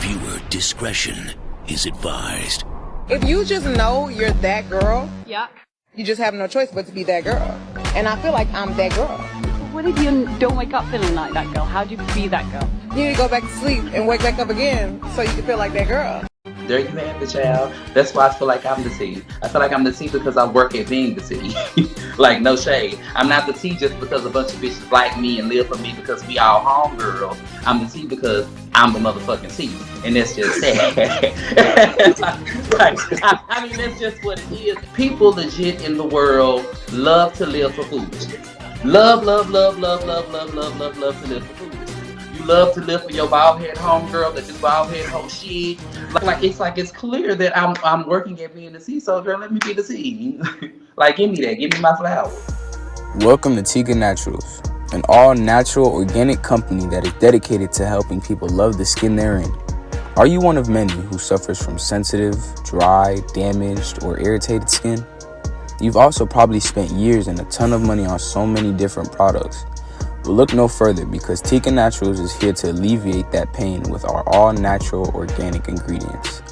Viewer discretion is advised. If you just know you're that girl, Yeah. you just have no choice but to be that girl. And I feel like I'm that girl. What if you don't wake up feeling like that girl? How do you be that girl? You need to go back to sleep and wake back up again so you can feel like that girl. There you have it, child. That's why I feel like I'm the T. I feel like I'm the T because I work at being the T. Like, no shade. I'm not the T just because a bunch of bitches like me and live for me because we all homegirls. I'm the T because I'm the motherfucking T. And that's just sad. I mean, that's just what it is. People legit in the world love to live for food. Love to live for food. You love to live for your bald head homegirl that just bald head whole shit. It's clear that I'm working at being the C, so girl, let me be the C. Like, give me that, give me my flowers. Welcome to TYKANATURALS, an all-natural organic company that is dedicated to helping people love the skin they're in. Are you one of many who suffers from sensitive, dry, damaged, or irritated skin? You've also probably spent years and a ton of money on so many different products. But look no further because TYKANATURALS is here to alleviate that pain with our all-natural organic ingredients.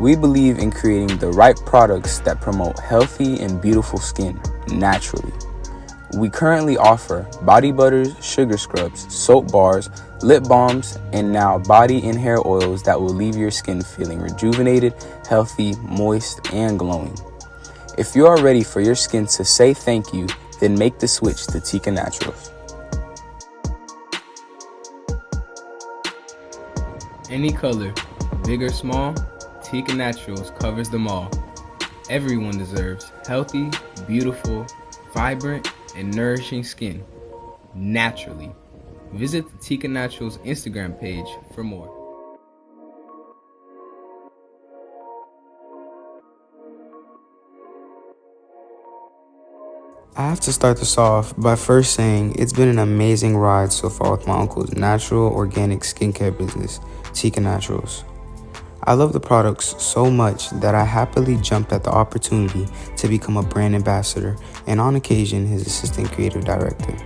We believe in creating the right products that promote healthy and beautiful skin naturally. We currently offer body butters, sugar scrubs, soap bars, lip balms, and now body and hair oils that will leave your skin feeling rejuvenated, healthy, moist, and glowing. If you are ready for your skin to say thank you, then make the switch to TYKANATURALS. Any color, big or small, TYKANATURALS covers them all. Everyone deserves healthy, beautiful, vibrant, and nourishing skin, naturally. Visit the TYKANATURALS Instagram page for more. I have to start this off by first saying it's been an amazing ride so far with my uncle's natural organic skincare business, TYKANATURALS. I love the products so much that I happily jumped at the opportunity to become a brand ambassador and on occasion his assistant creative director.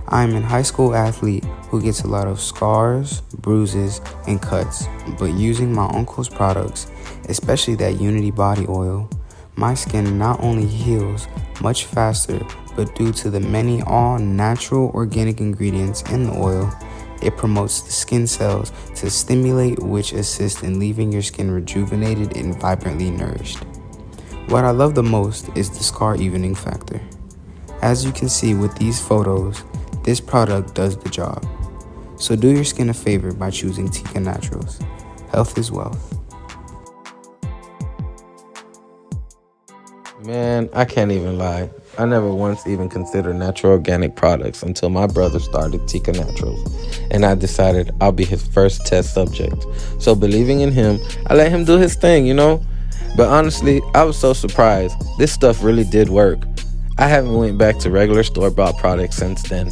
I am a high school athlete who gets a lot of scars, bruises, and cuts, but using my uncle's products, especially that Unity body oil, my skin not only heals much faster, but due to the many all-natural organic ingredients in the oil, it promotes the skin cells to stimulate, which assist in leaving your skin rejuvenated and vibrantly nourished. What I love the most is the scar evening factor. As you can see with these photos, this product does the job. So do your skin a favor by choosing TYKANATURALS. Health is wealth. Man, I can't even lie. I never once even considered natural organic products until my brother started TYKANATURALS, and I decided I'll be his first test subject. So believing in him, I let him do his thing, you know? But honestly, I was so surprised. This stuff really did work. I haven't went back to regular store-bought products since then.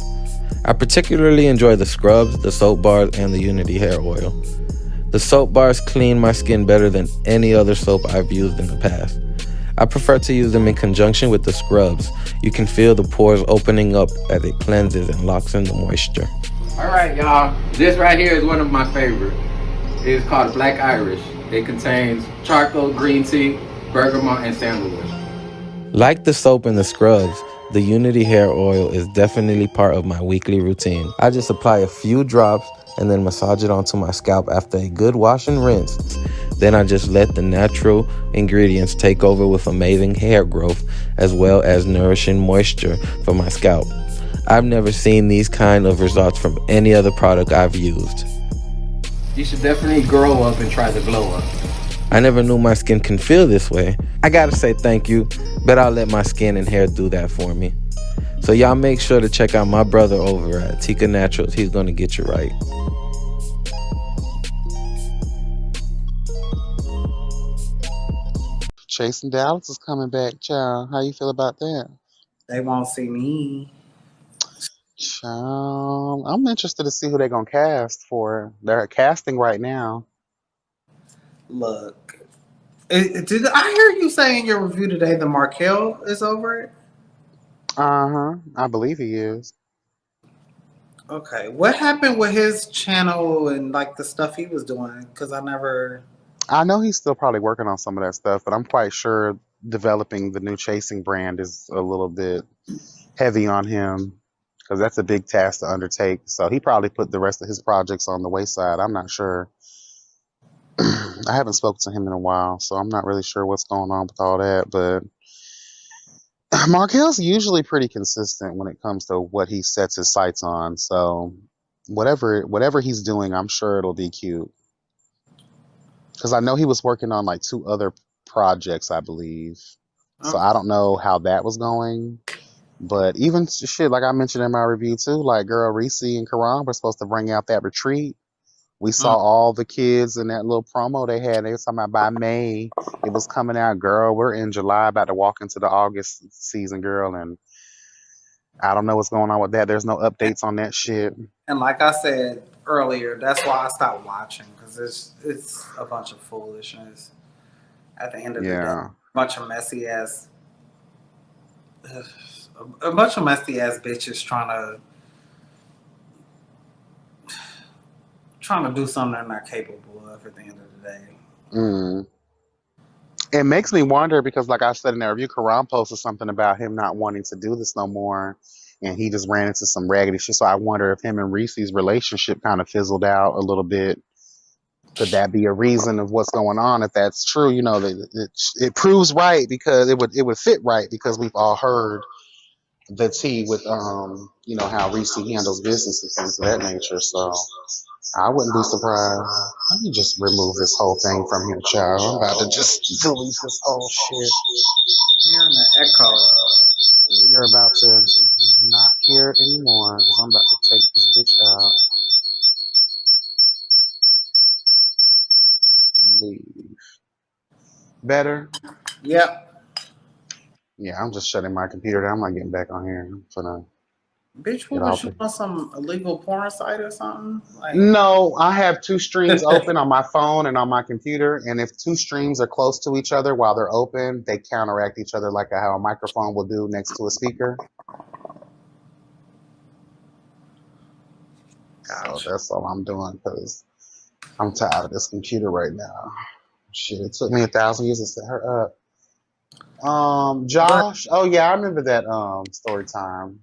I particularly enjoy the scrubs, the soap bars, and the Unity hair oil. The soap bars clean my skin better than any other soap I've used in the past. I prefer to use them in conjunction with the scrubs. You can feel the pores opening up as it cleanses and locks in the moisture. Alright, y'all. This right here is one of my favorites. It is called Black Irish. It contains charcoal, green tea, bergamot, and sandalwood. Like the soap and the scrubs, the Unity hair oil is definitely part of my weekly routine. I just apply a few drops and then massage it onto my scalp after a good wash and rinse. Then I just let the natural ingredients take over with amazing hair growth as well as nourishing moisture for my scalp. I've never seen these kind of results from any other product I've used. You should definitely grow up and try the glow up. I never knew my skin can feel this way. I gotta say thank you, but I'll let my skin and hair do that for me. So y'all make sure to check out my brother over at TYKANATURALS. He's gonna get you right. Chasing Dallas is coming back, child. How you feel about that? They won't see me. Child, I'm interested to see who they're gonna cast for. They're casting right now. Look, did I hear you say in your review today that Markel is over it? I believe he is. Okay, what happened with his channel and like the stuff he was doing? Because I never. I know he's still probably working on some of that stuff, but I'm quite sure developing the new chasing brand is a little bit heavy on him because that's a big task to undertake. So he probably put the rest of his projects on the wayside. I'm not sure. I haven't spoken to him in a while, so I'm not really sure what's going on with all that. But Markel's usually pretty consistent when it comes to what he sets his sights on. So whatever he's doing, I'm sure it'll be cute. Because I know he was working on like 2 other projects, I believe. So I don't know how that was going. But even shit, like I mentioned in my review too, like girl Reese and Karan were supposed to bring out that retreat. We saw all the kids in that little promo they had. They were talking about by May it was coming out. Girl, we're in July, about to walk into the August season, girl, and I don't know what's going on with that. There's no updates on that shit. And like I said earlier, that's why I stopped watching because it's a bunch of foolishness. At the end of the day, Yeah. a bunch of messy ass bitches trying to do something they're not capable of at the end of the day. Mm. It makes me wonder because, like I said in that review, Karan posted something about him not wanting to do this no more, and he just ran into some raggedy shit. So I wonder if him and Reese's relationship kind of fizzled out a little bit. Could that be a reason of what's going on? If that's true, you know, it proves right because it would fit right because we've all heard the tea with you know how Reese handles business and things of that nature. So I wouldn't be surprised. Let me just remove this whole thing from here, child. I'm about to just delete this whole shit. Hearing the echo. You're about to not hear it anymore because I'm about to take this bitch out. Leave. Better? Yep. Yeah, I'm just shutting my computer down. I'm not getting back on here. I'm gonna Bitch, get what was off you it. on some illegal porn site or something? Like, No, I have 2 streams open on my phone and on my computer, and if 2 streams are close to each other while they're open, they counteract each other like how a microphone will do next to a speaker. So that's all I'm doing because I'm tired of this computer right now. Shit, it took me 1,000 years to set her up. Josh. Oh yeah, I remember that story time.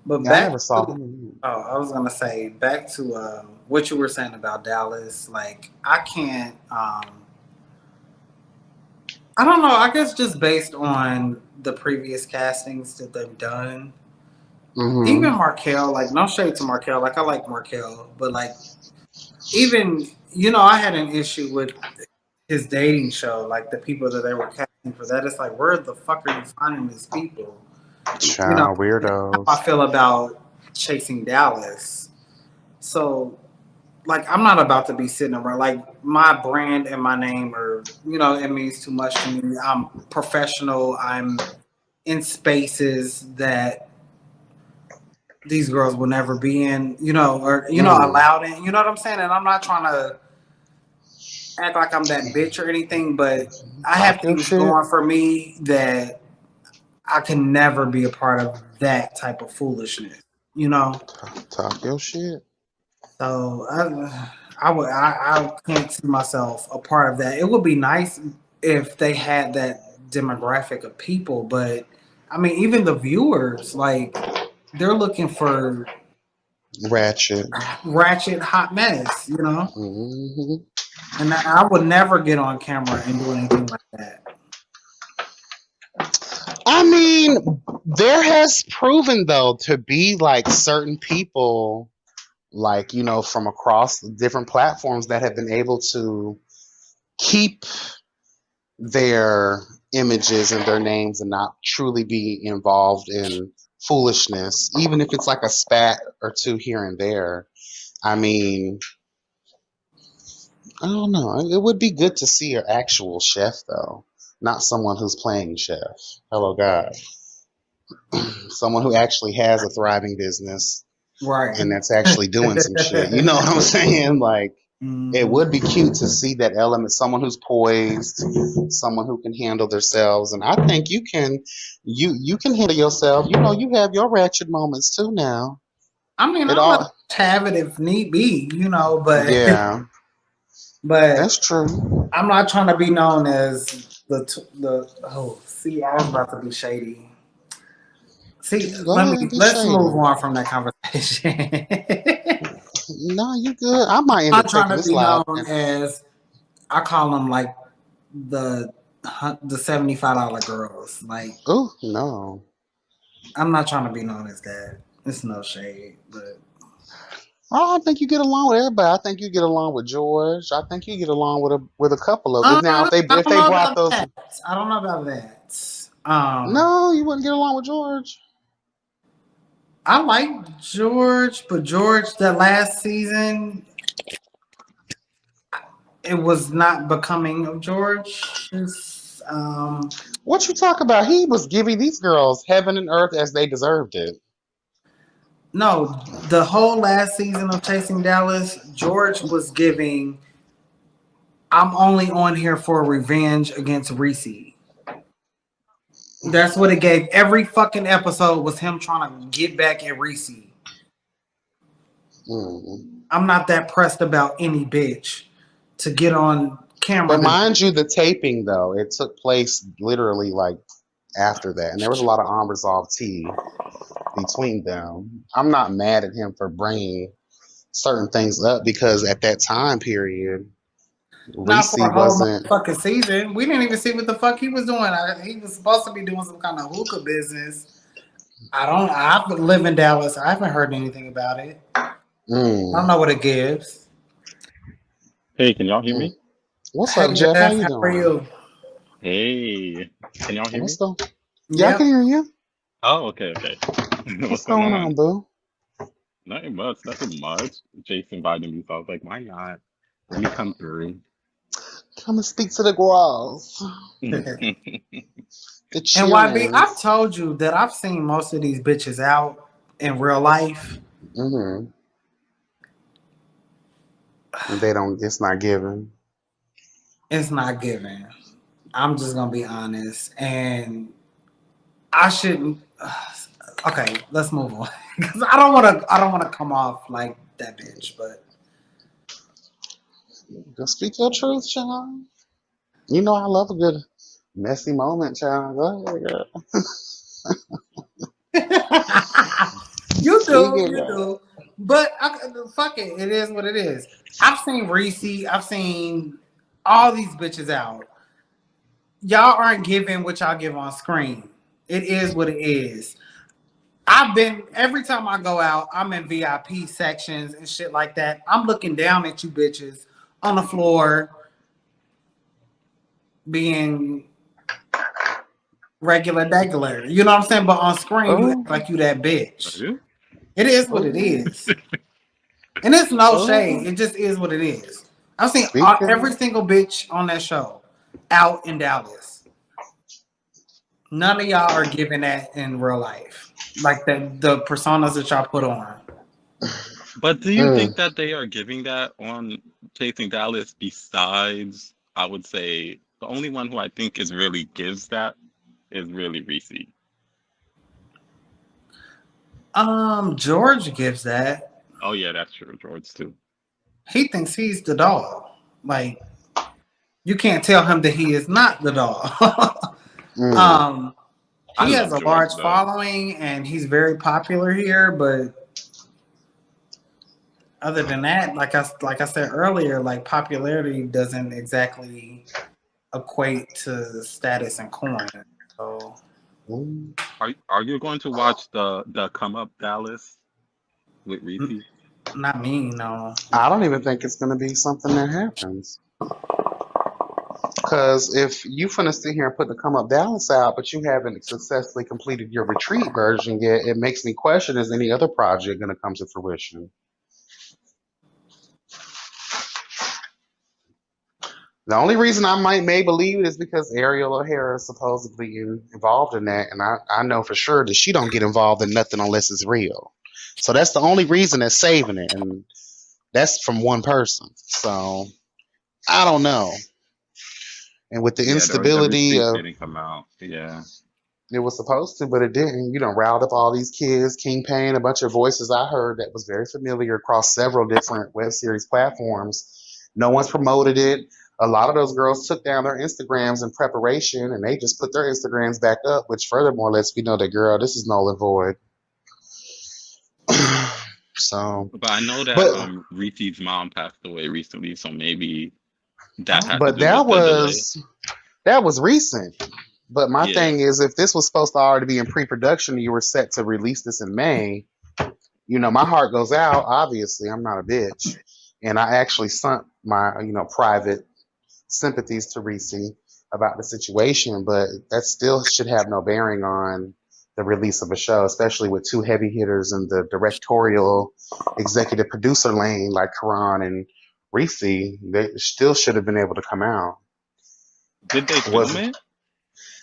but Yeah, I back never saw to him. I was gonna say back to what you were saying about Dallas. Like, I can't. I don't know. I guess just based on the previous castings that they've done, even Markel. Like, no shade to Markel. Like, I like Markel, but like, even I had an issue with his dating show. Like, the people that they were casting for that. It's like, where the fuck are you finding these people? Child That's how weirdos. I feel about Chasing Dallas. So, like, I'm not about to be sitting around. Like, my brand and my name are, it means too much to me. I'm professional. I'm in spaces that these girls will never be in, or allowed in. You know what I'm saying? And I'm not trying to act like I'm that bitch or anything, but I have Talk your things shit. going for me that I can never be a part of that type of foolishness. Talk your shit. So I can't see myself a part of that. It would be nice if they had that demographic of people, but I mean, even the viewers, like, they're looking for Ratchet. ratchet hot mess, hmm and I would never get on camera and do anything like that. I mean, there has proven though to be like certain people, like from across different platforms that have been able to keep their images and their names and not truly be involved in foolishness, even if it's like a spat or 2 here and there. I mean, I don't know. It would be good to see an actual chef, though, not someone who's playing chef. Hello, God. Someone who actually has a thriving business Right. and that's actually doing some shit. You know what I'm saying? Like, It would be cute to see that element, someone who's poised, someone who can handle themselves. And I think you can handle yourself. You know, you have your ratchet moments too now. I mean, It I'll all have it if need be, you know, but Yeah, but that's true. I'm not trying to be known as the. Oh, see, I was about to be shady. See, Go ahead and be let's shady. move on from that conversation. No, you good. I might end I'm up not trying taking to this be live. known as, I call them like the $75 girls. Like, Oh no. I'm not trying to be known as that. It's no shade, but Oh, I think you get along with everybody. I think you get along with George. I think you get along with a couple of it. Now, I if don't they know brought about those, that. I don't know about that. no, you wouldn't get along with George. I like George, but George, that last season, it was not becoming of George. What you talk about? He was giving these girls heaven and earth as they deserved it. No, the whole last season of Chasing Dallas, George was giving, I'm only on here for revenge against Reese. That's what it gave. Every fucking episode was him trying to get back at Reese. I'm not that pressed about any bitch to get on camera. But mind you, the taping though, it took place literally like after that, and there was a lot of unresolved tea between them. I'm not mad at him for bringing certain things up because at that time period, Not Reese for a whole wasn't. motherfucking season. We didn't even see what the fuck he was doing. He was supposed to be doing some kind of hookah business. I live in Dallas. I haven't heard anything about it. I don't know what it gives. Hey, can y'all hear me? What's Hey up, Jeff? How Jeff, you how are doing? you? Hey, can y'all hear me? What's up? Yeah, I Yep. can hear you. Oh, okay, okay. What's What's going going on? on, boo? Nothing much, nothing much. Jason invited me, so I was like, why not? Let me come through. Come and speak to the girls. And The YB, cheerings. I've told you that I've seen most of these bitches out in real life. And they don't. It's not given. It's not given. I'm just gonna be honest, and I shouldn't. Okay, let's move on because I don't want to. I don't want to come off like that bitch. But Just speak your truth, child. You know I love a good messy moment, child. Go ahead, girl. you Speak do, it, you girl. do. But fuck it. It is what it is. I've seen Reese. I've seen all these bitches out. Y'all aren't giving what y'all give on screen. It is what it is. I've been, every time I go out, I'm in VIP sections and shit like that. I'm looking down at you bitches on the floor being regular. You know what I'm saying? But on screen, you Oh, act like you that bitch. Are you? It is what it oh, is. And it's no shade. oh. It just is what it is. I've seen every Speaking. single bitch on that show out in Dallas. None of y'all are giving that in real life. Like the personas that y'all put on. But do you think that they are giving that on Chasing Dallas besides, I would say, the only one who I think is really gives that is really Reese. George gives that. Oh yeah, that's true. George too. He thinks he's the dog. Like, you can't tell him that he is not the dog. I He has love a George large though. following and he's very popular here, but other than that, like I said earlier, like popularity doesn't exactly equate to status and coin. So Are you going to watch the Come Up Dallas with Reese? not me, no. I don't even think it's gonna be something that happens. Because if you finna sit here and put the Come Up Dallas out, but you haven't successfully completed your retreat version yet, it makes me question: is any other project gonna come to fruition? The only reason I may believe it is because Ariel O'Hara is supposedly involved in that, and I know for sure that she don't get involved in nothing unless it's real. So that's the only reason that's saving it. And That's from one person. So I don't know. And with the Yeah, the instability receipts of didn't come out. Yeah. it was supposed to, but it didn't. You know, riled up all these kids. King Payne, a bunch of voices I heard that was very familiar across several different web series platforms. No one's promoted it. A lot of those girls took down their Instagrams in preparation, and they just put their Instagrams back up, which furthermore lets me know that, girl, this is null and void. So, But I know that but Reese's mom passed away recently, so maybe that had to but do with the delay. that was recent. But my Yeah. thing is, if this was supposed to already be in pre-production, you were set to release this in May. You know, my heart goes out. Obviously, I'm not a bitch, and I actually sent my private sympathies to Reese about the situation. But that still should have no bearing on the release of a show, especially with two heavy hitters in the directorial, executive producer lane like Karan and Reese. They still should have been able to come out. Did they film it?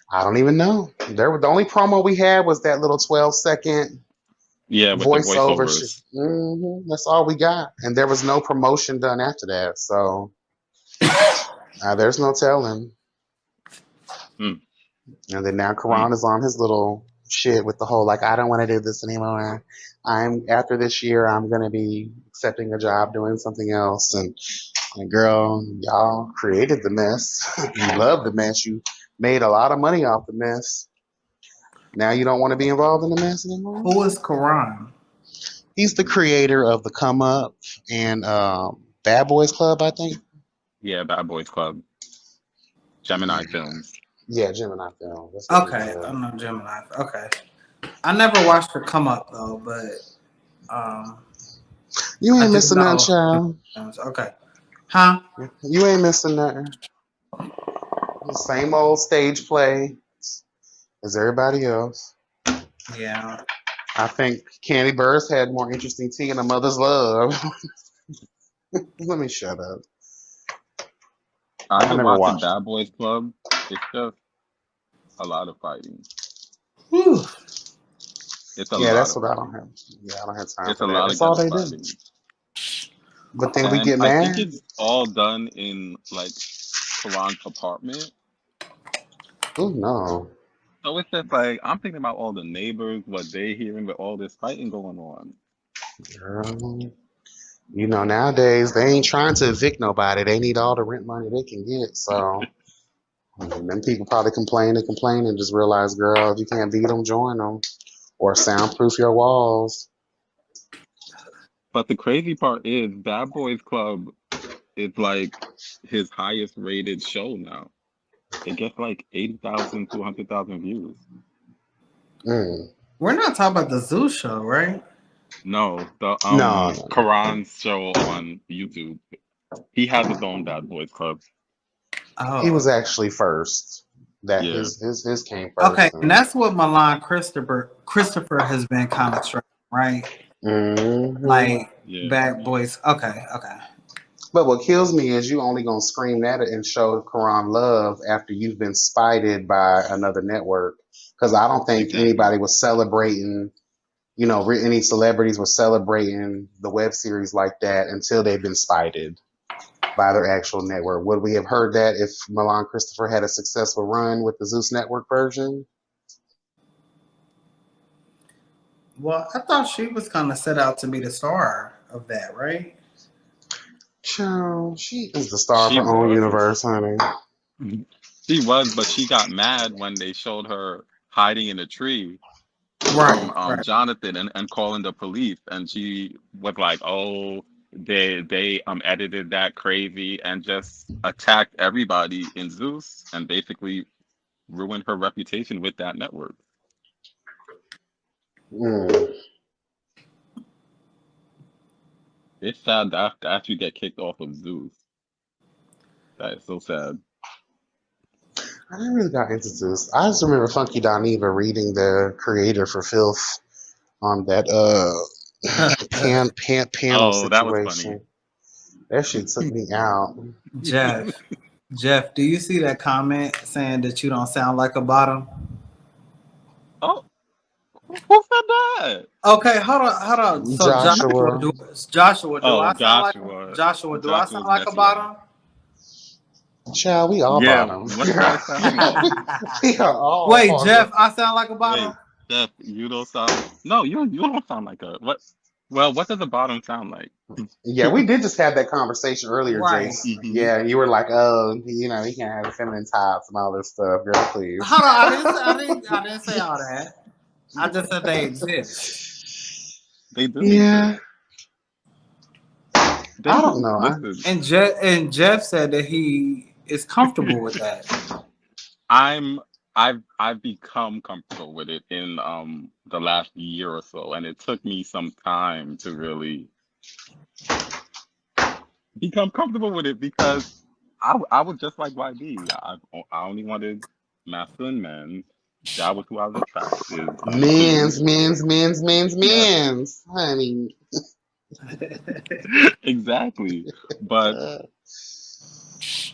I don't even know. The only promo we had was that little 12-second Yeah, with the voiceover shit. voiceovers. That's all we got, and there was no promotion done after that. So there's no telling. Hmm. And then now Karan is on his little shit with the whole like, I don't want to do this anymore. After this year, I'm gonna be accepting a job doing something else. And girl, y'all created the mess. You love the mess. You made a lot of money off the mess. Now you don't want to be involved in the mess anymore? Who is Karan? He's the creator of The Come Up and Bad Boys Club, I think. Yeah, Bad Boys Club. Gemini Films. Yeah, Gemini Films. Okay, I know Gemini. Okay, I never watched her come up though, but you ain't I just missing nothing, know. child. Okay, huh? You ain't missing nothing. The same old stage play as everybody else. Yeah. I think Candy Burrs had more interesting tea in A Mother's Love. Let me shut up. I've been never watching watched Bad Boys Club. It's just a lot of fighting. Whew. It's a Yeah, lot that's of what I fighting. don't have. Yeah, I don't have time It's for a that. lot of That's all ghetto they do. fighting. But then we And get I mad. think it's all done in like Karan's apartment. Oh no. So it's just like I'm thinking about all the neighbors, what they hearing with all this fighting going on. Girl. You know, nowadays they ain't trying to evict nobody. They need all the rent money they can get. So them people probably complain and just realize, girl, if you can't beat them, join them or soundproof your walls. But the crazy part is Bad Boys Club is like his highest rated show now. It gets like 80,000 to 100,000 views. We're not talking about the Zoo show, right? No, the No. Karan's show on YouTube. He has his own Bad Boys Club. Oh, He was actually first. That Yeah. his came first. Okay, and that's what Milan Christopher has been kind of trying, right? Like Bad Boys. Okay. But what kills me is you only gonna scream that and show Karan love after you've been spited by another network. Because I don't think anybody was celebrating, any celebrities were celebrating the web series like that until they've been spited by their actual network. Would we have heard that if Milan Christopher had a successful run with the Zeus Network version? Well, I thought she was kind of set out to be the star of that, right? Child, she is the star of her own universe, honey. She was, but she got mad when they showed her hiding in a tree Right, from Jonathan and calling the police, and she was like, "Oh, they edited that crazy and just attacked everybody in Zeus and basically ruined her reputation with that network." It's sad that after you get kicked off of Zeus. That is so sad. I never really got into this. I just remember Funky Dineva reading the creator for Filth on that panel Oh, that was funny. situation. That shit took me out. Jeff, do you see that comment saying that you don't sound like a bottom? Oh, who said that? Okay, hold on. So Joshua. Joshua, do Oh, I sound like Joshua. Joshua? Do I sound Joshua's like a messy up. bottom? Child, we all Yeah, bottom. what do I sound like? We are all Wait, bottom. Jeff, I sound like a bottom? Wait, Jeff, you don't sound. No, you don't sound like a what? Well, what does a bottom sound like? Yeah, we did just have that conversation earlier, Right. Jace. Hmm. Yeah, you were like, oh, you know, he can't have feminine tops and all this stuff. Girl, please. Hold on, I didn't say all that. I just said they exist. They do Yeah, exist. They I don't do. know. Listen, And Jeff said that he is comfortable with that. I've become comfortable with it in the last year or so, and it took me some time to really become comfortable with it because I was just like YB. I only wanted masculine men. That was who I was attracted to. Yes, Men's. Honey. exactly. But Uh,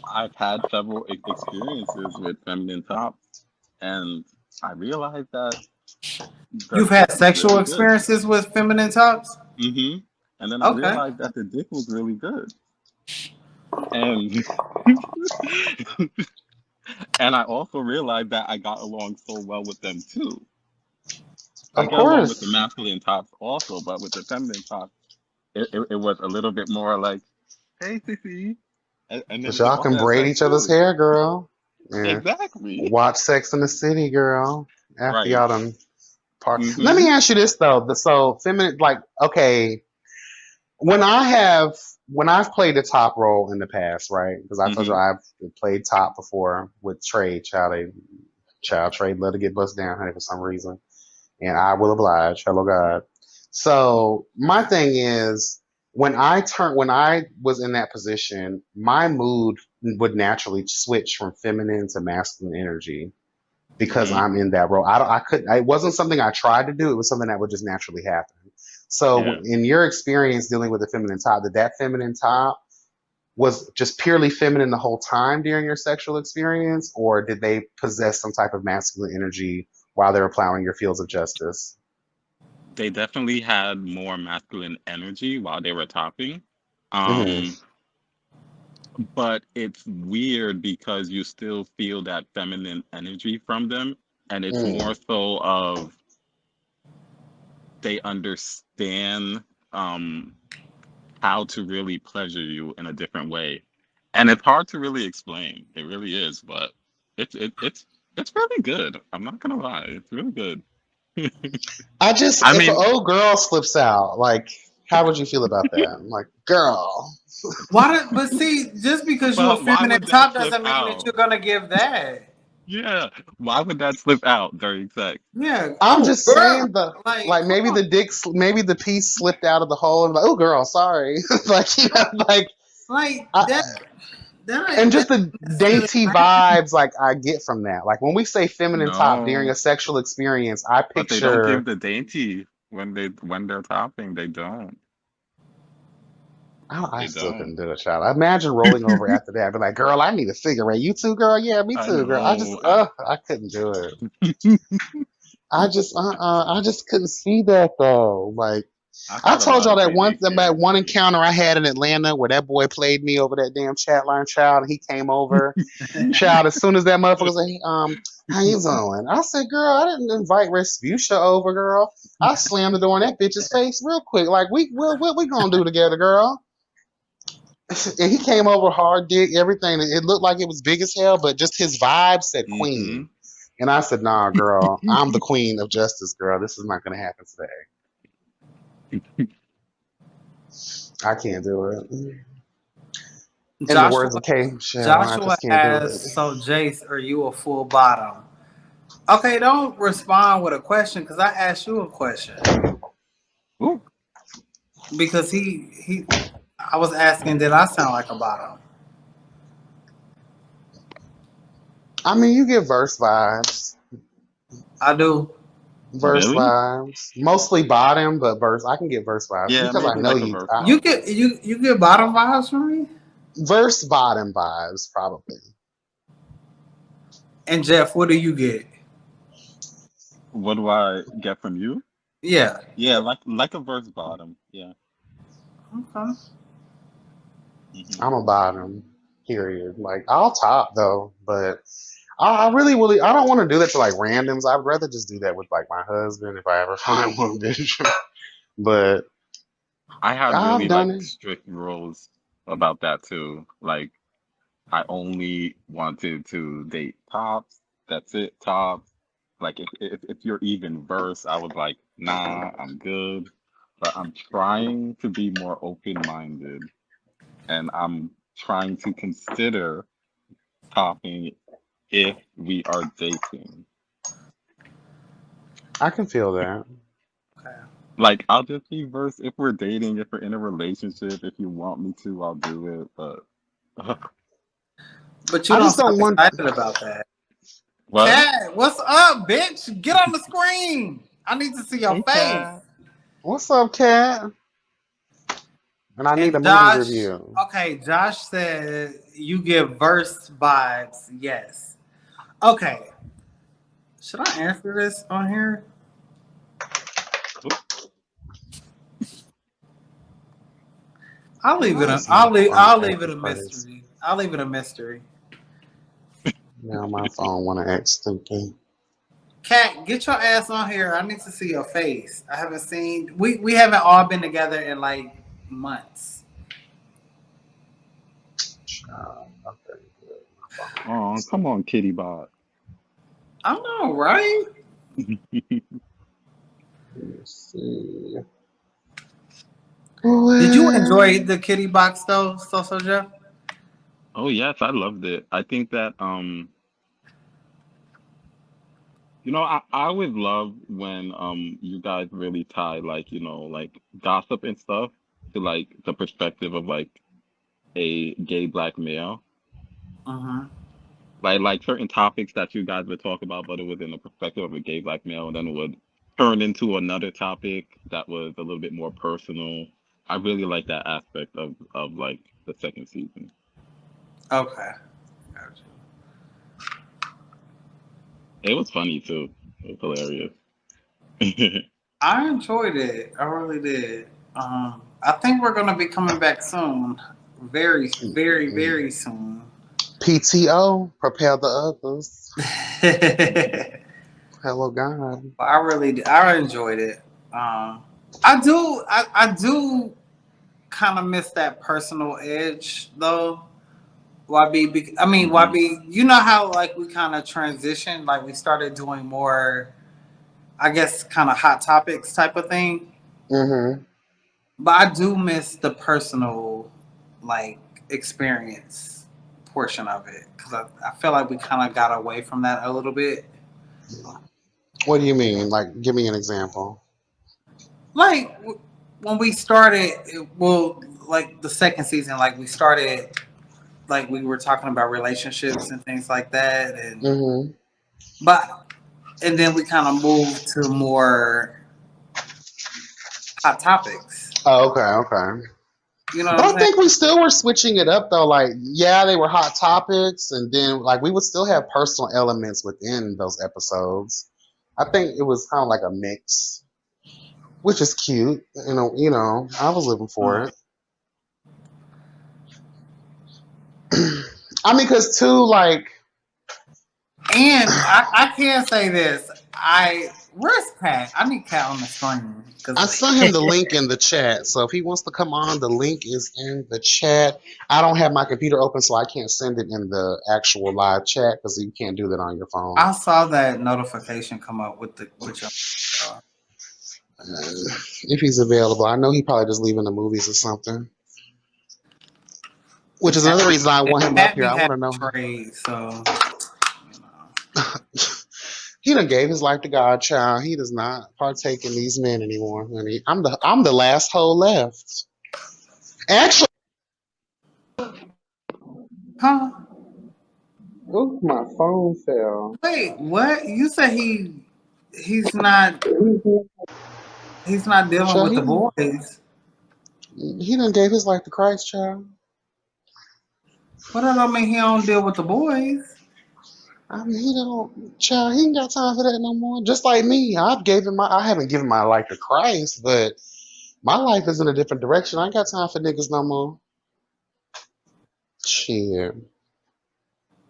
I've had several experiences with feminine tops, and I realized that the You've dick had was sexual really good. experiences with feminine tops? And then I Okay. realized that the dick was really good, and and I also realized that I got along so well with them too. I of get along with the course. masculine tops also, but with the feminine tops, it was a little bit more like, "Hey, sissy," and then But we could y'all also can have braid sex each other's too. hair, girl. Yeah. Exactly. Watch Sex in the City, girl. After Right. y'all done part. Let Mm-hmm. me ask you this though. So feminine, like, okay, when I've played the top role in the past, right? Because I told you Mm-hmm. I've played top before with Trade. Child Trade love to get bust down, honey, for some reason, and I will oblige. Hello, God. So my thing is, when I was in that position, my mood would naturally switch from feminine to masculine energy because Mm-hmm. I'm in that role. I couldn't. It wasn't something I tried to do. It was something that would just naturally happen. So, Yeah. in your experience dealing with the feminine top, did that feminine top was just purely feminine the whole time during your sexual experience, or did they possess some type of masculine energy while they were plowing your fields of justice? They definitely had more masculine energy while they were topping. Hmm. Um, but it's weird because you still feel that feminine energy from them, and it's more Mm. so of they understand um how to really pleasure you in a different way. And it's hard to really explain. It really is, but it's really good. I'm not gonna lie. It's really good. I just, I if an mean, old girl slips out, like, how would you feel about that? I'm like, girl. But see, just because you're a but why feminine would that top slip doesn't mean that out? you're gonna give that. Yeah. Why would that slip out during sex? Yeah. I'm Oh, just girl. saying the Like, like come maybe on. maybe the piece slipped out of the hole and like, oh girl, sorry. Like, like Like I, that and ain't just that the necessarily dainty bad. vibes like I get from that. Like when we say feminine top during a No, sexual experience, I but they don't give picture the dainty when they're topping. They don't. I They still don't. couldn't do it, child. I imagine rolling over after that, be like, girl, I need a cigarette. You too, girl? Yeah, me I too, girl. I just know. I couldn't do it. I just couldn't see that though. Like I've I had a told lot y'all of that crazy that one experiences. encounter I had in Atlanta where that boy played me over that damn chat line, child. And he came over, child. As soon as that motherfucker said, hey, how you doing? I said, girl, I didn't invite Respucia over, girl. I slammed the door in that bitch's face real quick. Like what we gonna do together, girl? And he came over hard dick, everything. It looked like it was big as hell, but just his vibe said Hmm. queen. And I said, nah, girl, I'm the queen of justice, girl. This is not gonna happen today. I can't do it. In the Joshua words of K Michelle, I Joshua just can't do it. asks, so Jace, are you a full bottom? Okay, don't respond with a question because I asked you a question. Ooh. Because I was asking, did I sound like a bottom? I mean, you get verse vibes. I do. Verse Really? vibes. Mostly bottom, but verse. I can get verse vibes Yeah, because I maybe know like a you. verse You bottom. get you get bottom vibes from me? Verse bottom vibes, probably. And Jeff, what do you get? What do I get from you? Yeah. Yeah, like a verse bottom. Yeah. Okay. Hmm. I'm a bottom. Period. Like I'll top though, but I really I don't want to do that to like randoms. I'd rather just do that with like my husband if I ever find one, bitch. But I had I've really like done it. strict rules about that too. Like I only wanted to date tops. That's it, tops. Like if you're even verse, I was like, nah, I'm good. But I'm trying to be more open-minded, and I'm trying to consider topping if we are dating. I can feel that. Okay. Like I'll just be verse if we're dating, if we're in a relationship. If you want me to, I'll do it. But But you I don't just sound don't want. excited about that. what? Cat, what's up, bitch? Get on the screen. I need to see your Hey, face. Kat. What's up, cat? And I need And a movie Josh, review. okay, Josh said you give verse vibes. Yes. Okay. Should I answer this on here? I'll leave it. Why is my I'll leave. phone I'll leave it acting a crazy? mystery. I'll leave it a mystery. Now my phone want to act stupid. Kat, get your ass on here. I need to see your face. I haven't seen. We haven't all been together in like months. Okay, good. My phone Oh, come on, Kitty Bot. I know, right? Let me see. Did you enjoy Well, the kitty box though, So Jeff? Oh yes, I loved it. I think that I always love when you guys really tie like, like gossip and stuff to like the perspective of like a gay black male. Uh-huh. Like certain topics that you guys would talk about, but it was in the perspective of a gay black male, and then it would turn into another topic that was a little bit more personal. I really like that aspect of like the second season. Okay. Gotcha. It was funny too. It was hilarious. I enjoyed it. I really did. I think we're gonna be coming back soon. Very, very, very soon. PTO, prepare the others. I Hello, God. really did. I enjoyed it. I do. I do kind of miss that personal edge though. Hmm. YB. You know how like we kind of transitioned, like we started doing more, I guess, kind of hot topics type of thing. Mm-hmm. But I do miss the personal, like, experience portion of it because I feel like we kind of got away from that a little bit. What do you mean? Like, give me an example. Like when we started, like the second season, like we started, like we were talking about relationships and things like that, Mm-hmm. but and then we kind of moved to more hot topics. Oh, okay, okay. You know what But I'm I saying? think we still were switching it up though. Like, yeah, they were hot topics, and then like we would still have personal elements within those episodes. I think it was kind of like a mix, which is cute. I was living for it. I mean, because too, like, And I can say this. Where's Cat? I need Cat on the screen I because sent him the link in the chat. So if he wants to come on, the link is in the chat. I don't have my computer open, so I can't send it in the actual live chat because you can't do that on your phone. I saw that notification come up with your. If he's available, I know he probably just leaving the movies or something. Which is another reason I want him up Cat here. be I want having to know. trade, so He done gave his life to God, child. He does not partake in these men anymore, honey. I'm the last hoe left. Actually, huh? ooh, my phone fell. Wait, what? You said he's not dealing Child, with the boys. he done gave his life to Christ, child. But that don't mean he don't deal with the boys. I mean, he don't, child, he ain't got time for that no more. Just like me, I haven't given my life to Christ, but my life is in a different direction. I ain't got time for niggas no more. Shit,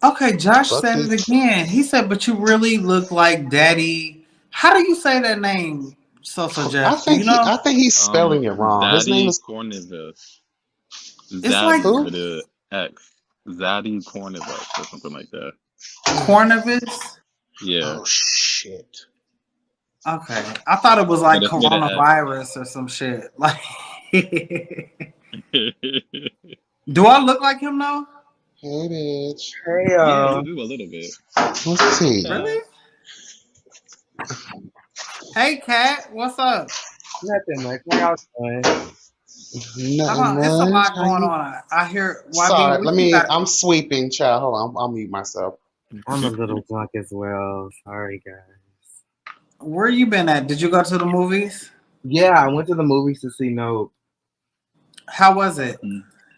Okay, Josh fuck said it these. again. He said, "But you really look like Daddy." How do you say that name, I Jeff? Do think you know? he's spelling it wrong. His name Zaddy is Cornelius. It's like Zaddy who? with a X. Zaddy Cornelius or something like that. Cornelius. Yeah. Oh shit. Okay, I thought it was But like it's with an X. coronavirus or some shit. Like, do I look like him though? Hey, bitch. Hey, Yeah, you do a little bit. Let's Hey, see. Really? Cat. Hey, Kat, what's up? nothing much. How y'all doing? Nothing It's a much. lot How going you? on. I hear. Well, I mean, Sorry. what you got? I'm sweeping, child. Hold on. I'll mute myself. I'm a little drunk as well. Sorry, guys. Where you been at? Did you go to the movies? Yeah, I went to the movies to see Nope. How was it?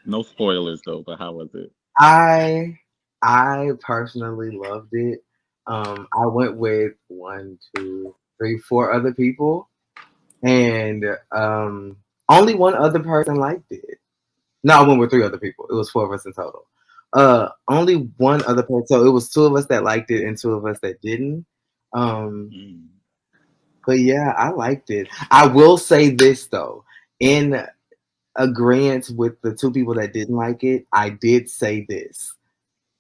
No spoilers though, but how was it? I I personally loved it. I went with one, two, three, four other people, and only one other person liked it. No, I went with three other people. It was four of us in total. Only one other person. So it was two of us that liked it and two of us that didn't. Um, Mm. but yeah, I liked it. I will say this though, in agreement with the two people that didn't like it, I did say this.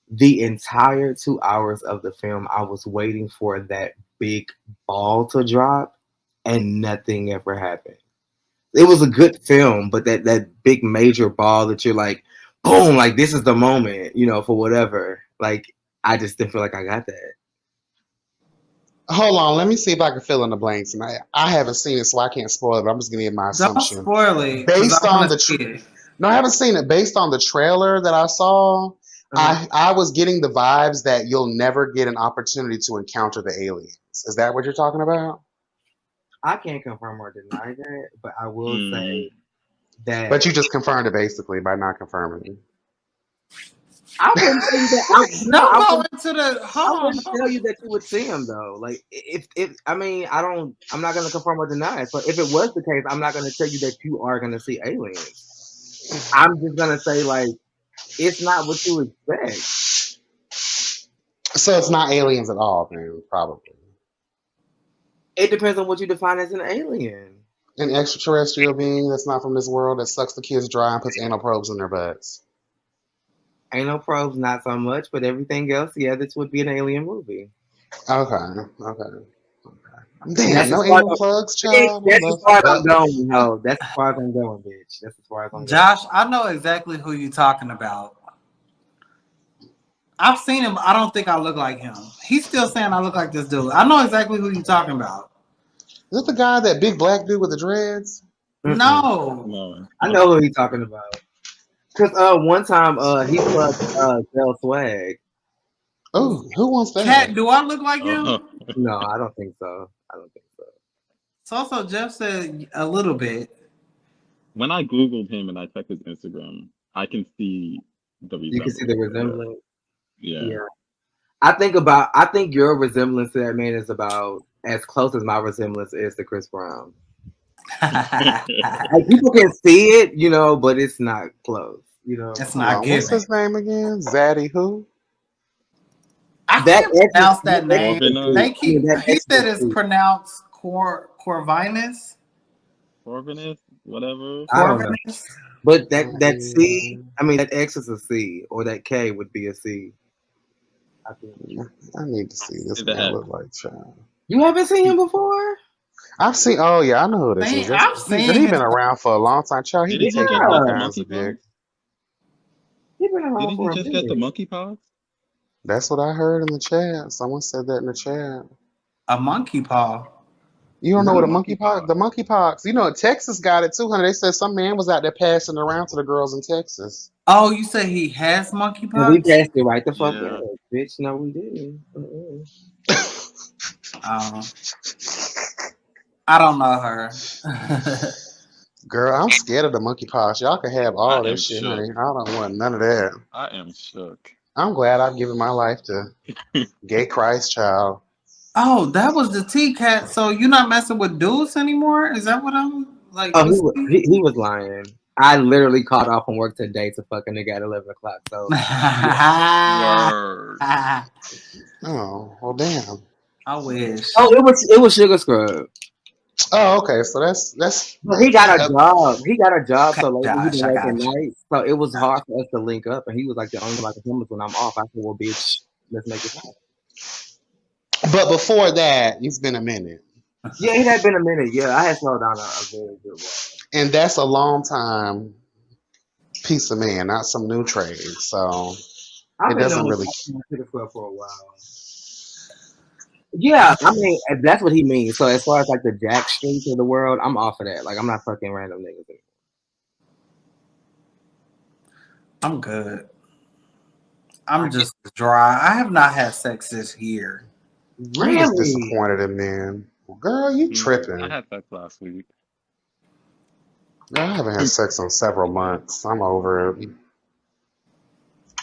The entire 2 hours of the film, I was waiting for that big ball to drop, and nothing ever happened. It was a good film, but that big major ball that you're like, boom, like this is the moment, for whatever. Like I just didn't feel like I got that. Hold on. Let me see if I can fill in the blanks. And I haven't seen it, so I can't spoil it. But I'm just gonna give my Don't assumption spoil it, because I based on want the. to see it. No, I haven't seen it. Based on the trailer that I saw, I was getting the vibes that you'll never get an opportunity to encounter the aliens. Is that what you're talking about? I can't confirm or deny that, but I will Mm. say that But you just confirmed it basically by not confirming it. I wouldn't tell you that. Don't I go wouldn't. into the. I Hold wouldn't on. tell you that you would see him though. Like if I mean I don't. I'm not gonna confirm or deny it. But if it was the case, I'm not gonna tell you that you are gonna see aliens. I'm just gonna say like it's not what you expect. So it's not aliens at all, then probably It depends on what you define as an alien. an extraterrestrial being that's not from this world that sucks the kids dry and puts anal probes in their butts. Anal probes, not so much, but everything else, yeah, this would be an alien movie. Okay, okay. Damn, That's as no far as anal plugs, I'm, child. I that's as love far as I'm butt. going. No, that's as far as I'm going, bitch. That's as far as I'm going. Josh, I know exactly who you're talking about. I've seen him. I don't think I look like him. He's still saying I look like this dude. I know exactly who you're talking about. Is it the guy, that big black dude with the dreads? Mm-mm. No. No. I know who he's talking about. Cause one time he fucked Zell Swag. Oh, who wants Cat, that? do I look like Oh. him? No, I don't think so. I don't think so. So Jeff said a little bit. When I Googled him and I checked his Instagram, I can see the You can see the resemblance. resemblance. Yeah. Yeah. I think your resemblance to that man is about as close as my resemblance is to Chris Brown. Like people can see it, but it's not close, It's Hold not on, what's giving. his name again? Zaddy who? I That can't X pronounce is that name. Corvinus? They keep. that He X said is it's C. pronounced Corvinus. Corvinus? Whatever. I don't know. Corvinus. But that C, I mean that X is a C, or that K would be a C. I think. I need to see this Is the man X. look like, child. You haven't seen him before? I've seen. Oh yeah, I know who this is. Man, I've He seen been his. around for a long time. Child, he be Didn't he taking just all get the Yeah. kinds of monkeypox? dick. He's been around Didn't he for a just get the minute. monkeypox? That's what I heard in the chat. Someone said that in the chat. A monkey paw. You don't know The what a No. monkeypox? monkeypox. The monkeypox. You know, Texas got it too, honey. They said some man was out there passing it around to the girls in Texas. Oh, you say he has And we monkeypox? passed it right the fuck Yeah. up. Bitch, no we didn't. Oh, I don't know her. Girl, I'm scared of the monkeypox. Y'all can have I all that am shit, honey. shook. I don't want none of that. I am shook. I'm glad I've given my life to gay Christ child. Oh, that was the T cat. So you're not messing with dudes anymore? Is that what I'm like? Oh, What's he was lying. I literally called off from work today to fuck a nigga at 11 o'clock. So Word. Oh, well, damn. I wish. oh, it was Sugar Scrub. Oh, okay. So that's But he got a job. He got a job. Okay, So lately he Josh, been I working got you. nights. So it was hard for us to link up. And he was like the only time I could come is when I'm off. I said, well, bitch, let's make it happen. But before that, it's been a minute. Yeah, it had been a minute. Yeah, I had slowed down a very good way. And that's a long time piece of man, not some new trade. So I've it been doesn't doing really. Sugar Scrub for a while. Yeah, I mean, that's what he means. So as far as like the Jack Streets of the world, I'm off of that. Like, I'm not fucking random niggas anymore. I'm good. I'm just dry. I have not had sex this year. I'm just Really? disappointed in men. Girl, you tripping. I had sex last week. Girl, I haven't had sex in several months. I'm over it.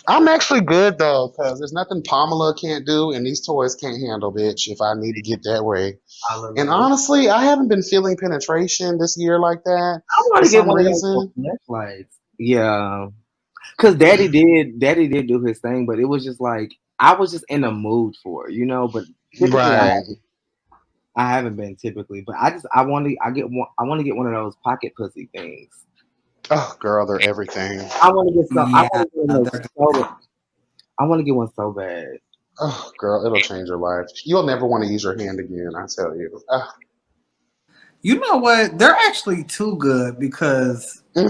I'm actually good though, because there's nothing Pamela can't do and these toys can't handle, bitch, if I need to get that way. And honestly, I haven't been feeling penetration this year like that I want for to get some one of reason. those flashlights. Yeah, because Daddy did do his thing, but it was just like I was just in the mood for it, you know. But typically, Right. I haven't been typically, but I want to get one of those pocket pussy things. Oh, girl, they're everything. I want to get some. Yeah, I want to get one so bad. Oh, girl, it'll change your life. You'll never want to use your hand again, I tell you. You know what? They're actually too good because Girl.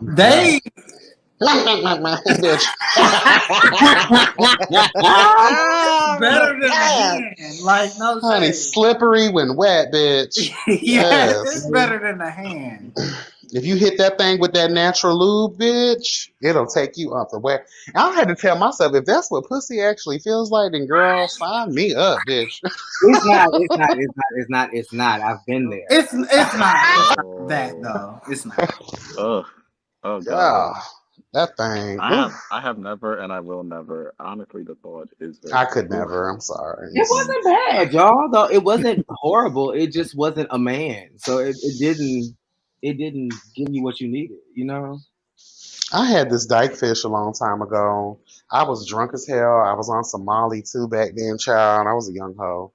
they Bitch. better than the hand. Like no Honey, shade. slippery when wet, bitch. Yeah, it's better than the hand. If you hit that thing with that natural lube, bitch, it'll take you up the way. I had to tell myself, if that's what pussy actually feels like, then girl, sign me up, bitch. It's not. I've been there. It's not that though. It's not. Oh God. Yeah, that thing. I have never and I will never. Honestly, the thought is very I could never. I'm sorry. It wasn't bad, y'all. Though it wasn't horrible. It just wasn't a man. So it didn't give you what you needed. You know. I had this dyke fish a long time ago. I was drunk as hell. I was on some Molly too back then, child. I was a young hoe.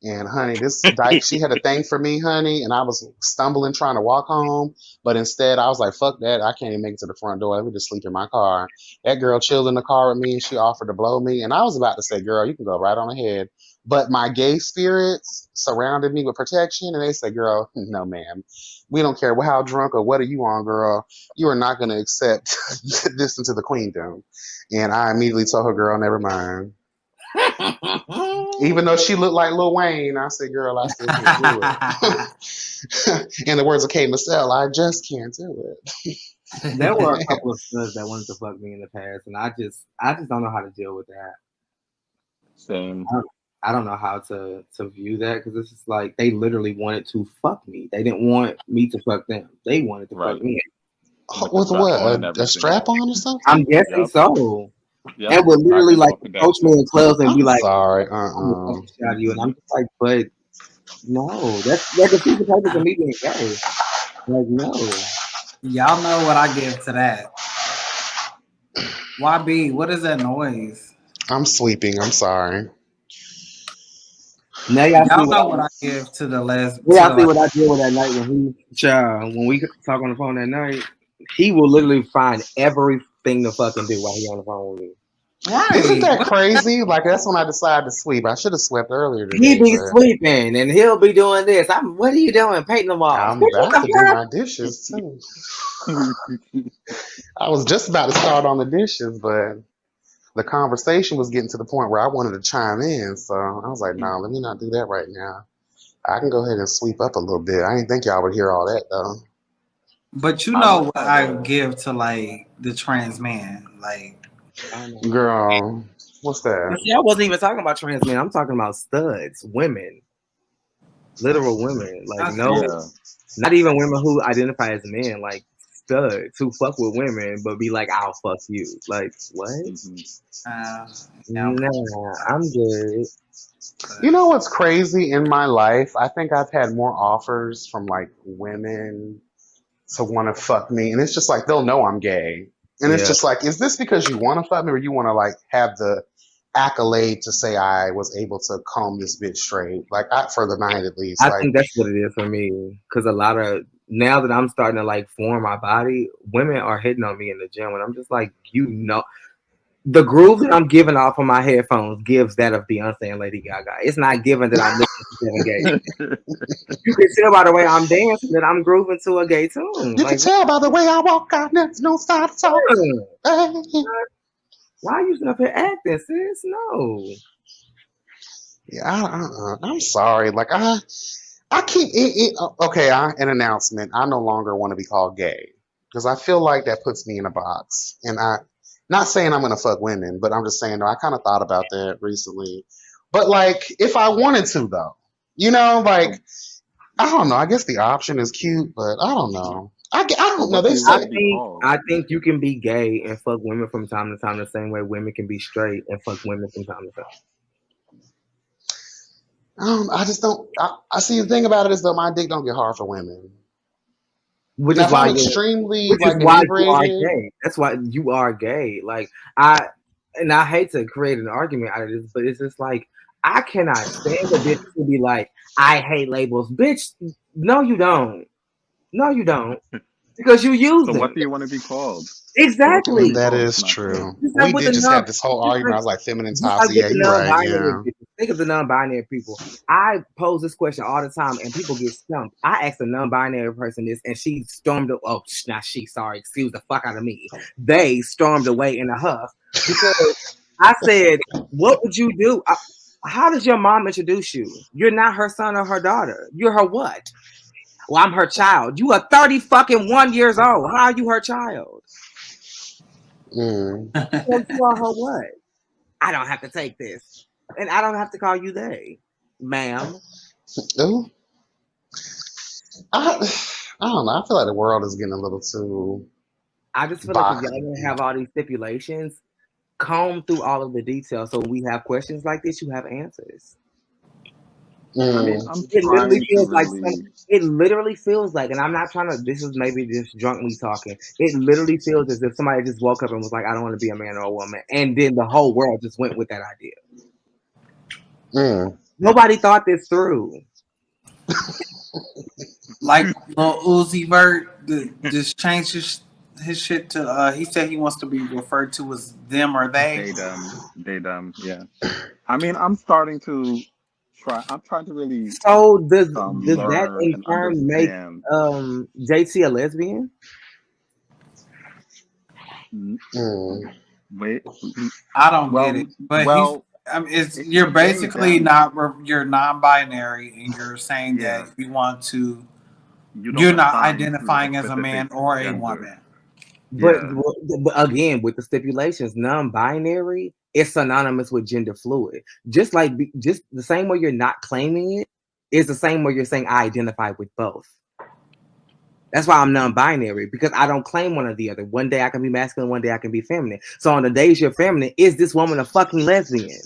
And honey, this dyke, she had a thing for me, honey, and I was stumbling trying to walk home, but instead I was like, fuck that, I can't even make it to the front door. Let me just sleep in my car. That girl chilled in the car with me and she offered to blow me, and I was about to say, girl, you can go right on ahead. But my gay spirits surrounded me with protection, and they said, girl, no, ma'am. We don't care how drunk or what are you on, girl. You are not going to accept this into the queendom. And I immediately told her, girl, never mind. Even though she looked like Lil Wayne, I said, girl, I still can't do it. In the words of Kate Michelle, I just can't do it. There were a couple of studs that wanted to fuck me in the past, and I just don't know how to deal with that. Same. I don't know how to view that because it's just like they literally wanted to fuck me. They didn't want me to fuck them. They wanted to fuck me. With what? A strap on or something? I'm guessing so. Yep. And would literally like approach me in clubs and be like, sorry, I'm shot you. And I'm just like, but no, that's like a piece of purpose of me being gay. Like, no. Y'all know what I give to that. YB, what is that noise? I'm sweeping. I'm sorry. Now y'all know what I give to the last. Y'all see what I did with that night when we talk on the phone that night. He will literally find everything to fucking do while he on the phone with me. Right. Isn't that crazy? Like, that's when I decided to sweep. I should have swept earlier today. He be sweeping and he'll be doing this. What are you doing? Painting them all. I'm about to do my dishes too. I was just about to start on the dishes, but the conversation was getting to the point where I wanted to chime in. So I was like, no, let me not do that right now. I can go ahead and sweep up a little bit. I didn't think y'all would hear all that though. But you know what I give to like the trans man, like girl, what's that? See, I wasn't even talking about trans men. I'm talking about studs, women, literal women. Like not even women who identify as men. Like studs who fuck with women, but be like, "I'll fuck you." Like what? Yeah, Nah, I'm good. You know what's crazy in my life? I think I've had more offers from like women to want to fuck me, and it's just like they'll know I'm gay, and it's Yeah, just like, is this because you want to fuck me, or you want to like have the accolade to say I was able to comb this bitch straight, like for the night at least, I like. think that's what it is for me. Because a lot of now that I'm starting to like form my body, women are hitting on me in the gym, and I'm just like, the groove that I'm giving off of my headphones gives that of Beyonce and Lady Gaga. It's not given that I'm listening to Kevin Gates. You can tell by the way I'm dancing that I'm grooving to a gay tune. You can Like, tell by the way I walk out, there's no side to talk. why are you sitting up here acting, sis? No. Yeah, I'm sorry. Like I keep okay. An announcement. I no longer want to be called gay because I feel like that puts me in a box. And not saying I'm gonna fuck women, but I'm just saying I kind of thought about that recently. But like, if I wanted to, though, like I don't know. I guess the option is cute, but I don't know. I don't know. What do They you want say to be called? I think you can be gay and fuck women from time to time the same way women can be straight and fuck women from time to time. I just don't. I see the thing about it is though my dick don't get hard for women. Which Now is if why I'm you extremely which is like why you are inebriated, gay. That's why you are gay. Like and I hate to create an argument out of this, but it's just like I cannot stand a bitch to be like, I hate labels. Bitch, no you don't. No you don't. Because you use So them. what do you want to be called? So what you want to Exactly. be that called? is It's not clear. true. Just like We with did the just have this whole just argument. like I was like feminine just like Topsy. with Yeah, the you're right. non-binary Yeah. people. Think of the non-binary people. I pose this question all the time, and people get stumped. I asked a non-binary person this, and she stormed. Not she. Sorry, excuse the fuck out of me. They stormed away in a huff because I said, "What would you do? How does your mom introduce you? You're not her son or her daughter. You're her what? Well, I'm her child. You are 30 fucking 1 years old. How are you her child? Mm. So you are her what? I don't have to take this. And I don't have to call you they, ma'am. Ooh. I, I don't know. I feel like the world is getting a little too I just feel like if y'all boxy. don't have all these stipulations, comb through all of the details. So when we have questions like this, you have answers. I mean, Mm. I'm It literally trying to feels like really. it literally feels like, and I'm not trying to. This is maybe just drunk me talking. It literally feels as if somebody just woke up and was like, "I don't want to be a man or a woman," and then the whole world just went with that idea. Mm. Nobody thought this through. like Lil Uzi Vert just changed his shit to. He said he wants to be referred to as them or they. They them, yeah. I mean, I'm starting to try. I'm trying to really So does that learn in and turn make understand. JT a lesbian? Mm. Wait, I don't get well, it, but well, if you're he's gay, basically then not you're non-binary, and you're saying yeah, that you want to. you don't You're not assign to a identifying as a man specific or a gender. woman. But, Yeah. but again, with the stipulations, non-binary is synonymous with gender fluid. Just like just the same way you're not claiming it is the same way you're saying I identify with both. That's why I'm non-binary, because I don't claim one or the other. One day I can be masculine, one day I can be feminine. So on the days you're feminine, is this woman a fucking lesbian?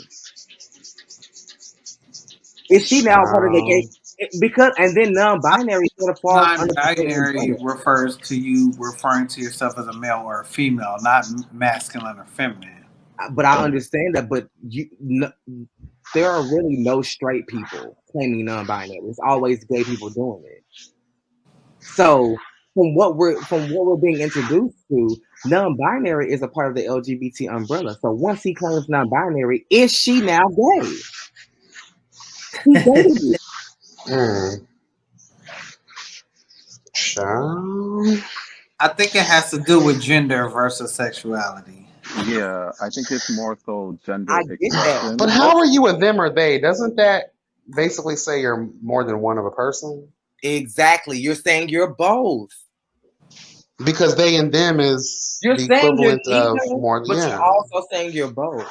Is she now part of the gay? Child. Because and then non-binary sort of falls under the same Non-binary umbrella. refers to you referring to yourself as a male or a female, not masculine or feminine. But I understand that. But there are really no straight people claiming non-binary. It's always gay people doing it. So from what we're being introduced to, non-binary is a part of the LGBT umbrella. So once he claims non-binary, is she now gay? He dated it. Mm. Child. I think it has to do with gender versus sexuality. Yeah, I think it's more so gender I get that. But expression. how are you a them or they? Doesn't that basically say you're more than one of a person? Exactly. You're saying you're both. Because they and them is You're the saying you're equivalent of neither, more. but you're Yeah. also saying you're both.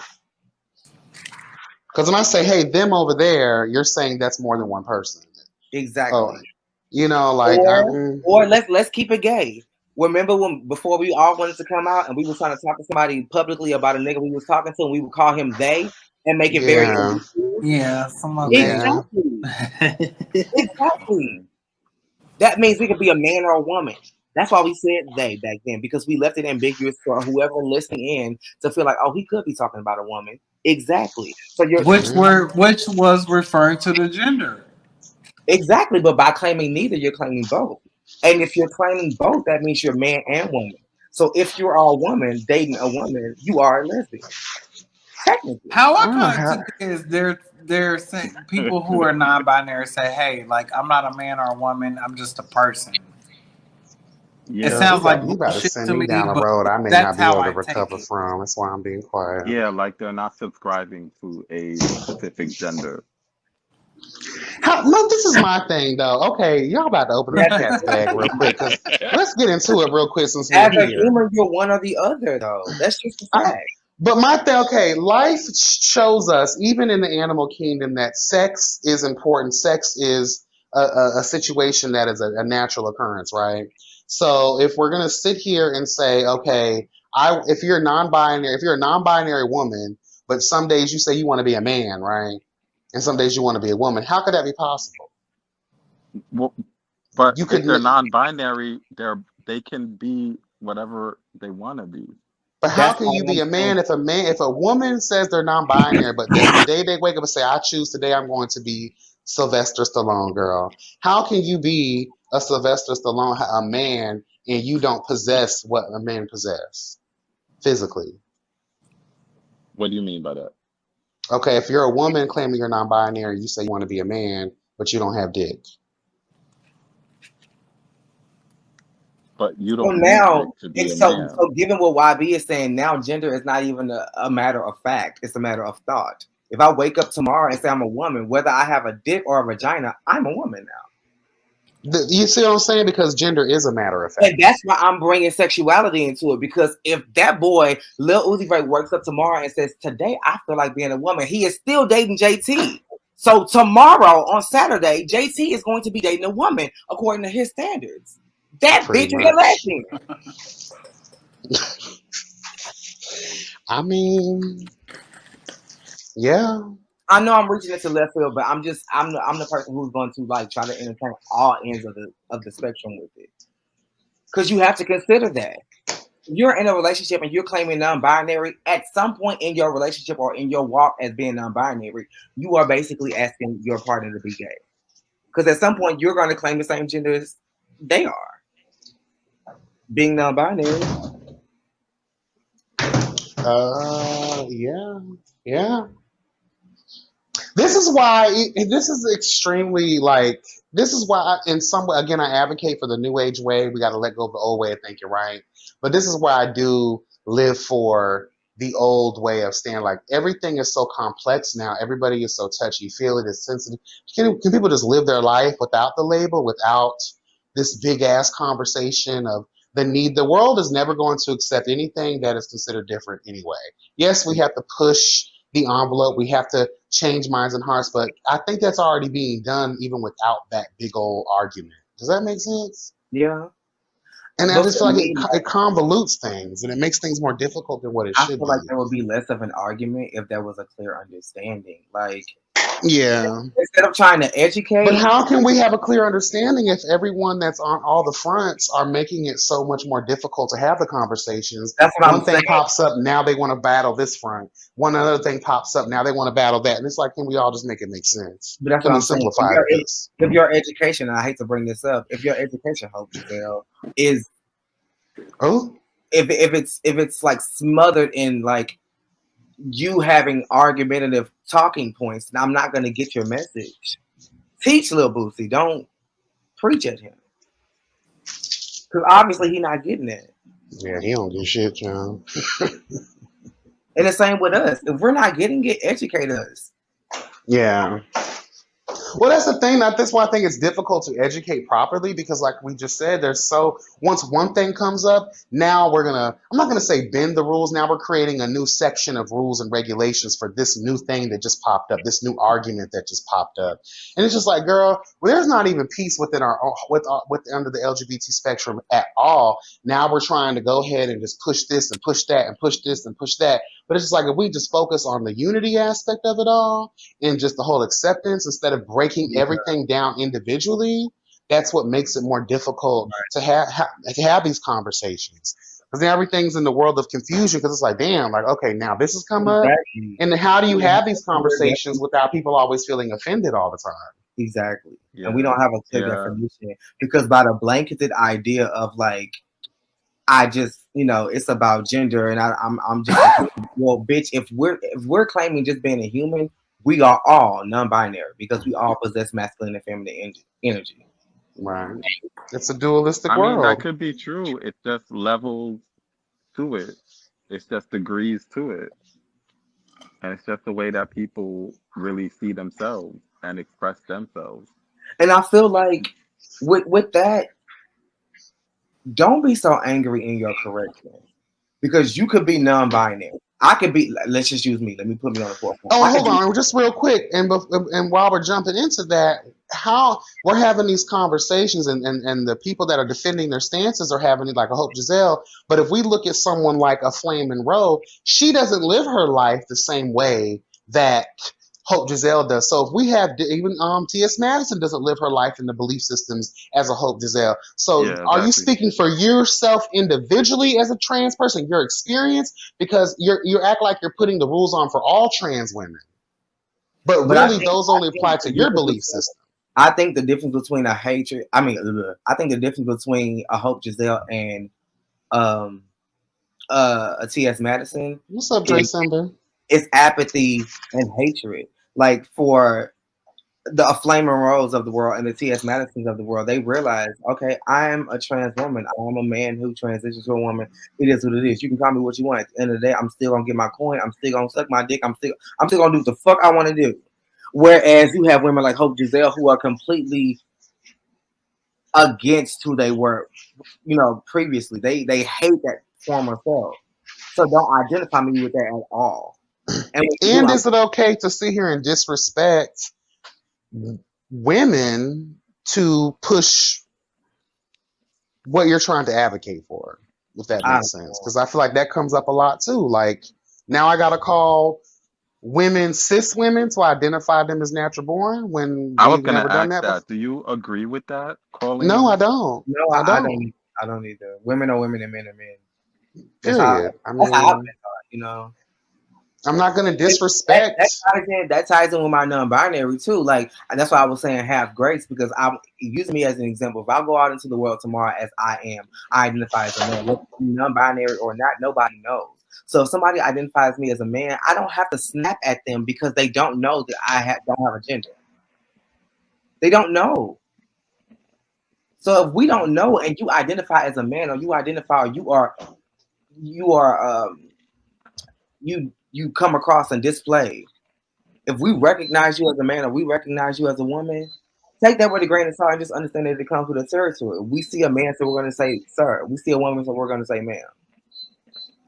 Because when I say, hey, them over there, you're saying that's more than one person. Oh, Exactly. like Or let's keep it gay. Remember when before we all wanted to come out and we was trying to talk to somebody publicly about a nigga we was talking to, and we would call him they and make it very Yeah. ambiguous? Yeah, some of Yeah. Exactly. Exactly. That means we could be a man or a woman. That's why we said they back then, because we left it ambiguous for whoever listening in to feel like, oh, he could be talking about a woman. Exactly. So you're which was referring to the gender. exactly, but by claiming neither, you're claiming both. And if you're claiming both, that means you're man and woman. So if you are a woman dating a woman, you are a lesbian. Technically. How I I don't know kind how. of took it is they're saying people who are non-binary say, "Hey, like I'm not a man or a woman. I'm just a person." It Yeah, sounds like You about to bullshit send to me me, down a but road I may that's not be how able to I take recover it. from. That's why I'm being quiet. yeah, like they're not subscribing to a specific gender. No, this is my thing though. Okay, y'all about to open up the cat's bag real quick because let's get into it real quick since we're As a here. human, you're one or the other, though. That's just a I, fact. but my thing, okay, life shows us, even in the animal kingdom, that sex is important. Sex is a situation that is a natural occurrence, right? So if we're gonna sit here and say, okay, if you're non-binary, if you're a non-binary woman, but some days you say you want to be a man, right? And some days you want to be a woman, how could that be possible? Well, but You if could, they're non-binary, they can be whatever they want to be. but how That's can all you be I'm a saying. man if a woman says they're non-binary, but the day they wake up and say, I choose today, I'm going to be Sylvester Stallone, girl. How can you be a Sylvester Stallone, a man, and you don't possess what a man possess physically? What do you mean by that? Okay, if you're a woman claiming you're non-binary, you say you want to be a man, but you don't have dick. But you So don't need now, dick to be it's a so man. so given what YB is saying, now gender is not even a matter of fact. It's a matter of thought. If I wake up tomorrow and say I'm a woman, whether I have a dick or a vagina, I'm a woman now. You see what I'm saying? Because gender is a matter of And fact. that's why I'm bringing sexuality into it. Because if that boy, Lil Uzi Vert, wakes up tomorrow and says, today I feel like being a woman, he is still dating JT. So tomorrow on Saturday, JT is going to be dating a woman according to his standards. That Pretty bitch is a much. lesbian. I mean, yeah. I know I'm reaching into left field, but I'm the person who's going to like try to entertain all ends of the spectrum with it. Because you have to consider that. If you're in a relationship and you're claiming non-binary, at some point in your relationship or in your walk as being non-binary, you are basically asking your partner to be gay. Because at some point you're going to claim the same gender as they are. Being non-binary. Yeah. Yeah. This is why this is extremely like this is why in some way again I advocate for the new age way. We got to let go of the old way of thinking, right? But this is why I do live for the old way of staying. Like everything is so complex now. Everybody is so touchy feely, it's sensitive. Can people just live their life without the label, without this big ass conversation of the need? The world is never going to accept anything that is considered different anyway. Yes, we have to push the envelope. We have to change minds and hearts, but I think that's already being done even without that big old argument. Does that make sense? Yeah. And I But just for feel like me, it convolutes things and it makes things more difficult than what it I should feel like be. there would be less of an argument if there was a clear understanding. Like, Yeah. instead of trying to But educate, how can we have a clear understanding if everyone that's on all the fronts are making it so much more difficult to have the conversations? that's what I'm One thing saying. pops up, now they want to battle this front. One other thing pops up, now they want to battle that. And it's like, can we all just make it make sense? But that's Can what we I'm saying. simplify this? If your education, and I hate to bring this up, if your education, hope Zell, is Oh, if it's like smothered in like you having argumentative talking points, then I'm not gonna get your message. Teach Lil Boosie, don't preach at him. Because obviously he's not getting it. yeah, he don't do shit, John. And the same with us. If we're not getting it, educate us. Yeah. Well, that's the thing. That's why I think it's difficult to educate properly because, like we just said, once one thing comes up, now I'm not gonna say bend the rules. Now we're creating a new section of rules and regulations for this new thing that just popped up, this new argument that just popped up, and it's just like, girl, well, there's not even peace within with under the LGBT spectrum at all. Now we're trying to go ahead and just push this and push that and push this and push that. But it's just like if we just focus on the unity aspect of it all and just the whole acceptance instead of breaking everything down individually, that's what makes it more difficult to have these conversations. Because then everything's in the world of confusion because it's like, damn, like, okay, now this has come up. And then how do you have these conversations without people always feeling offended all the time? Exactly. Yeah. And we don't have a clear definition because by the blanketed idea of like, I just, it's about gender and I'm just, well, bitch, if we're claiming just being a human, we are all non-binary because we all possess masculine and feminine energy. Right. It's a dualistic I world. mean, that could be true. It's just levels to it. It's just degrees to it. And it's just the way that people really see themselves and express themselves. And I feel like with that, don't be so angry in your correction because you could be non-binary. I could be. Let's just use me. Let me put me on the forefront. Oh, hold on, just real quick, and while we're jumping into that, how we're having these conversations, and the people that are defending their stances are having it like a Hope Giselle. But if we look at someone like a Flame Monroe, she doesn't live her life the same way that Hope Giselle does. So if we have even T.S. Madison doesn't live her life in the belief systems as a Hope Giselle. So are you speaking for yourself individually as a trans person, your experience? Because you act like you're putting the rules on for all trans women. But really those only apply to your belief system. I think the difference between I think the difference between a Hope Giselle and a T.S. Madison. What's up, Dre Simber? It's apathy and hatred. Like for the Flame Monroes of the world and the T.S. Madisons of the world, they realize, okay, I am a trans woman. I'm a man who transitions to a woman. It is what it is. You can call me what you want. At the end of the day, I'm still gonna get my coin. I'm still gonna suck my dick. I'm still gonna do what the fuck I want to do. Whereas you have women like Hope Giselle who are completely against who they were, previously. They hate that former self. So don't identify me with that at all. And is it okay to sit here and disrespect women to push what you're trying to advocate for, if that makes sense? Because I feel like that comes up a lot too. Like now I gotta call women cis women to identify them as natural born when I was we've gonna never done ask that. Do you agree with that? Calling No, them? I don't. No, I don't. I don't either. Women are women and men are men. Period. That's how I've been taught, I'm not gonna disrespect. That ties in with my non-binary too. Like that's why I was saying have grace because I'm using me as an example. If I go out into the world tomorrow as I am, I identify as a man. Whether I'm non-binary or not, nobody knows. So if somebody identifies me as a man, I don't have to snap at them because they don't know that I don't have a gender. They don't know. So if we don't know and you identify as a man or you identify or you come across and display. If we recognize you as a man or we recognize you as a woman, take that with a grain of salt and just understand that it comes with a territory. We see a man, so we're going to say, sir. We see a woman, so we're going to say, ma'am.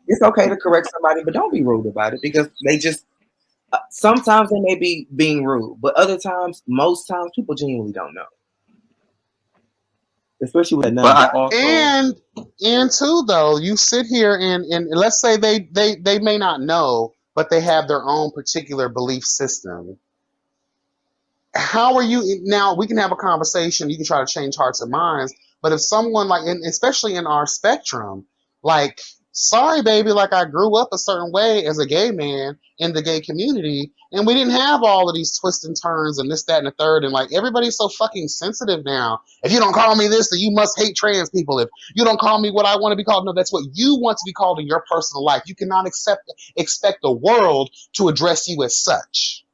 It's okay to correct somebody, but don't be rude about it because they just, sometimes they may be being rude, but other times, most times, people genuinely don't know. Especially with and too though, you sit here and let's say they may not know, but they have their own particular belief system. How are you now? We can have a conversation. You can try to change hearts and minds, but if someone like, and especially in our spectrum, like, sorry, baby, like I grew up a certain way as a gay man in the gay community, and we didn't have all of these twists and turns and this, that, and the third, and like everybody's so fucking sensitive now. If you don't call me this, then you must hate trans people. If you don't call me what I want to be called, no, that's what you want to be called in your personal life. You cannot expect the world to address you as such.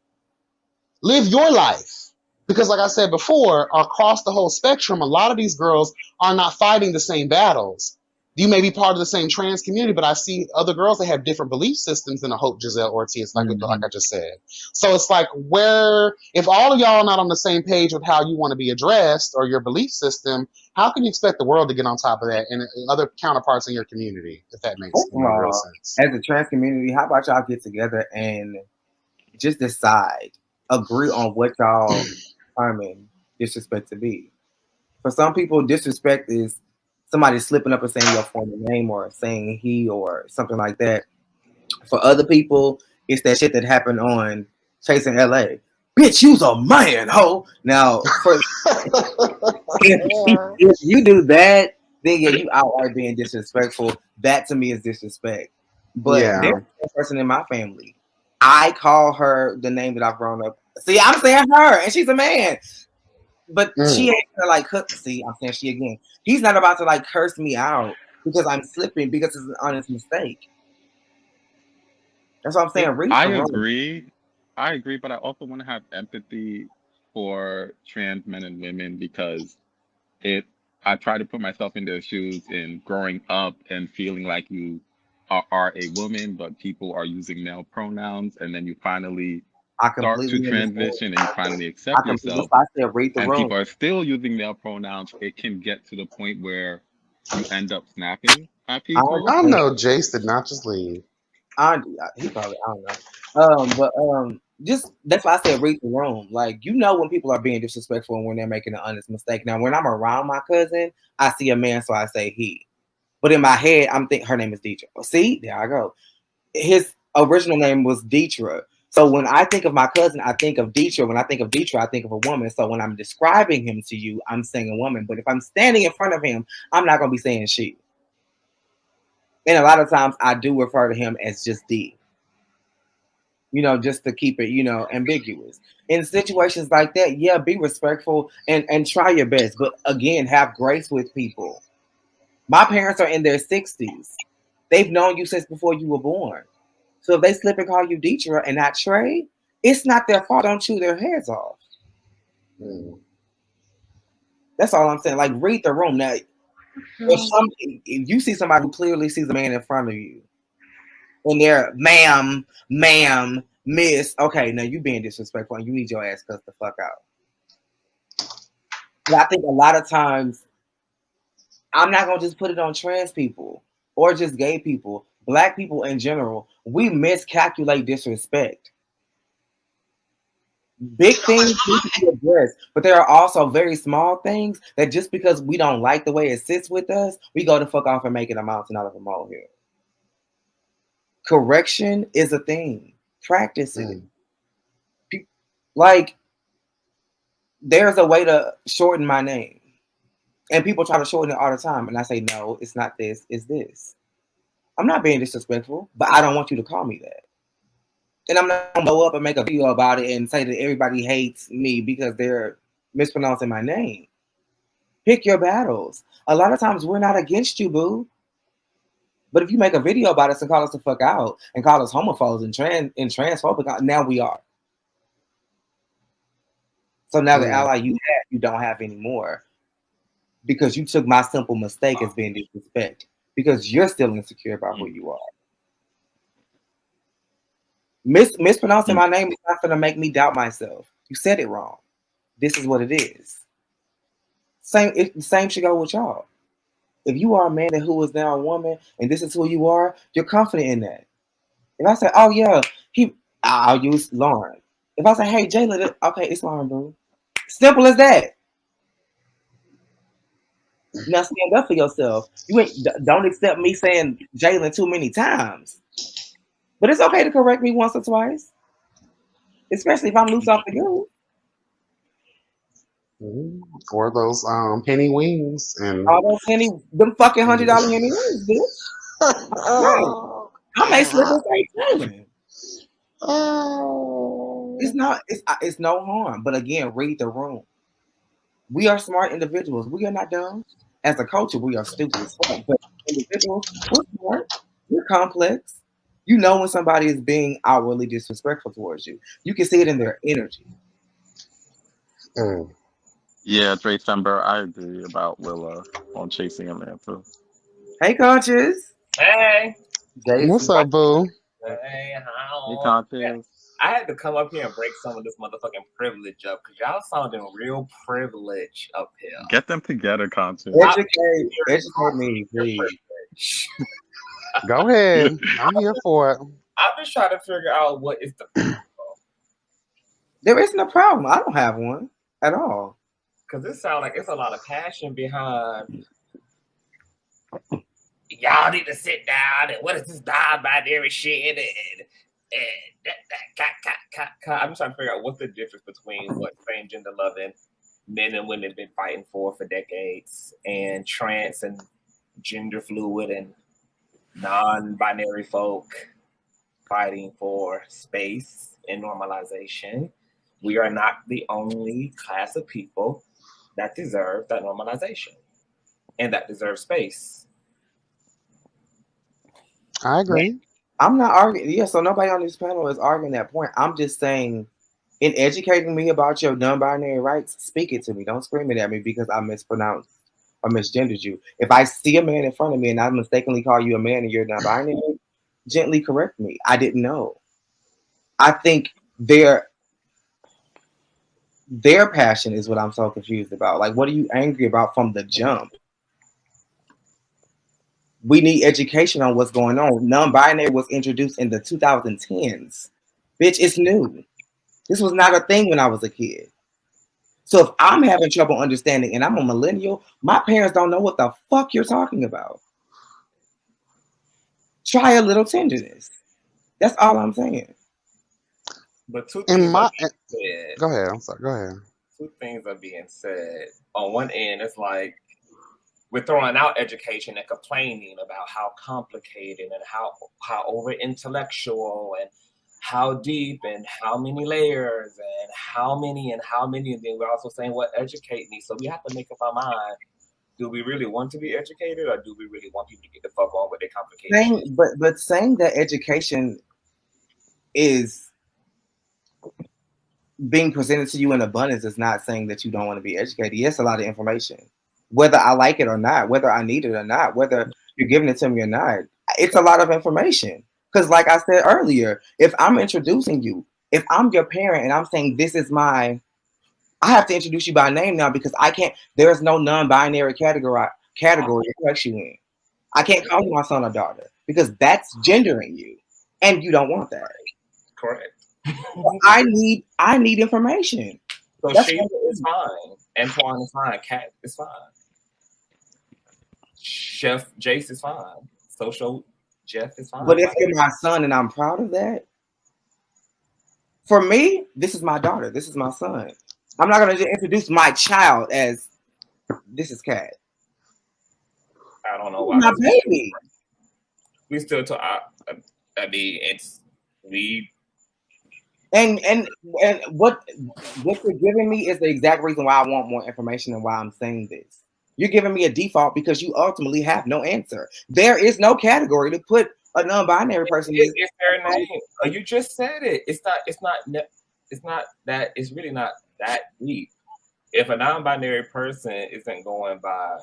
Live your life. Because like I said before, across the whole spectrum, a lot of these girls are not fighting the same battles. you may be part of the same trans community, but I see other girls that have different belief systems than a Hope Giselle Ortiz, like I just said. So it's like, where, if all of y'all are not on the same page with how you want to be addressed or your belief system, how can you expect the world to get on top of that and other counterparts in your community, if that makes real sense? As a trans community, how about y'all get together and just decide, agree on what y'all determine disrespect to be? For some people, disrespect is somebody slipping up and saying your former name or saying he or something like that. For other people, it's that shit that happened on Chasing LA. Bitch, you's a man, ho. Now, if you do that, then yeah, you outright being disrespectful. That to me is disrespect. But there's a person in my family. I call her the name that I've grown up. See, I'm saying her, and she's a man. But she ain't gonna like see, I'm saying she again. He's not about to like curse me out because I'm slipping because it's an honest mistake. That's what I'm saying. I agree, but I also want to have empathy for trans men and women because I try to put myself in their shoes in growing up and feeling like you are a woman, but people are using male pronouns, and then you finally start to transition and you finally accept yourself, and people are still using male pronouns. It can get to the point where you end up snapping at people. I know Jace did not just leave. He probably, I don't know. Just that's why I said read the room. Like, you know when people are being disrespectful and when they're making an honest mistake. Now, when I'm around my cousin, I see a man, so I say he. But in my head, I'm thinking her name is Deetra. See, there I go. His original name was Deetra. So when I think of my cousin, I think of Deetra. When I think of Deetra, I think of a woman. So when I'm describing him to you, I'm saying a woman. But if I'm standing in front of him, I'm not going to be saying she. And a lot of times I do refer to him as just D. You know, just to keep it, you know, ambiguous. In situations like that, yeah, be respectful and try your best. But again, have grace with people. My parents are in their 60s. They've known you since before you were born. So if they slip and call you Deetra and not Trey, it's not their fault. Don't chew their heads off. That's all I'm saying. Like, read the room. Now, if you see somebody who clearly sees a man in front of you, and they're ma'am, miss, okay, now you being disrespectful and you need your ass cussed the fuck out. But I think a lot of times, I'm not gonna just put it on trans people or just gay people. Black people in general, we miscalculate disrespect. Big things need to be addressed, but there are also very small things that just because we don't like the way it sits with us, we go to fuck off and make it a mountain out of a molehill. Correction is a thing. Practice it. Like, there's a way to shorten my name. And people try to shorten it all the time. And I say, no, it's not this, it's this. I'm not being disrespectful, but I don't want you to call me that. And I'm not going to blow up and make a video about it and say that everybody hates me because they're mispronouncing my name. Pick your battles. A lot of times we're not against you, boo. But if you make a video about us and call us the fuck out and call us homophobes and transphobic, now we are. So now the ally you have, you don't have anymore. Because you took my simple mistake as being disrespect. Because you're still insecure about who you are. Mispronouncing my name is not going to make me doubt myself. You said it wrong. This is what it is. Same should go with y'all. If you are a man who is now a woman and this is who you are, you're confident in that. If I say, oh yeah, I'll use Lauren. If I say, hey, Jayla, okay, it's Lauren, boo. Simple as that. Now stand up for yourself. Don't accept me saying Jalen too many times. But it's okay to correct me once or twice. Especially if I'm loose off the goose. Or those penny wings and all those them fucking $100 penny wings, bitch. No. I may slip and say Jalen. It's no harm. But again, read the room. We are smart individuals. We are not dumb. As a culture, we are stupid. But individuals, we're smart. We're complex. You know when somebody is being outwardly disrespectful towards you. You can see it in their energy. Yeah, Dre Thumber, I agree about Willa on Chasing Atlanta. Hey, Conscious. Hey. What's up, boo? Hey, how? Hey, Conscious. I had to come up here and break some of this motherfucking privilege up because y'all sounding real privilege up here. Get them together, Conscious. Educate me, please. Go ahead. I'm here for it. I'm just trying to figure out what is the problem. There isn't a problem. I don't have one at all. Because it sounds like it's a lot of passion behind. Y'all need to sit down and what is this non-binary shit I'm just trying to figure out what's the difference between what same gender loving men and women have been fighting for decades and trans and gender fluid and non-binary folk fighting for space and normalization. We are not the only class of people that deserve that normalization and that deserve space. I agree. I'm not arguing. Yeah, so nobody on this panel is arguing that point. I'm just saying, in educating me about your non-binary rights, speak it to me. Don't scream it at me because I mispronounced or misgendered you. If I see a man in front of me and I mistakenly call you a man and you're non-binary, gently correct me. I didn't know. I think their passion is what I'm so confused about. Like, what are you angry about from the jump? We need education on what's going on. Non-binary was introduced in the 2010s. Bitch, it's new. This was not a thing when I was a kid. So if I'm having trouble understanding and I'm a millennial, my parents don't know what the fuck you're talking about. Try a little tenderness. That's all I'm saying. But Go ahead. I'm sorry. Go ahead. Two things are being said. On one end, it's like we're throwing out education and complaining about how complicated and how over intellectual and how deep and how many layers and how many, and then we're also saying what educate me. So we have to make up our mind. Do we really want to be educated, or do we really want people to get the fuck on with their complications? But saying that education is being presented to you in abundance is not saying that you don't want to be educated. Yes, a lot of information. Whether I like it or not, whether I need it or not, whether you're giving it to me or not, it's a lot of information. Because like I said earlier, if I'm introducing you, if I'm your parent and I'm saying this is I have to introduce you by name now because I can't, there is no non-binary category to place you in. I can't call you my son or daughter because that's gendering you and you don't want that. Correct. So I need information. So Sheila is fine. Antoine is fine. Kat is fine. Chef Jace is fine. Social Jeff is fine. But if you're my son and I'm proud of that, for me, this is my daughter. This is my son. I'm not going to introduce my child as this is Kat. I don't know why. My baby. We still talk. I mean, it's we. And what you're giving me is the exact reason why I want more information and why I'm saying this. You're giving me a default because you ultimately have no answer. There is no category to put a non-binary person in. It's their name. You just said it. It's really not that deep. If a non-binary person isn't going by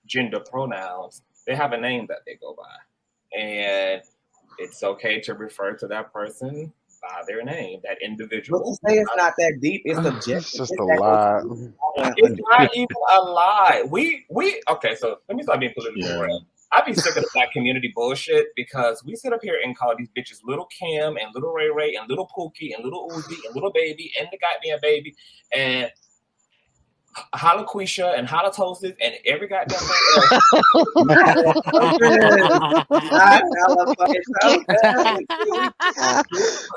gender pronouns, they have a name that they go by. And it's okay to refer to that person by their name, that individual. But to say it's not that deep, it's subjective. It's just a lie. It's not even a lie. We okay, so let me start being political correct. I be sick of the black community bullshit because we sit up here and call these bitches Little Kim and Little Ray Ray and Little Pookie and Little Uzi and Little Baby and the goddamn baby and Halaquisha and Halatosis and every goddamn thing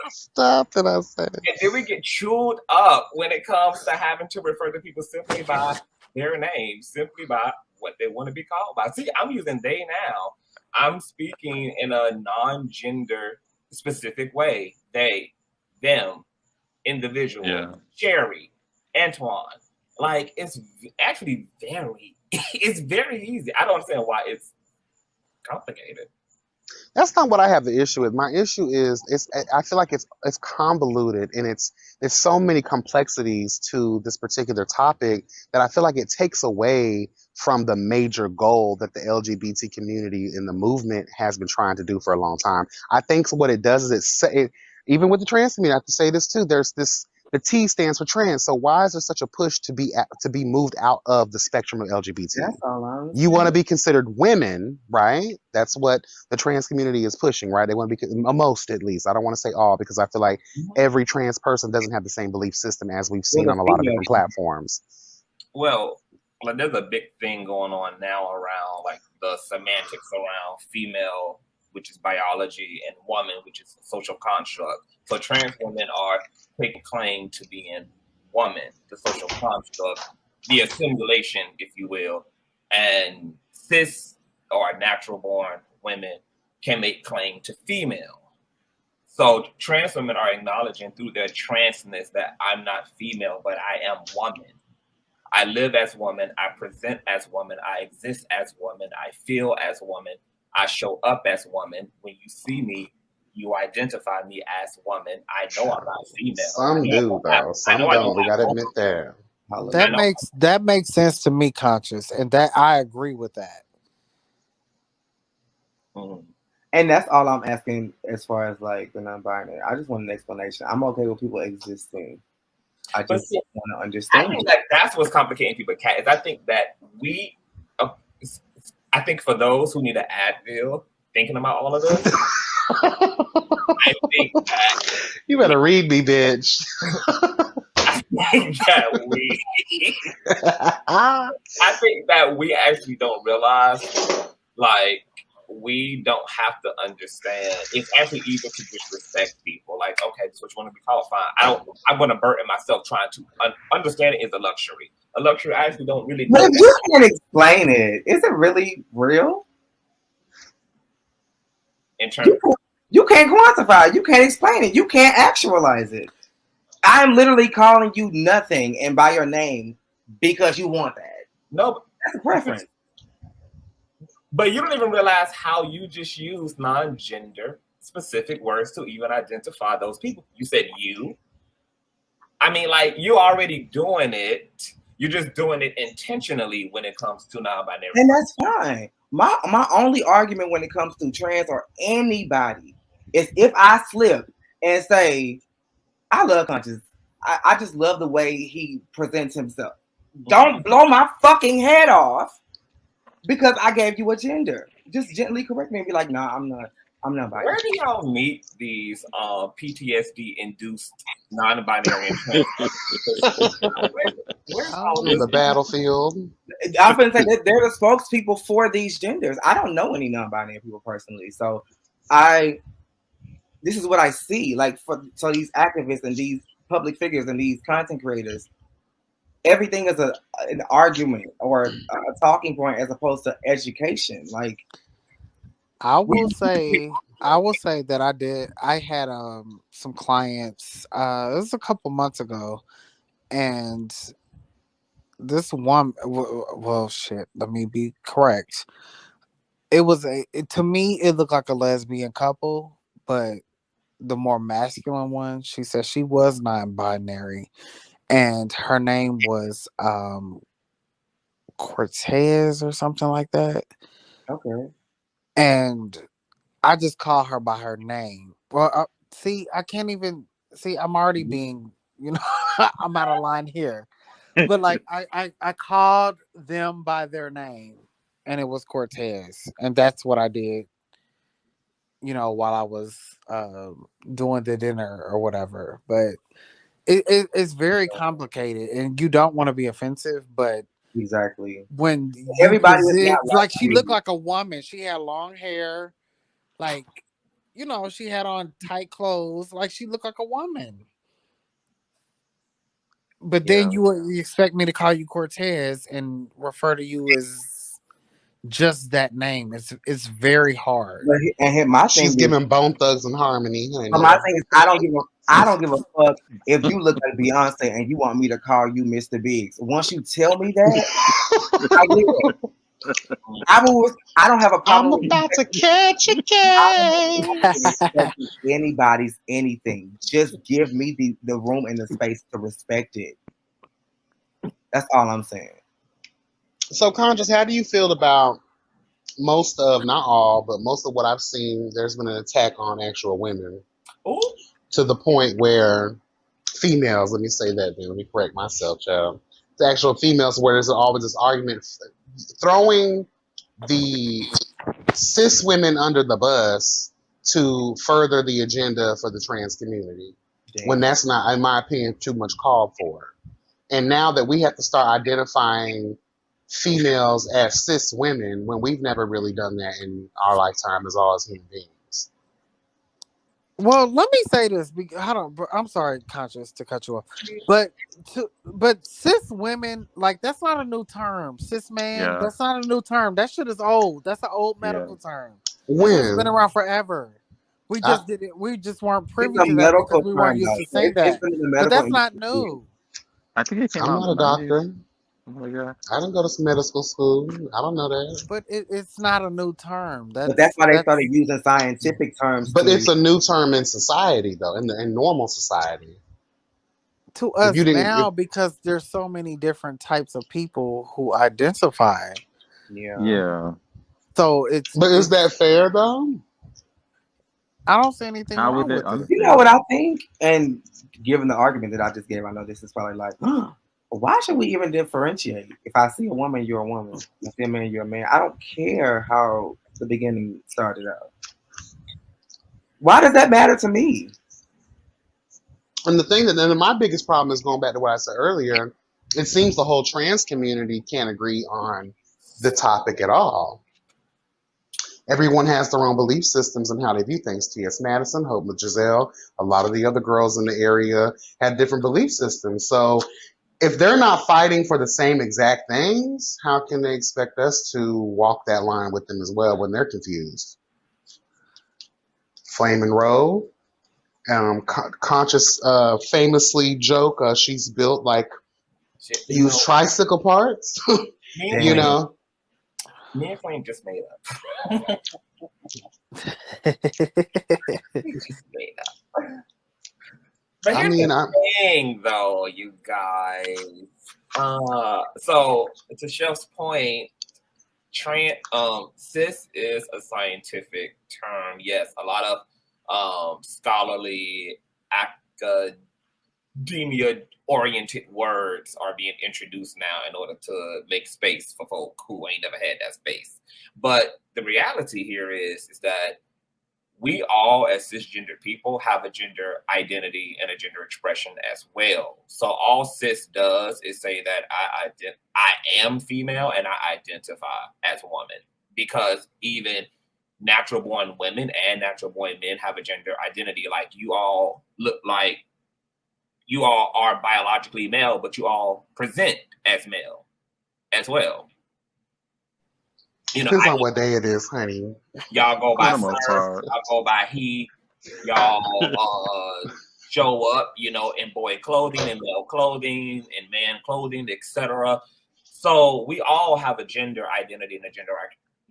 Stop it, I said. And then we get chewed up when it comes to having to refer to people simply by their name, simply by what they want to be called by. See, I'm using they now. I'm speaking in a non-gender specific way. They, them, individual, Sherry, Antoine. Like, it's actually it's very easy. I don't understand why it's complicated. That's not what I have the issue with. My issue is I feel like it's convoluted and there's so many complexities to this particular topic that I feel like it takes away from the major goal that the LGBT community and the movement has been trying to do for a long time. I think what it does is even with the trans community, I have to say this too. There's this the T stands for trans. So why is there such a push to be moved out of the spectrum of LGBT? That's all I'm You want to be considered women, right? That's what the trans community is pushing, right? They want to be most, at least. I don't want to say all because I feel like every trans person doesn't have the same belief system as we've seen on a lot of different platforms. Well, like there's a big thing going on now around like the semantics around female, which is biology, and woman, which is social construct. So trans women are taking claim to being woman, the social construct, the assimilation, if you will, and cis or natural born women can make claim to female. So trans women are acknowledging through their transness that I'm not female, but I am woman. I live as woman, I present as woman, I exist as woman, I feel as woman, I show up as woman. When you see me, you identify me as woman. I know I'm not female. Some do though. Some don't. We gotta admit that. That makes sense to me, Conscious, and that I agree with that. Mm-hmm. And that's all I'm asking as far as like the non-binary. I just want an explanation. I'm okay with people existing. I just want to understand. I think that's what's complicating people. Kat, is I think that I think for those who need an Advil, thinking about all of this, I think that you better read me, bitch. I think that we actually don't realize, like, we don't have to understand. It's actually easy to disrespect people. Like, okay, this is what you want to be called. Fine. I'm going to burden myself trying to understand it is a luxury. A luxury I actually don't really know. But if you can't explain it, is it really real? In terms you can't quantify it. You can't explain it. You can't actualize it. I'm literally calling you nothing and by your name because you want that. No, that's a preference. But you don't even realize how you just use non-gender specific words to even identify those people. You said you. I mean, like, you're already doing it. You're just doing it intentionally when it comes to non-binary. And that's fine. My only argument when it comes to trans or anybody is if I slip and say, I love Conscious. I just love the way he presents himself. Don't blow my fucking head off because I gave you a gender. Just gently correct me and be like, nah, I'm not binary. Where do y'all meet these PTSD-induced non-binary and trans? In the battlefield. I'm going to say that they're the spokespeople for these genders. I don't know any non-binary people personally. So this is what I see. Like, so these activists and these public figures and these content creators, everything is an argument or a talking point as opposed to education. Like, I will say that I had some clients, it was a couple months ago, and this one, well, shit, let me be correct. It was to me, it looked like a lesbian couple, but the more masculine one, she said she was non-binary, and her name was Cortez or something like that. Okay. And I just call her by her name. Well, see, I can't even see. I'm already being, I'm out of line here. But like, I called them by their name, and it was Cortez, and that's what I did. While I was doing the dinner or whatever. But it's very complicated, and you don't want to be offensive, but exactly when everybody like she looked like a woman. She had long hair, like she had on tight clothes, like she looked like a woman. But then you expect me to call you Cortez and refer to you as just that name. It's very hard. And my thing she's giving Bone Thugs and Harmony. My thing is, I don't give a fuck if you look like Beyonce and you want me to call you Mr. Biggs. Once you tell me that, I will. I don't have a I'm problem with about to catch a case. respecting anybody's anything. Just give me the room and the space to respect it. That's all I'm saying. So, Conscious, how do you feel about most of, not all, but most of what I've seen? There's been an attack on actual women Ooh. to the point where females, let me say that then, let me correct myself, child. The actual females, where there's always this argument throwing the cis women under the bus to further the agenda for the trans community. Damn. When that's not, in my opinion, too much called for. And now that we have to start identifying females as cis women when we've never really done that in our lifetime as all as human beings. Well, let me say this. I'm sorry, Conscious, to cut you off, but cis women, like, that's not a new term. Cis man, Yeah. that's not a new term. That shit is old. That's an old Yeah. medical term. When? That shit's been around forever. We just didn't. We just weren't privy It's a to that because medical we weren't term, used though. to saying It's that. been in the But medical that's not industry. new. I think it came I'm out not in a the 90s. doctor. Oh my God. I didn't go to medical school. I don't know that. But it's not a new term. But that's why they started using scientific terms. But it's a new term in society, though, in normal society. To If us you didn't, now, because there's so many different types of people who identify. Yeah. So it's. But is that fair though? I don't see anything How wrong is it with it. You know what I think? And given the argument that I just gave, I know this is probably like, why should we even differentiate? If I see a woman, you're a woman. If I see a man, you're a man. I don't care how the beginning started out. Why does that matter to me? And the thing and my biggest problem is going back to what I said earlier. It seems the whole trans community can't agree on the topic at all. Everyone has their own belief systems and how they view things. T.S. Madison, Hope Giselle, a lot of the other girls in the area had different belief systems. So if they're not fighting for the same exact things, how can they expect us to walk that line with them as well when they're confused? Flamin' Roe, Conscious famously joke, she's built like use tricycle parts. You know. Me and Flame just made up. Made up. But here's the thing, though, you guys. So to Chef's point, cis is a scientific term. Yes, a lot of scholarly academia-oriented words are being introduced now in order to make space for folk who ain't never had that space. But the reality here is that we all, as cisgender people, have a gender identity and a gender expression as well. So all cis does is say that I am female and I identify as a woman, because even natural born women and natural born men have a gender identity. Like, you all look like you all are biologically male, but you all present as male as well. You know, depends on what day it is, honey. Y'all go by sir, y'all go by he, y'all show up, you know, in boy clothing and male clothing and man clothing, etc. So we all have a gender identity and a gender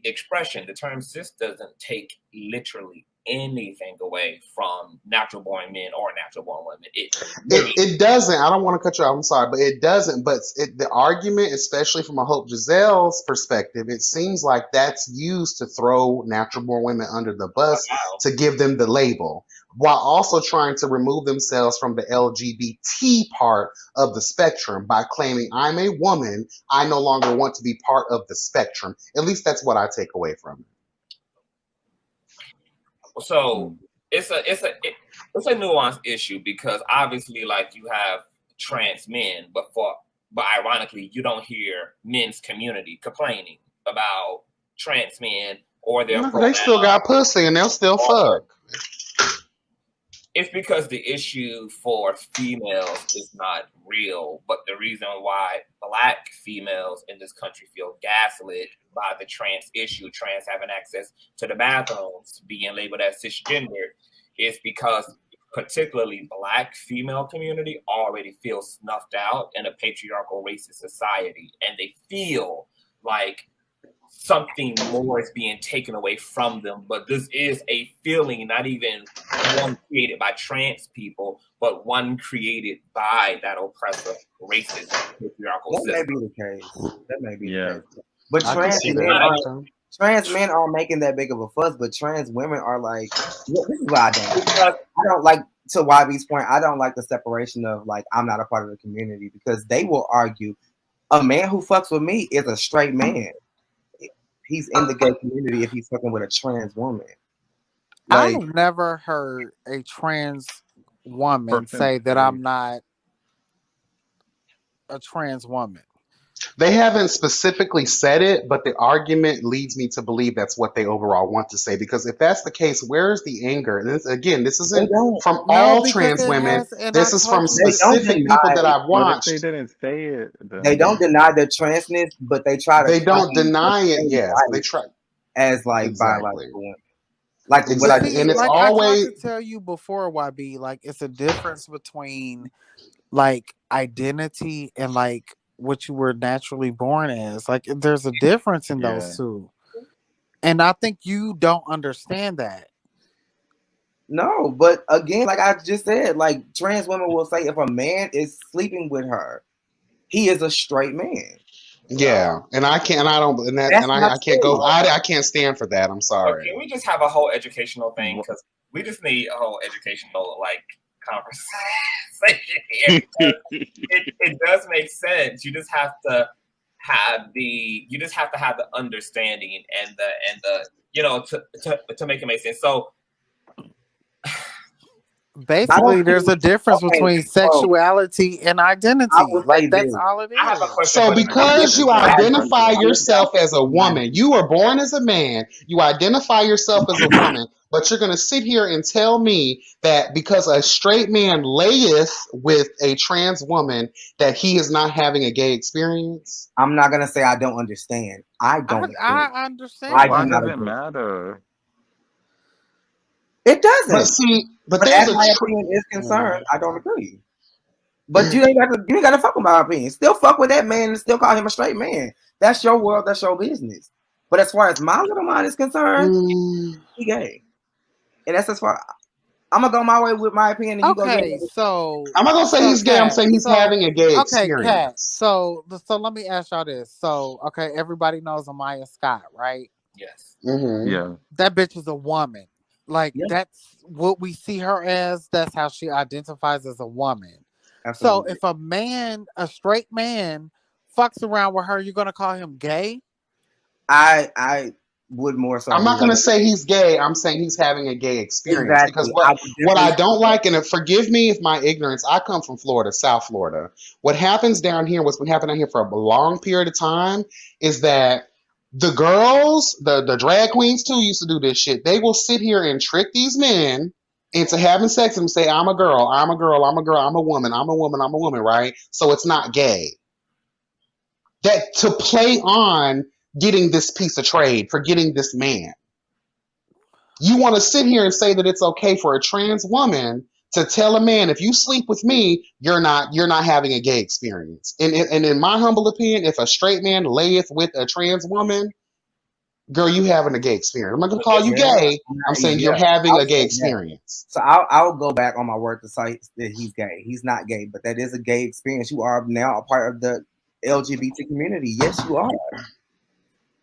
expression. The term cis doesn't take literally anything away from natural born men or natural born women. It doesn't. I don't want to cut you off. I'm sorry, but it doesn't. But the argument, especially from a Hope Giselle's perspective, it seems like that's used to throw natural born women under the bus to give them the label, while also trying to remove themselves from the LGBT part of the spectrum by claiming, I'm a woman, I no longer want to be part of the spectrum. At least that's what I take away from it. So it's a nuanced issue, because obviously, like, you have trans men, but ironically, you don't hear men's community complaining about trans men or their pronouns. They still got pussy and they'll still fuck. It's because the issue for females is not real, but the reason why Black females in this country feel gaslit by the trans issue, trans having access to the bathrooms, being labeled as cisgender, is because particularly Black female community already feels snuffed out in a patriarchal racist society, and they feel like something more is being taken away from them. But this is a feeling, not even one created by trans people, but one created by that oppressive, racist, patriarchal That may system. be the case. That may be the Yeah. case. But I can see that. trans men aren't making that big of a fuss, but trans women are like, yeah, this is what I don't. Because I don't like, to YB's point, I don't like the separation of like, I'm not a part of the community, because they will argue a man who fucks with me is a straight man. He's in the gay community if he's fucking with a trans woman. Like, I've never heard a trans woman Person. say that I'm not a trans woman. They haven't specifically said it, but the argument leads me to believe that's what they overall want to say. Because if that's the case, where's the anger? And this, again, this isn't from No, all because trans it women. has, and I This is from told you this. specific people that I've What if they watched. didn't say it? They don't deny their transness, but they try to. They don't deny it. Yes, they try as like exactly. biological women. Like exactly, and it's like always. I tried to tell you before, YB. Like it's a difference between like identity and like what you were naturally born as. Like there's a difference in those two, and I think you don't understand that. No, but again, like I just said, like trans women will say if a man is sleeping with her, he is a straight man. Yeah, and I can't, and I don't, and that, and I can't go. I can't stand for that. I'm sorry. Can we just have a whole educational thing? Because we just need a whole educational like conversation here. It does make sense. You just have to have the understanding and the you know to make it make sense. So basically, there's a difference between sexuality and identity. Like that's all it is. I have a question. So because you identify yourself as a woman, you were born as a man, you identify yourself as a woman, but you're going to sit here and tell me that because a straight man layeth with a trans woman that he is not having a gay experience? I'm not going to say I don't understand. I don't. I understand. Why does it matter? It doesn't. But see, but as there's my opinion is concerned, I don't agree. But you ain't got to fuck with my opinion. Still fuck with that man and still call him a straight man. That's your world. That's your business. But as far as my little mind is concerned, he gay, and that's as far. I'm gonna go my way with my opinion. And okay, you go so I'm not gonna say he's gay. I'm saying he's having a gay experience. Kat, so let me ask y'all this. So okay, everybody knows Amaya Scott, right? Yes. Mm-hmm. Yeah. That bitch is a woman. Like that's what we see her as. That's how she identifies as a woman. Absolutely. So if a man, a straight man, fucks around with her, you're gonna call him gay? I would more so. I'm not going to say he's gay. I'm saying he's having a gay experience. Exactly. Because what I don't like, and forgive me if my ignorance, I come from Florida, South Florida. What happens down here, what's been happening down here for a long period of time, is that the girls, the drag queens too, used to do this shit. They will sit here and trick these men into having sex and say, I'm a girl, I'm a girl, I'm a girl, I'm a woman, I'm a woman, I'm a woman, right? So it's not gay. That to play on getting this piece of trade, for getting this man. You want to sit here and say that it's okay for a trans woman to tell a man, if you sleep with me, you're not having a gay experience. And in my humble opinion, if a straight man layeth with a trans woman, girl, you having a gay experience. I'm not gonna call you gay. I'm saying you're having a gay experience. So I'll go back on my word to say that he's gay. He's not gay, but that is a gay experience. You are now a part of the LGBT community. Yes, you are.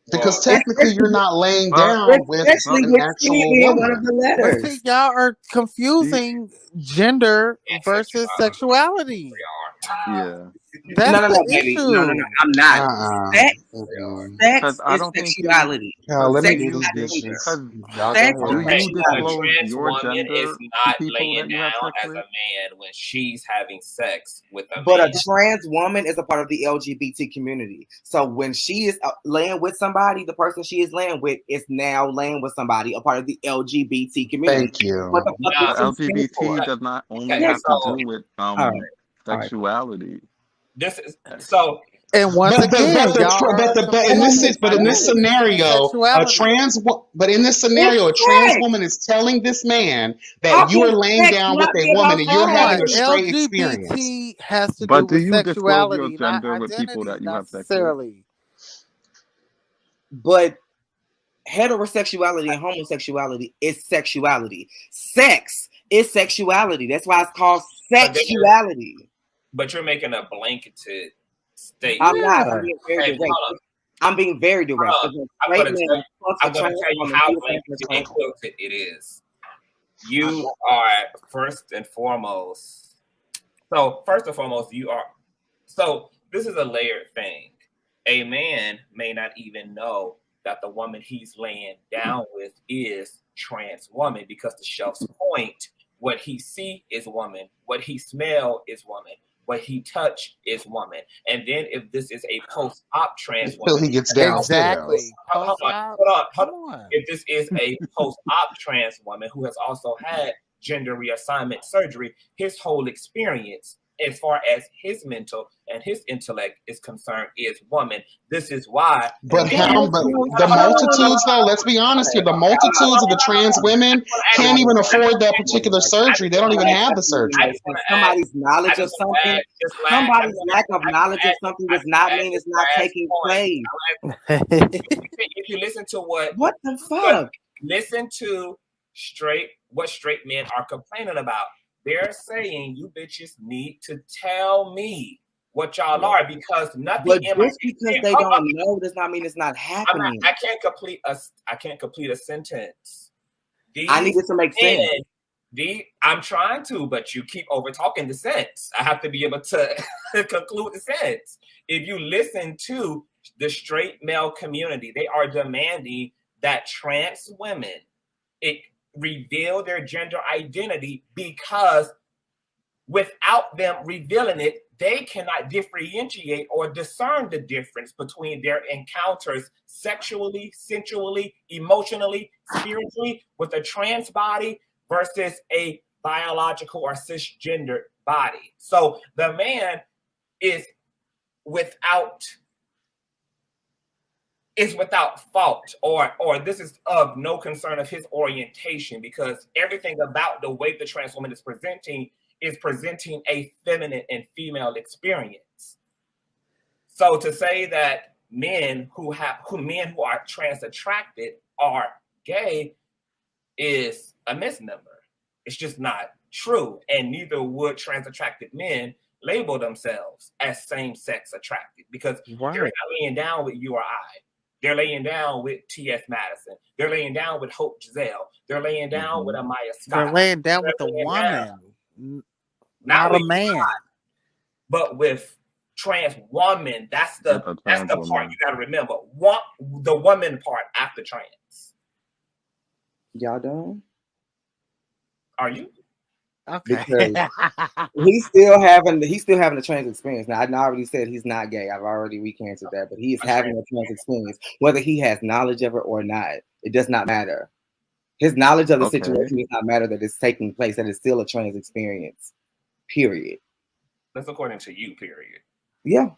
Because technically, you're not laying down with an actual woman. But see, y'all are confusing gender versus sexuality. Yeah. That's no, the issue. No, I'm not. Sex I is don't think sexuality. Let me Sex do is not these gender. dishes. Sex Do is you disclose trans your woman gender is to not people laying that you have down sex as a with? man when she's having sex with a But man. a trans woman is a part of the LGBT community. So when she is laying with somebody, the person she is laying with is now laying with somebody, a part of the LGBT community. Thank you. What the fuck is LGBT does not only have to do with sexuality. This is so. And once again, but in this scenario, a trans woman is telling this man that you are laying down with a woman and you're having a straight experience. LGBT has to But do with you disclose your sexuality, not gender with people identity that you have sex with? necessarily. but heterosexuality and homosexuality is sexuality. Sex is sexuality. That's why it's called sexuality. But you're making a blanketed statement. I'm not. I'm being very direct. I'm being very direct. I'm going to tell you how blanketed and quilted it is. You are first and foremost. So you are. So this is a layered thing. A man may not even know that the woman he's laying down with is trans woman, because to Shelf's point, what he see is woman, what he smell is woman, what he touch is woman. And then if this is a post-op trans woman, he gets down. Exactly. Hold on. If this is a post-op trans woman who has also had gender reassignment surgery, his whole experience as far as his mental and his intellect is concerned is woman. This is why. But the multitudes, though, let's be honest here, the multitudes of the trans women can't even afford that particular surgery. They don't even have the surgery. Somebody's knowledge of something, somebody's lack of knowledge of something does not mean it's not taking place. If you listen to what the fuck? Listen to what straight men are complaining about. They're saying you bitches need to tell me what y'all are, because nothing. But just because they don't know does not mean it's not happening. I can't complete a sentence. I need it to make sense. I'm trying to, but you keep over talking the sentence. I have to be able to conclude the sentence. If you listen to the straight male community, they are demanding that trans women reveal their gender identity, because without them revealing it, they cannot differentiate or discern the difference between their encounters sexually, sensually, emotionally, spiritually with a trans body versus a biological or cisgender body. So the man is without fault, or this is of no concern of his orientation, because everything about the way the trans woman is presenting a feminine and female experience. So to say that men who are trans attracted are gay is a misnomer. It's just not true, and neither would trans attracted men label themselves as same-sex attracted, because they're not laying down with you or I. They're laying down with T.S. Madison. They're laying down with Hope Giselle. They're laying down with Amaya Scott. They're laying down with a woman, not a man. But with trans woman, that's the part you got to remember. The woman part after trans. Y'all done? Are you? Okay. Because he's still having a trans experience. Now, I already said he's not gay. I've already recanted that, but he is having a trans experience, whether he has knowledge of it or not. It does not matter. His knowledge of the situation does not matter that it's taking place. That it's still a trans experience. Period. That's according to you. Period. Yeah.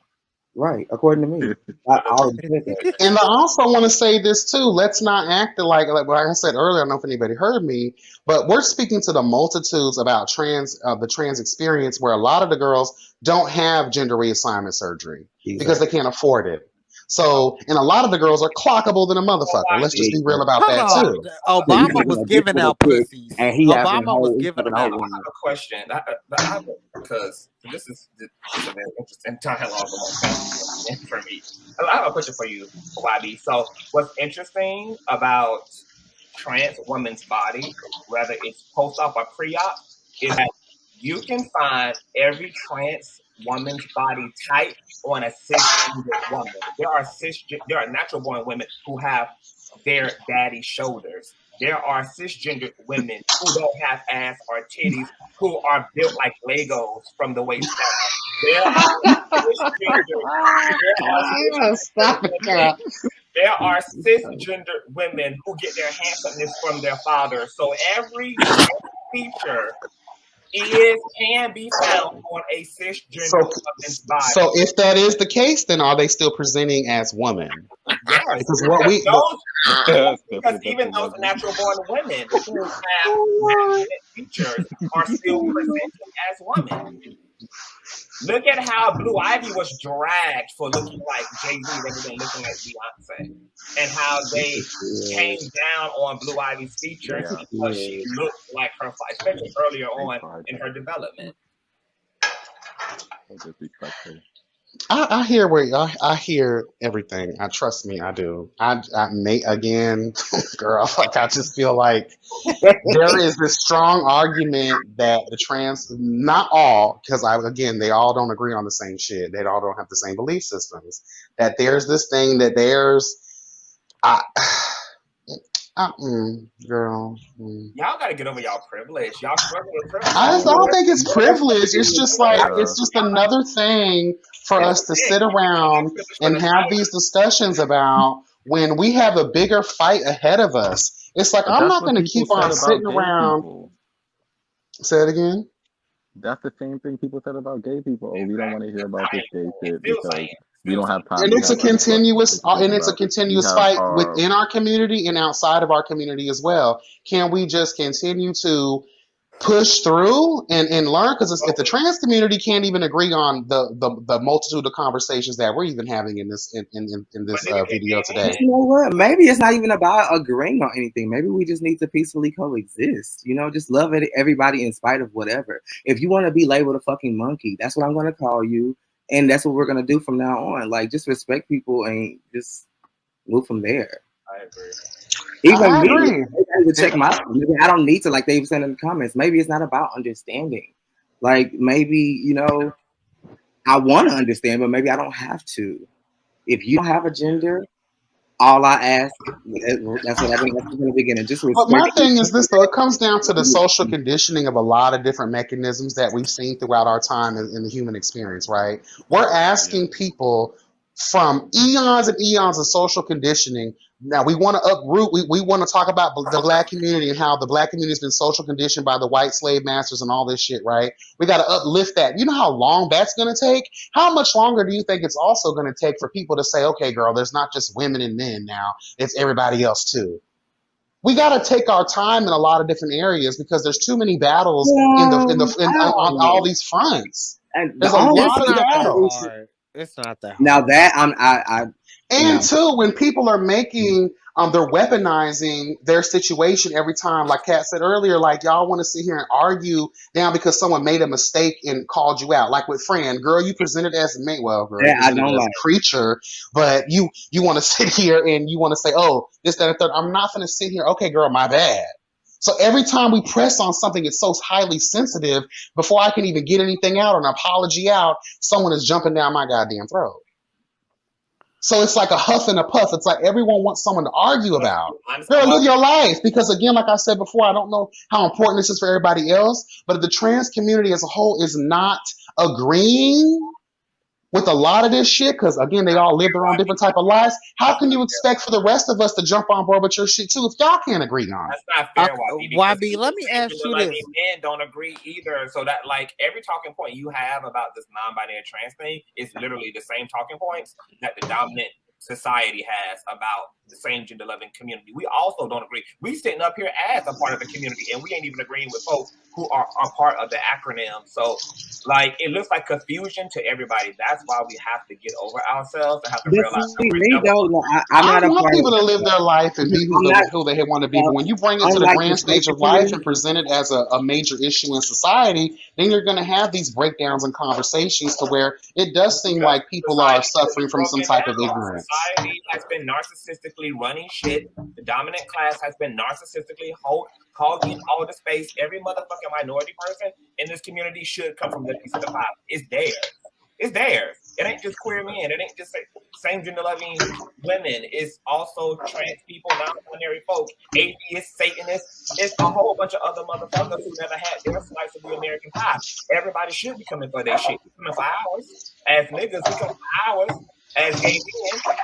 Right, according to me. I already said that. And I also want to say this too. Let's not act like I said earlier. I don't know if anybody heard me, but we're speaking to the multitudes about the trans experience, where a lot of the girls don't have gender reassignment surgery because they can't afford it. So, and a lot of the girls are clockable than a motherfucker. Let's just be real about that too. Obama was giving out pussies. And Obama was giving out. I have a question, because this is a very interesting dialogue for me. I have a question for you, YB. So, what's interesting about trans woman's body, whether it's post-op or pre-op, is that you can find every trans woman's body type on a cisgender woman. There are natural born women who have their daddy shoulders. There are cisgender women who don't have ass or titties, who are built like Legos from the waist down. There are cisgender women who get their handsomeness from their father. So every feature can be found on a cisgender woman's body. So if that is the case, then are they still presenting as women? Yes, because even those natural born women who have features are still presenting as women. Look at how Blue Ivy was dragged for looking like Jay-Z rather than looking like Beyonce. And how they came down on Blue Ivy's features because she looked like her, especially earlier on in her development. So disrespectful. I hear I hear everything. I trust me, I do. I may again, girl. Like I just feel like there is this strong argument that the trans, not all, because they all don't agree on the same shit. They all don't have the same belief systems. That there's this thing that I, girl. Y'all gotta get over y'all privilege. Y'all struggle with privilege. I don't think it's privilege. It's just like it's just another thing for us to sit around and have these discussions about when we have a bigger fight ahead of us. It's like But I'm that's not what going to people keep on said sitting about gay around. people. Say it again. That's the same thing people said about gay people. Oh, we don't want to hear about this gay shit Still because saying. we don't have time And to it's a have other fucking shit to think about. We have fight our within our community and outside of our community as well. Can we just continue to push through and learn? Because if the trans community can't even agree on the multitude of conversations that we're even having in this video today. You know what? Maybe it's not even about agreeing on anything. Maybe we just need to peacefully coexist. You know, just love everybody in spite of whatever. If you want to be labeled a fucking monkey, that's what I'm going to call you. And that's what we're going to do from now on. Like, just respect people and just move from there. I agree. Even I me, agree. I would check my. Maybe I don't need to, like they've said in the comments. Maybe it's not about understanding. Like maybe I want to understand, but maybe I don't have to. If you don't have a gender, all I ask, that's what I've been from the beginning. Just But my respect. thing is this, though. It comes down to the social conditioning of a lot of different mechanisms that we've seen throughout our time in the human experience, right? We're asking people from eons and eons of social conditioning. Now we want to uproot. We want to talk about the black community and how the black community has been social conditioned by the white slave masters and all this shit, right? We got to uplift that. You know how long that's going to take? How much longer do you think it's also going to take for people to say, okay, girl, there's not just women and men now. It's everybody else too. We got to take our time in a lot of different areas because there's too many battles on all these fronts. And There's a lot of not that battles. hard. It's not that hard. Now that And too, when people are making, they're weaponizing their situation every time. Like Kat said earlier, like y'all want to sit here and argue now because someone made a mistake and called you out. Like with Fran, girl, you presented as a man. Well, girl, you presented as a creature, but you want to sit here and you want to say, oh, this, that, and third. I'm not going to sit here. Okay, girl, my bad. So every time we press on something, it's so highly sensitive. Before I can even get anything out or an apology out, someone is jumping down my goddamn throat. So it's like a huff and a puff. It's like everyone wants someone to argue about. Girl, live your life. Because again, like I said before, I don't know how important this is for everybody else, but if the trans community as a whole is not agreeing with a lot of this shit, because again, they all live their own different type of lives, how can you expect for the rest of us to jump on board with your shit too if y'all can't agree on it? That's not fair, YB, let me ask you this. Men don't agree either. So that like every talking point you have about this non-binary trans thing is literally the same talking points that the dominant society has about the same gender loving community. We also don't agree. We sitting up here as a part of the community and we ain't even agreeing with folks who are part of the acronym. So like it looks like confusion to everybody. That's why we have to get over ourselves and have to realize I want people to live their life and be who they want to be. But when you bring it to the grand stage of life and present it as a major issue in society, then you're going to have these breakdowns and conversations to where it does seem like people are suffering from some type of ignorance. Society has been narcissistically running shit. The dominant class has been narcissistically hogging all the space. Every motherfucking minority person in this community should come from the piece of the pie. It's theirs. It's theirs. It ain't just queer men. It ain't just same gender loving women. It's also trans people, non-binary folks, atheists, Satanists. It's a whole bunch of other motherfuckers who never had their slice of the American pie. Everybody should be coming for their shit. We coming for ours. As niggas, we come for ours. As gay men,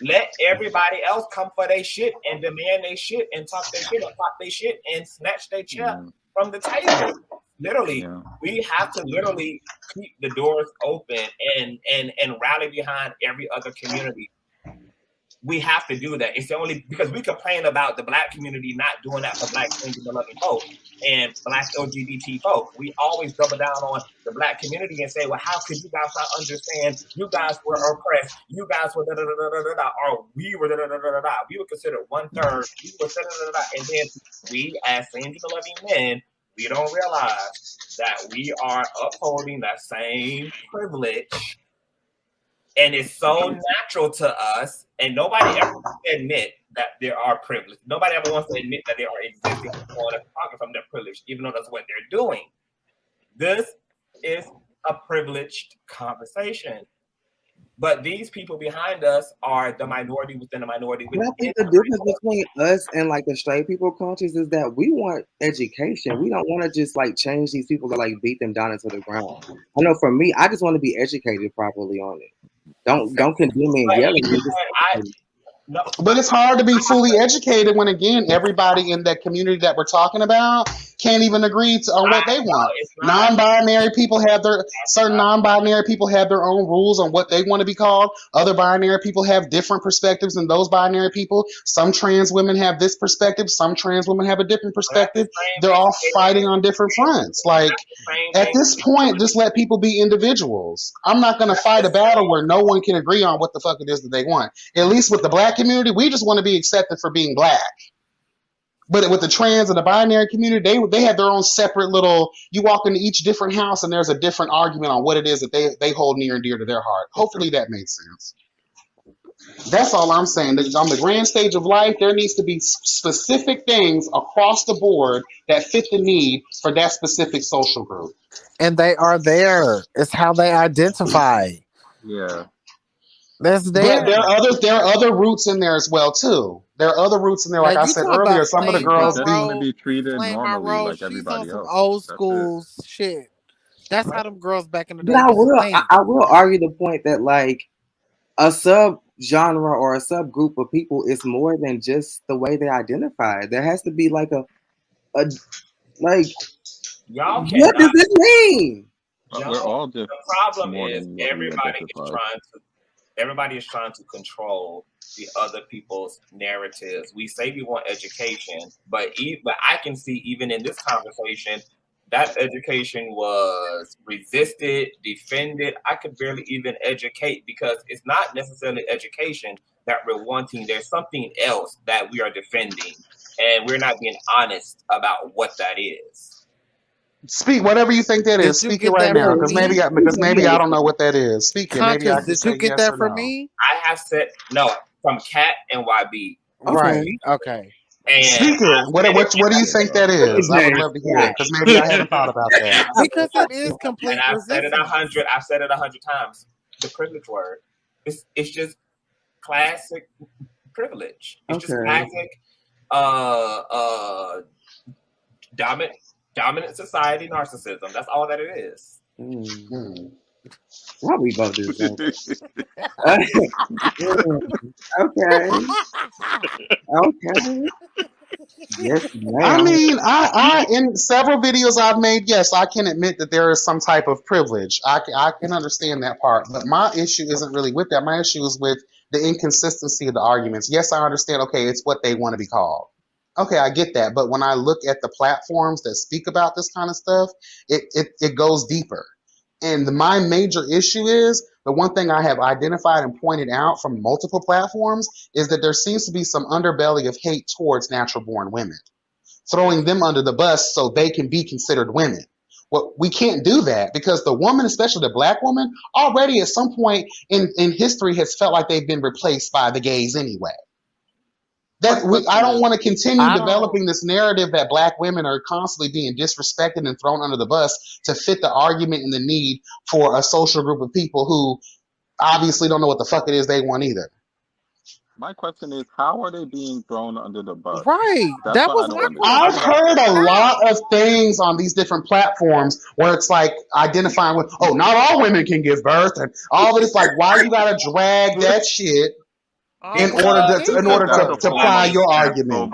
let everybody else come for their shit and demand their shit and talk their shit and pop their shit and snatch their chair from the table. Literally, we have to literally keep the doors open and rally behind every other community. we have to do that. It's the only because we complain about the Black community not doing that for Black loving folk and Black LGBT folk. We always double down on the Black community and say, well, how could you guys not understand? You guys were oppressed. You guys were da da da da da da, or we were da da da da da. We were considered 1/3. We were da da da da, and then we, as same gender loving men, we don't realize that we are upholding that same privilege. And it's so natural to us, and nobody ever wants to admit that there are privilege. Nobody ever wants to admit that they are existing on talking from their privilege, even though that's what they're doing. This is a privileged conversation. But these people behind us are the minority within the minority within. I think the difference between us and like the straight people cultures is that we want education. We don't want to just like change these people to like beat them down into the ground. I know for me, I just want to be educated properly on it. Don't condemn me and yell at me. But it's hard to be fully educated when, again, everybody in that community that we're talking about can't even agree on what they want. Non-binary people have non-binary people have their own rules on what they want to be called. Other binary people have different perspectives than those binary people. Some trans women have this perspective. Some trans women have a different perspective. They're all fighting on different fronts. Like, at this point, just let people be individuals. I'm not going to fight a battle where no one can agree on what the fuck it is that they want. At least with the Black community, we just want to be accepted for being Black. But with the trans and the binary community, they have their own separate little. You walk into each different house, and there's a different argument on what it is that they hold near and dear to their heart. Hopefully, that made sense. That's all I'm saying. On the grand stage of life, there needs to be specific things across the board that fit the need for that specific social group. And they are there. It's how they identify. Yeah. That's there. But there are other roots in there as well too. There are other roots in there, like I said earlier. Some of the girls want to be treated normally like She's everybody on some else. old school shit. That's how them girls back in the day. But I will argue the point that like a sub genre or a subgroup of people is more than just the way they identify. There has to be like a like. Y'all what does this mean? We're all just. The problem is everybody is trying to control the other people's narratives. We say we want education, but I can see even in this conversation that education was resisted, defended. I could barely even educate because it's not necessarily education that we're wanting. There's something else that we are defending, and we're not being honest about what that is. Speak whatever you think that is. Speak it right now, because maybe I don't know what that is. Speak it. Maybe I can did say you get yes that or from no. me? I have said no from Cat and YB. Right. Okay. And speak it. What do you think that is? I would love to hear it because maybe I haven't thought about that. Because it is complete. And I've said it 100. I've said it 100 times. The privilege word. It's just classic privilege. It's just classic. Dominant society narcissism. That's all that it is. Why we both do that? Okay. Yes, ma'am. I mean, I in several videos I've made, yes, I can admit that there is some type of privilege. I can understand that part, but my issue isn't really with that. My issue is with the inconsistency of the arguments. Yes, I understand. Okay, it's what they want to be called. Okay, I get that. But when I look at the platforms that speak about this kind of stuff, it goes deeper. And my major issue is the one thing I have identified and pointed out from multiple platforms is that there seems to be some underbelly of hate towards natural born women, throwing them under the bus so they can be considered women. Well, we can't do that because the woman, especially the Black woman, already at some point in history has felt like they've been replaced by the gays anyway. I don't want to continue developing this narrative that Black women are constantly being disrespected and thrown under the bus to fit the argument and the need for a social group of people who obviously don't know what the fuck it is they want either. My question is, how are they being thrown under the bus? Right. That was my question. I've heard a lot of things on these different platforms where it's like identifying with, oh, not all women can give birth and all of it's like, why you gotta drag that shit in order to ply your argument?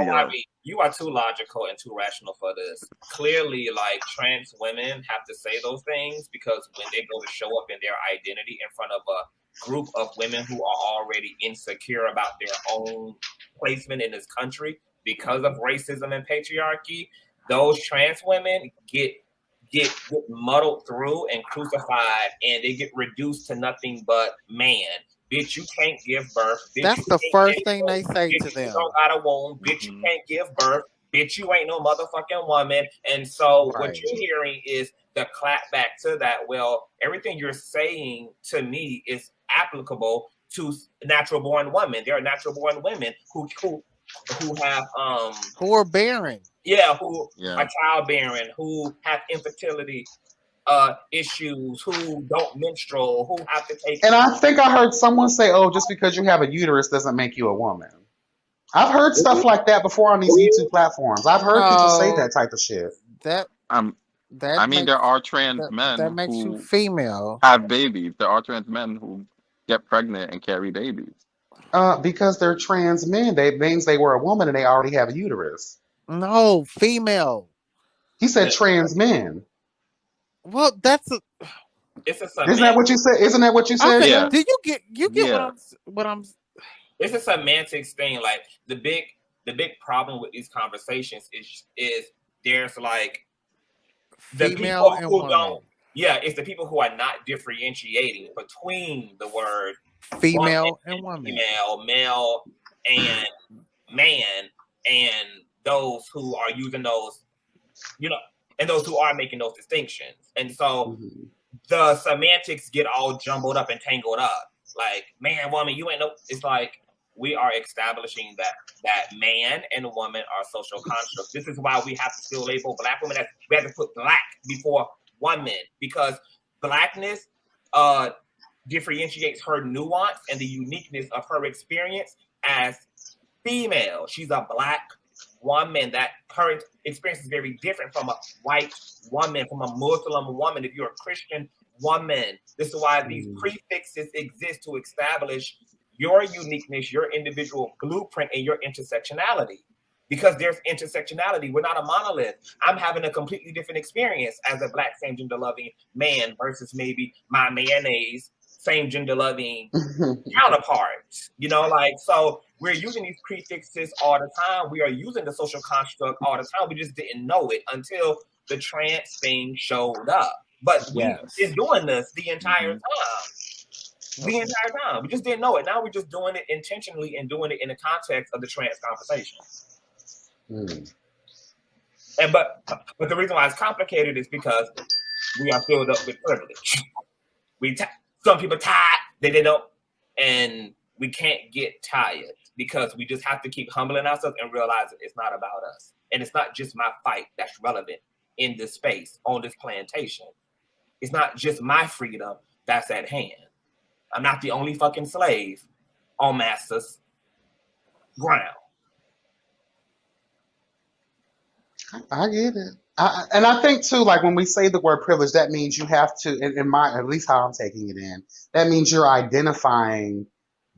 You are too logical and too rational for this. Clearly, like, trans women have to say those things because when they go to show up in their identity in front of a group of women who are already insecure about their own placement in this country because of racism and patriarchy. Those trans women get muddled through and crucified, and they get reduced to nothing but man. Bitch, you can't give birth. Bitch, That's you the can't first give thing birth. they say Bitch, to you them. don't got a womb. Bitch, you can't give birth. Bitch, you ain't no motherfucking woman. And so what Right. you're hearing is the clap back to that. Well, everything you're saying to me is applicable to natural born women. There are natural born women who have Who are barren. who Yeah. are childbearing, who have infertility issues, who don't menstrual, who have to take. And I think I heard someone say, "Oh, just because you have a uterus doesn't make you a woman." I've heard stuff like that before on these YouTube platforms. I've heard people say No, that type of shit. that I mean, there are trans that men makes you who female. have babies. There are trans men who get pregnant and carry babies. Because they're trans men, they means they were a woman and they already have a uterus. No, female. He said trans men. Well, that's a It's a Isn't that what you said? Isn't that what you said? okay. Yeah. Do you get Yeah. what I'm? It's a semantics thing. Like the big problem with these conversations is there's like the Female people and who woman. don't. Yeah, it's the people who are not differentiating between the word Female woman and woman. female, male, and man, and those who are using those, and those who are making those distinctions. And so the semantics get all jumbled up and tangled up. Like, man, woman, you ain't no. It's like we are establishing that man and woman are social constructs. This is why we have to still label Black women as we have to put Black before woman, because Blackness differentiates her nuance and the uniqueness of her experience as female. She's a Black woman. That her experience is very different from a white woman, from a Muslim woman, if you're a Christian woman. This is why these prefixes exist, to establish your uniqueness, your individual blueprint, and your intersectionality. Because there's intersectionality. We're not a monolith. I'm having a completely different experience as a Black same gender loving man versus maybe my mayonnaise same gender loving counterpart. So we're using these prefixes all the time. We are using the social construct all the time. We just didn't know it until the trans thing showed up. But we've been doing this the entire time. The entire time. We just didn't know it. Now we're just doing it intentionally and doing it in the context of the trans conversation. And but the reason why it's complicated is because we are filled up with privilege. Some people tired, they don't, and we can't get tired because we just have to keep humbling ourselves and realize it's not about us. And it's not just my fight that's relevant in this space, on this plantation. It's not just my freedom that's at hand. I'm not the only fucking slave on master's ground. I get it. And I think too, like when we say the word privilege, that means you have to, at least how I'm taking it in, that means you're identifying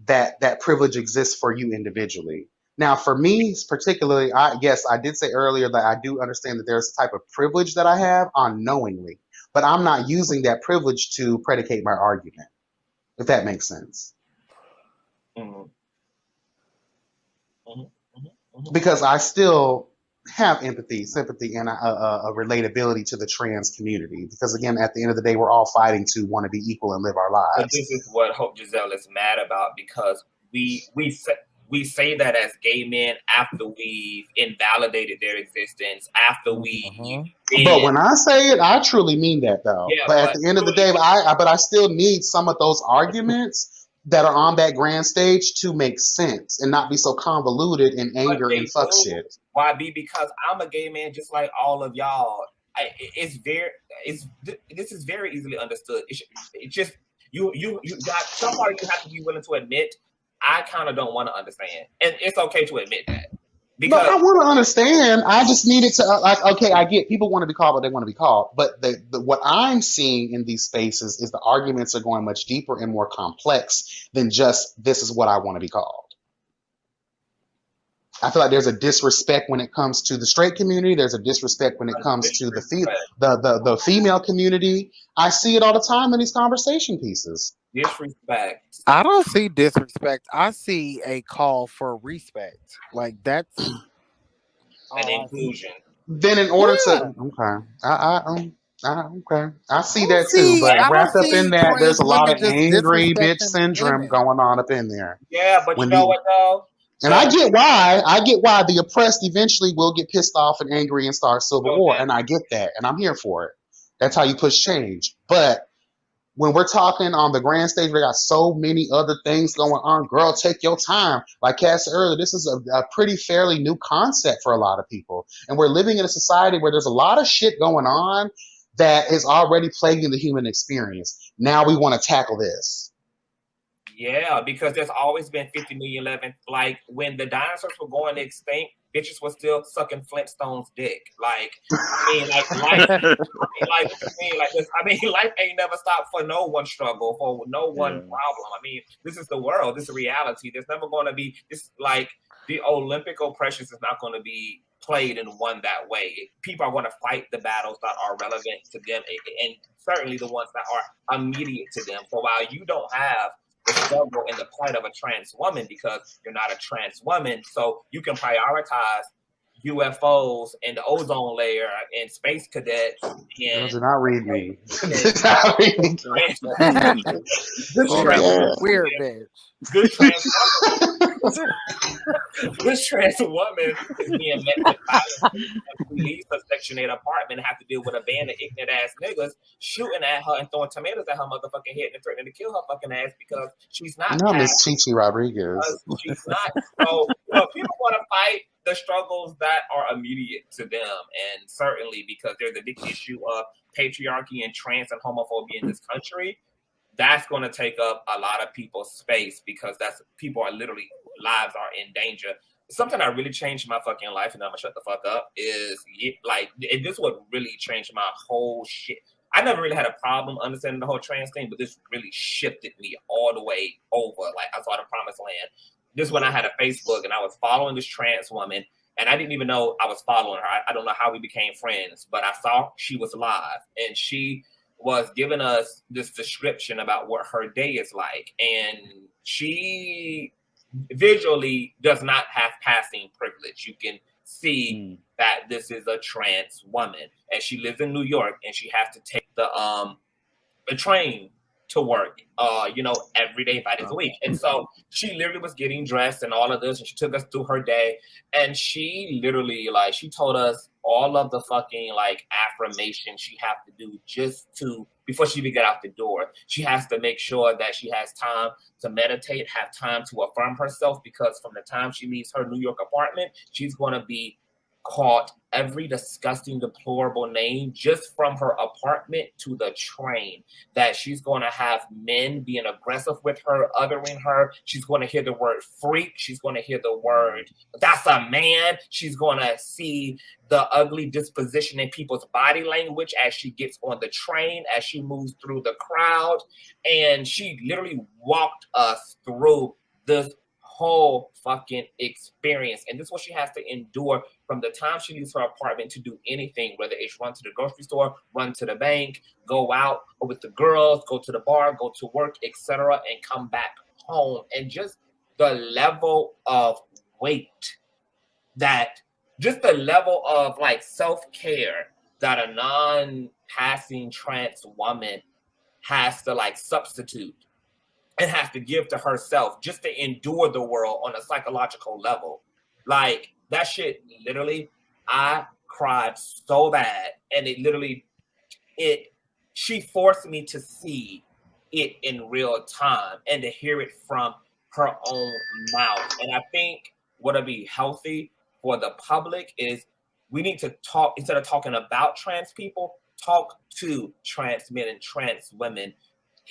that privilege exists for you individually. Now, for me particularly, I did say earlier that I do understand that there's a type of privilege that I have unknowingly, but I'm not using that privilege to predicate my argument, if that makes sense. Because I still have empathy, sympathy, and a relatability to the trans community. Because again, at the end of the day, we're all fighting to want to be equal and live our lives. But this is what Hope Giselle is mad about, because we say that as gay men after we've invalidated their existence, after we. But when I say it, I truly mean that, though. Yeah, but at the end of the day, I still need some of those arguments that are on that grand stage to make sense and not be so convoluted in anger and fuck shit. Why be? Because I'm a gay man just like all of y'all. This is very easily understood. It's just you got some part you have to be willing to admit. I kind of don't want to understand, and it's okay to admit that. Because I want to understand. I just needed to okay, I get people want to be called what they want to be called, but what I'm seeing in these spaces is the arguments are going much deeper and more complex than just this is what I want to be called. I feel like there's a disrespect when it comes to the straight community. There's a disrespect when it comes to the female community. I see it all the time in these conversation pieces. Disrespect. I don't see disrespect. I see a call for respect. Like that's And all I see. inclusion. Then in order to Yeah. okay, okay, I see I don't that too. see. But I don't wrapped up in see that, there's trans a lot women of just angry bitch disrespecting syndrome women. going on up in there. Yeah, but you When know the what though? and I get why. I get why the oppressed eventually will get pissed off and angry and start civil war, and I get that, and I'm here for it. That's how you push change. But when we're talking on the grand stage, we got so many other things going on. Girl, take your time. Like Cass said earlier, this is a pretty fairly new concept for a lot of people. And we're living in a society where there's a lot of shit going on that is already plaguing the human experience. Now we want to tackle this. Yeah, because there's always been 50 million living. Like when the dinosaurs were going extinct, bitches were still sucking Flintstones' dick. Like, I mean, life. I mean, like, what you mean? Like this. I mean, life ain't never stopped for no one struggle, for no one problem. I mean, this is the world. This is reality. There's never going to be this. Like the Olympic oppressions is not going to be played and won that way. People are going to fight the battles that are relevant to them, and certainly the ones that are immediate to them. So while you don't have the struggle and the plight of a trans woman because you're not a trans woman, so you can prioritize UFOs and the ozone layer and space cadets and Do not read me. Weird bitch. Good trans woman. This trans woman is being met with violence. She leaves her Section 8 apartment and have to deal with a band of ignorant ass niggas shooting at her and throwing tomatoes at her motherfucking head and threatening to kill her fucking ass because she's not. No, Miss Chichi Rodriguez. She's not. So people want to fight the struggles that are immediate to them, and certainly because there's a big issue of patriarchy and trans and homophobia in this country. That's going to take up a lot of people's space because that's people are literally lives are in danger. Something that really changed my fucking life, and I'm gonna shut the fuck up, is like, and this would really change my whole shit. I never really had a problem understanding the whole trans thing, but this really shifted me all the way over. Like I saw the promised land. This is when I had a Facebook and I was following this trans woman, and I didn't even know I was following her. I don't know how we became friends, but I saw she was live and she was giving us this description about what her day is like. And she visually does not have passing privilege. You can see that this is a trans woman, and she lives in New York, and she has to take the train to work, every day, 5 days a week. And so she literally was getting dressed and all of this, and she took us through her day. And she literally, like, she told us all of the fucking, like, affirmations she has to do just to, before she even get out the door. She has to make sure that she has time to meditate, have time to affirm herself, because from the time she leaves her New York apartment, she's going to be called every disgusting, deplorable name just from her apartment to the train. That she's going to have men being aggressive with her, othering her. She's going to hear the word freak. She's going to hear the word, that's a man. She's going to see the ugly disposition in people's body language as she gets on the train, as she moves through the crowd. And she literally walked us through this whole fucking experience. And this is what she has to endure from the time she leaves her apartment to do anything, whether it's run to the grocery store, run to the bank, go out with the girls, go to the bar, go to work, etc., and come back home. And just the level of weight that, just the level of like self-care that a non-passing trans woman has to like substitute and has to give to herself just to endure the world on a psychological level. Like that shit, literally, I cried so bad. And she forced me to see it in real time and to hear it from her own mouth. And I think what'll be healthy for the public is we need to talk, instead of talking about trans people, talk to trans men and trans women.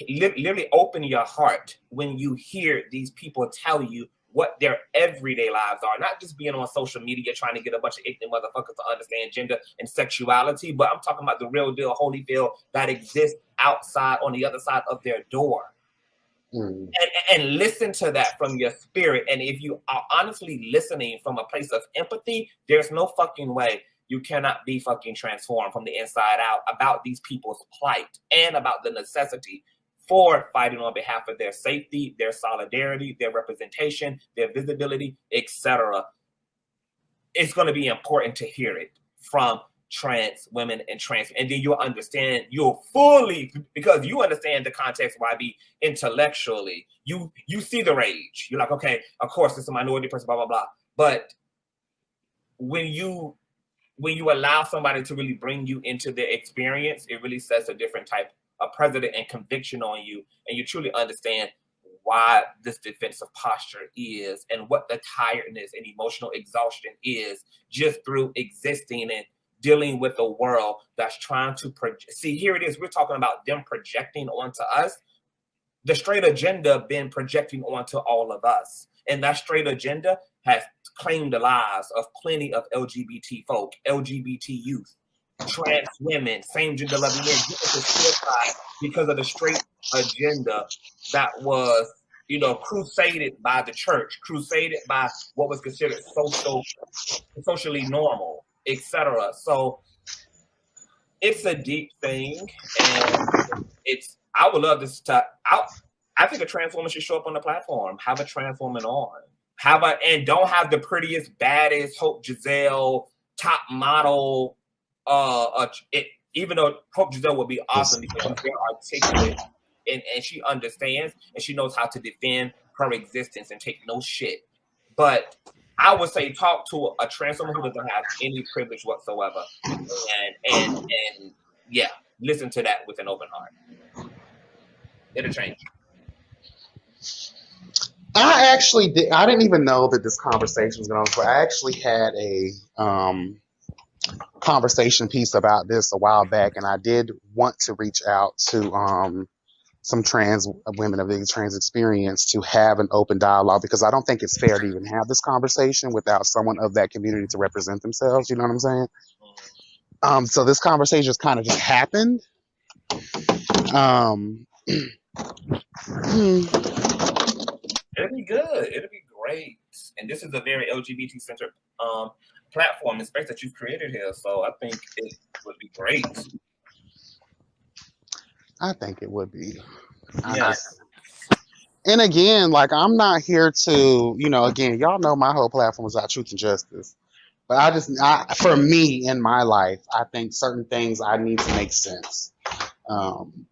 Literally open your heart when you hear these people tell you what their everyday lives are, not just being on social media trying to get a bunch of ignorant motherfuckers to understand gender and sexuality, but I'm talking about the real deal Holyfield that exists outside on the other side of their door. And listen to that from your spirit. And if you are honestly listening from a place of empathy, there's no fucking way you cannot be fucking transformed from the inside out about these people's plight and about the necessity for fighting on behalf of their safety, their solidarity, their representation, their visibility, etc. It's going to be important to hear it from trans women and trans, and then you'll fully, because you understand the context, YB, intellectually. You see the rage. You're like, okay, of course, it's a minority person, blah, blah, blah. But when you allow somebody to really bring you into their experience, it really sets a different type of precedent and conviction on you, and you truly understand why this defensive posture is and what the tiredness and emotional exhaustion is just through existing and dealing with a world that's trying to see, here it is, we're talking about them projecting onto us. The straight agenda been projecting onto all of us, and that straight agenda has claimed the lives of plenty of LGBT folk, LGBT youth, trans women, same gender loving men, because of the straight agenda that was, crusaded by the church, crusaded by what was considered socially normal, etc. So it's a deep thing, and I would love this to. I think a trans woman should show up on the platform, have a trans woman on, and don't have the prettiest, baddest Hope Giselle top model. Even though Hope Giselle would be awesome because she's very articulate and she understands and she knows how to defend her existence and take no shit. But I would say talk to a trans woman who doesn't have any privilege whatsoever, and yeah, listen to that with an open heart. It'll change. I didn't even know that this conversation was going on. So I actually had a conversation piece about this a while back, and I did want to reach out to some trans women of the trans experience to have an open dialogue, because I don't think it's fair to even have this conversation without someone of that community to represent themselves. You know what I'm saying? So this conversation just kind of just happened. It'll be good. It'll be great. And this is a very LGBT centered platform and space that you've created here. So I think it would be great. I think it would be. Yeah. And again, like, I'm not here to, again, y'all know my whole platform is about truth and justice. But for me in my life, I think certain things I need to make sense. And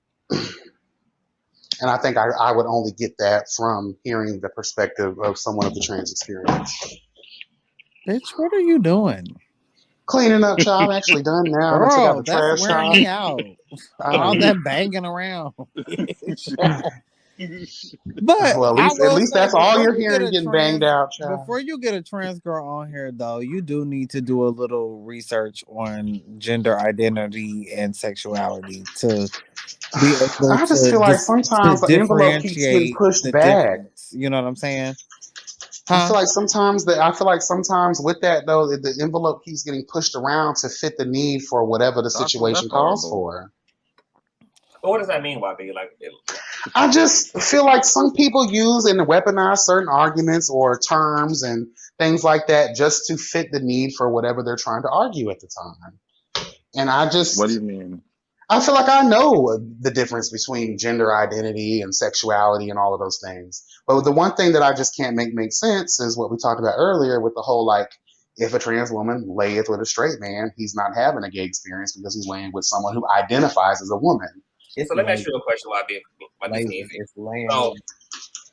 I think I would only get that from hearing the perspective of someone of the trans experience. Bitch, what are you doing? Cleaning up, child. I'm actually done now. Girl, I took out the that's trash, wearing child. me out. All that banging around. But well, at least that's all you're hearing, getting banged out, child. Before you get a trans girl on here, though, you do need to do a little research on gender identity and sexuality to be able I just feel like sometimes the envelope keeps getting pushed back. Difference. You know what I'm saying? I feel like sometimes with that though, the envelope keeps getting pushed around to fit the need for whatever the situation calls for. But what does that mean, YB? I just feel like some people use and weaponize certain arguments or terms and things like that just to fit the need for whatever they're trying to argue at the time. And what do you mean? I feel like I know the difference between gender identity and sexuality and all of those things. But the one thing that I just can't make sense is what we talked about earlier with the whole, like, if a trans woman layeth with a straight man, he's not having a gay experience because he's laying with someone who identifies as a woman. So let me ask you a question, YB.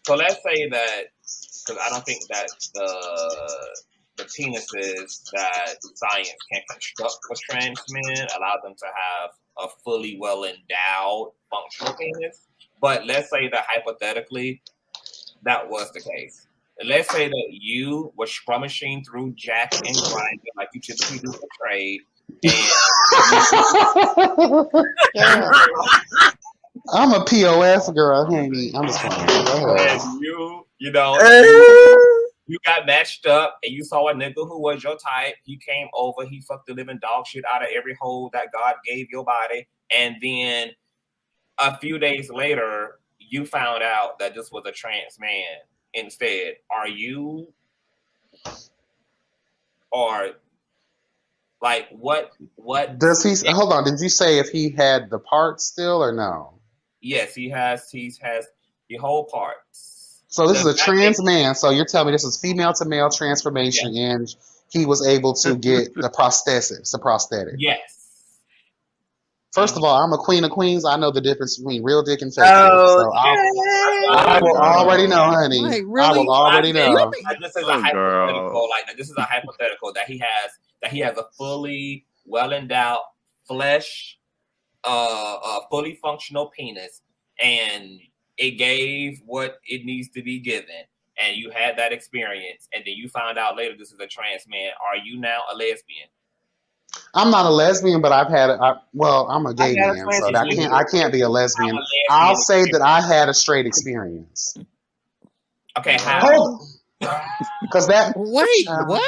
So let's say that, because I don't think that the penises that science can construct for trans men allow them to have a fully well-endowed functional penis. But let's say that hypothetically that was the case. Let's say that you were scrummaging through Jack and Grindr like you typically do for trade. I'm a POS girl, honey. I'm just playing. You got matched up and you saw a nigga who was your type. He came over, he fucked the living dog shit out of every hole that God gave your body. And then a few days later, you found out that this was a trans man instead. Are you, or like what does he, hold on, did you say if he had the parts still or no? Yes, he has the whole parts. So this is The a trans man. So you're telling me this is female to male transformation, and he was able to get the prosthetics, the prosthetic. Yes. First of all, I'm a queen of queens. I know the difference between real dick and fake dick. So I will already know, honey. Wait, I really? will already know. This is a hypothetical. Like this is a hypothetical that he has a fully well endowed flesh, fully functional penis, and it gave what it needs to be given, and you had that experience, and then you found out later this is a trans man. Are you now a lesbian? I'm not a lesbian, but I'm a gay man, so I can't be a lesbian. I'll say that I had a straight experience. Okay, how? Hold, because that. Wait, what?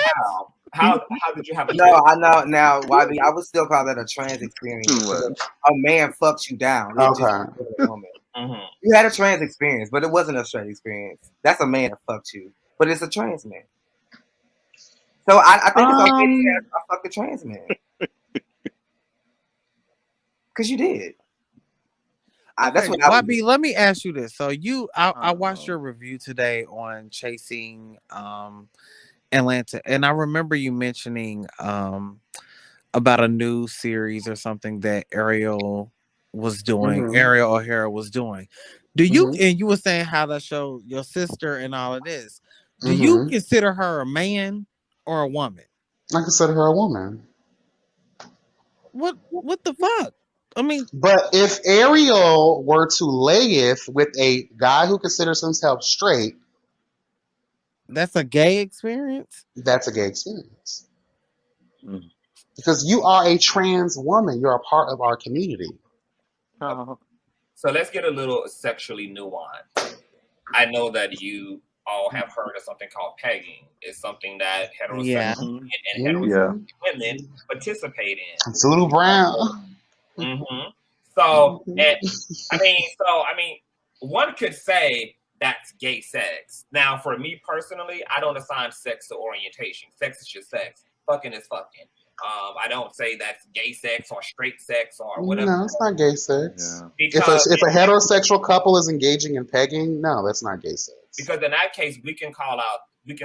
How did you have a No, I know now. YB, I would still call that a trans experience. A man fucks you down. It just a woman. You had a trans experience, but it wasn't a straight experience. That's a man that fucked you, but it's a trans man. So I think it's okay to have I fucked a trans man. Because you did. That's what I would YB, let me ask you this. So I watched your review today on Chasing Atlanta, and I remember you mentioning about a new series or something that Ariel was doing. Ariel O'Hara was doing. Do you and you were saying how that showed your sister and all of this. Do you consider her a man or a woman? I consider her a woman. What the fuck? I mean, but if Ariel were to layeth with a guy who considers himself straight, that's a gay experience. That's a gay experience. Because you are a trans woman. You're a part of our community. So let's get a little sexually nuanced. I know that you all have heard of something called pegging. It's something that heterosexual men and heterosexual women participate in. It's a little brown. So, I mean, one could say that's gay sex. Now, for me personally, I don't assign sex to orientation. Sex is just sex. Fucking is fucking. I don't say that's gay sex or straight sex or whatever. No, it's not gay sex. Yeah. If a heterosexual couple is engaging in pegging, no, that's not gay sex. Because in that case, we can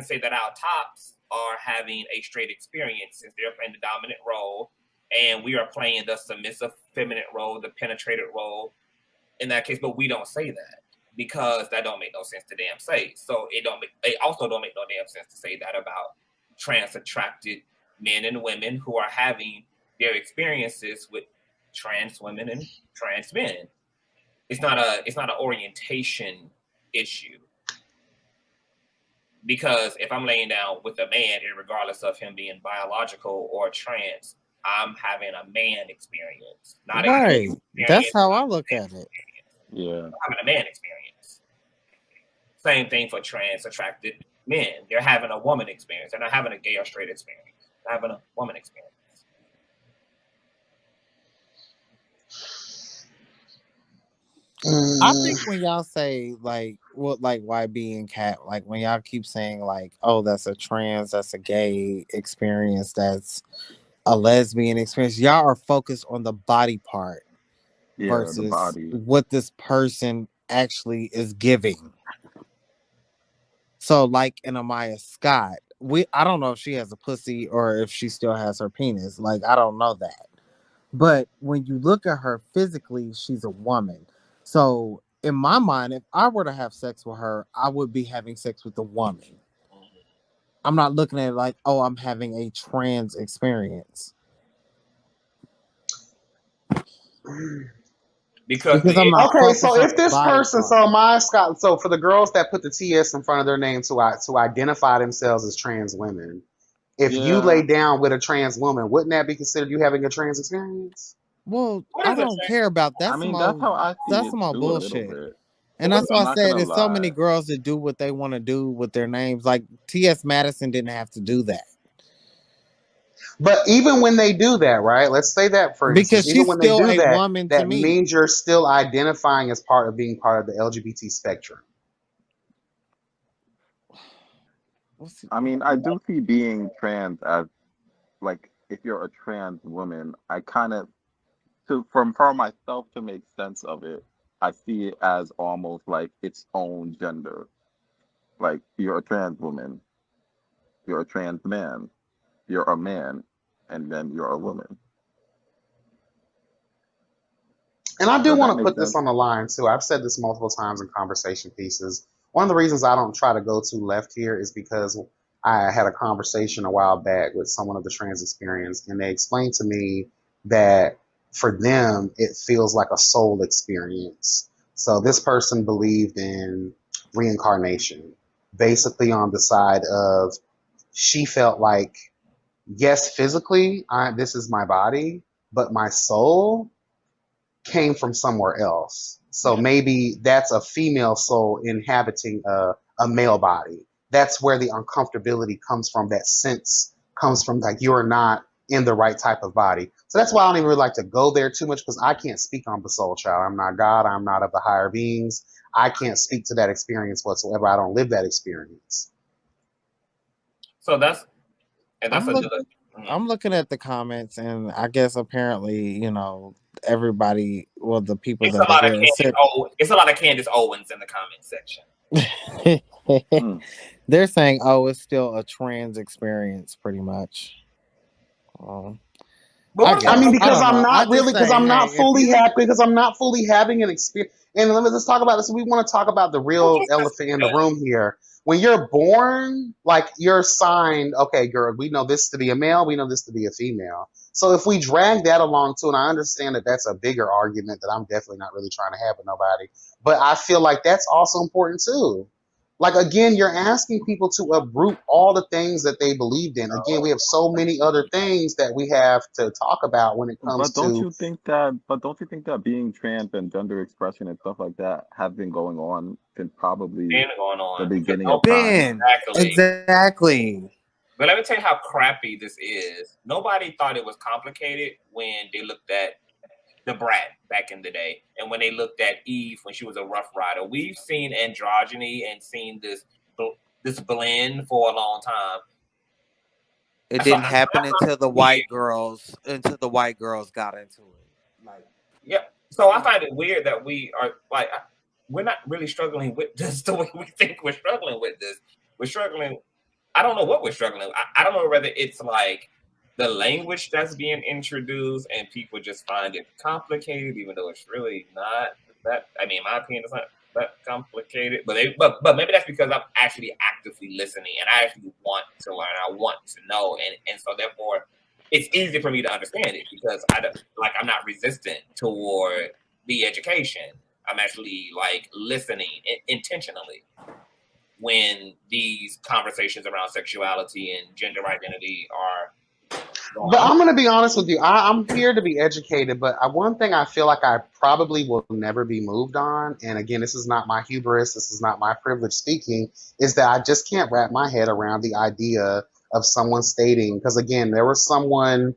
say that our tops are having a straight experience since they're playing the dominant role, and we are playing the submissive feminine role, the penetrated role in that case, but we don't say that because that don't make no sense to damn say. So it also don't make no damn sense to say that about trans attracted men and women who are having their experiences with trans women and trans men. It's not an orientation issue. Because if I'm laying down with a man, regardless of him being biological or trans, I'm having a man experience. Not right. Experience. That's how I look at it. Yeah. I'm having a man experience. Same thing for trans attracted men. They're having a woman experience. They're not having a gay or straight experience. They're having a woman experience. I think when y'all say like YB and Cat, like when y'all keep saying like, oh, that's a trans, that's a gay experience, that's a lesbian experience, y'all are focused on the body part versus the body. what this person actually is giving. So like in Amaya Scott, I don't know if she has a pussy or if she still has her penis. Like I don't know that. But when you look at her physically, she's a woman. So in my mind, if I were to have sex with her, I would be having sex with a woman. I'm not looking at it like, oh, I'm having a trans experience. Because I'm not okay, so if this body person, so for the girls that put the TS in front of their name to identify themselves as trans women, if you lay down with a trans woman, wouldn't that be considered you having a trans experience? Well, I don't care about that. That's how I see that's it some more too, bullshit. a little bit. And that's why I'm I not said gonna there's so lie. many girls that do what they want to do with their names. Like T.S. Madison didn't have to do that. But even when they do that, right? Let's say that for instance, Because even she's when they still do a that, woman to that me. means you're still identifying as part of being part of the LGBT spectrum. I mean, I do see being trans as like if you're a trans woman, I kind of for myself to make sense of it, I see it as almost like its own gender. Like you're a trans woman, you're a trans man, you're a man, and then you're a woman. And I do Does that want to make put this sense? on the line too. I've said this multiple times in conversation pieces. One of the reasons I don't try to go too left here is because I had a conversation a while back with someone of the trans experience, and they explained to me that for them, it feels like a soul experience. So this person believed in reincarnation, basically on the side of she felt like, yes, physically, this is my body, but my soul came from somewhere else. So maybe that's a female soul inhabiting a male body. That's where the uncomfortability comes from. That sense comes from like you're not in the right type of body. So that's why I don't even really like to go there too much because I can't speak on the soul child. I'm not God. I'm not of the higher beings. I can't speak to that experience whatsoever. I don't live that experience. So that's I'm, a look, good. I'm looking at the comments, and I guess apparently, everybody, well, the people It's that a are lot of here Candace said It's a lot of Candace Owens in the comment section. they're saying, "Oh, it's still a trans experience, pretty much." I I mean, guess I because don't I'm know. I not just really, because say, I'm not hey, if fully you happy, because I'm not fully having an experience. And let's talk about this. We want to talk about the real elephant in the room here. When you're born, like you're assigned, okay, girl, we know this to be a male, we know this to be a female. So if we drag that along too, and I understand that that's a bigger argument that I'm definitely not really trying to have with nobody, but I feel like that's also important too. Like again, you're asking people to uproot all the things that they believed in. Again, we have so many other things that we have to talk about when it comes But don't to. you think that? But don't you think that being trans and gender expression and stuff like that have been going on since probably Been going the on. beginning of time? Ben, exactly. But let me tell you how crappy this is. Nobody thought it was complicated when they looked at the Brat back in the day, and when they looked at Eve when she was a Rough Rider. We've seen androgyny and seen this blend for a long time. It didn't happen until the white girls got into it. Yeah. So I find it weird that we are like, we're not really struggling with this the way we think we're struggling with this. We're struggling. I don't know what we're struggling with. I don't know whether it's like the language that's being introduced and people just find it complicated, even though it's really not that. I mean, in my opinion, it's not that complicated. But maybe that's because I'm actually actively listening and I actually want to learn. I want to know, and so therefore, it's easy for me to understand it because I'm not resistant toward the education. I'm actually like listening intentionally when these conversations around sexuality and gender identity are going But on. I'm going to be honest with you. I'm here to be educated, but one thing I feel like I probably will never be moved on, and again, this is not my hubris, this is not my privilege speaking, is that I just can't wrap my head around the idea of someone stating, because again, there was someone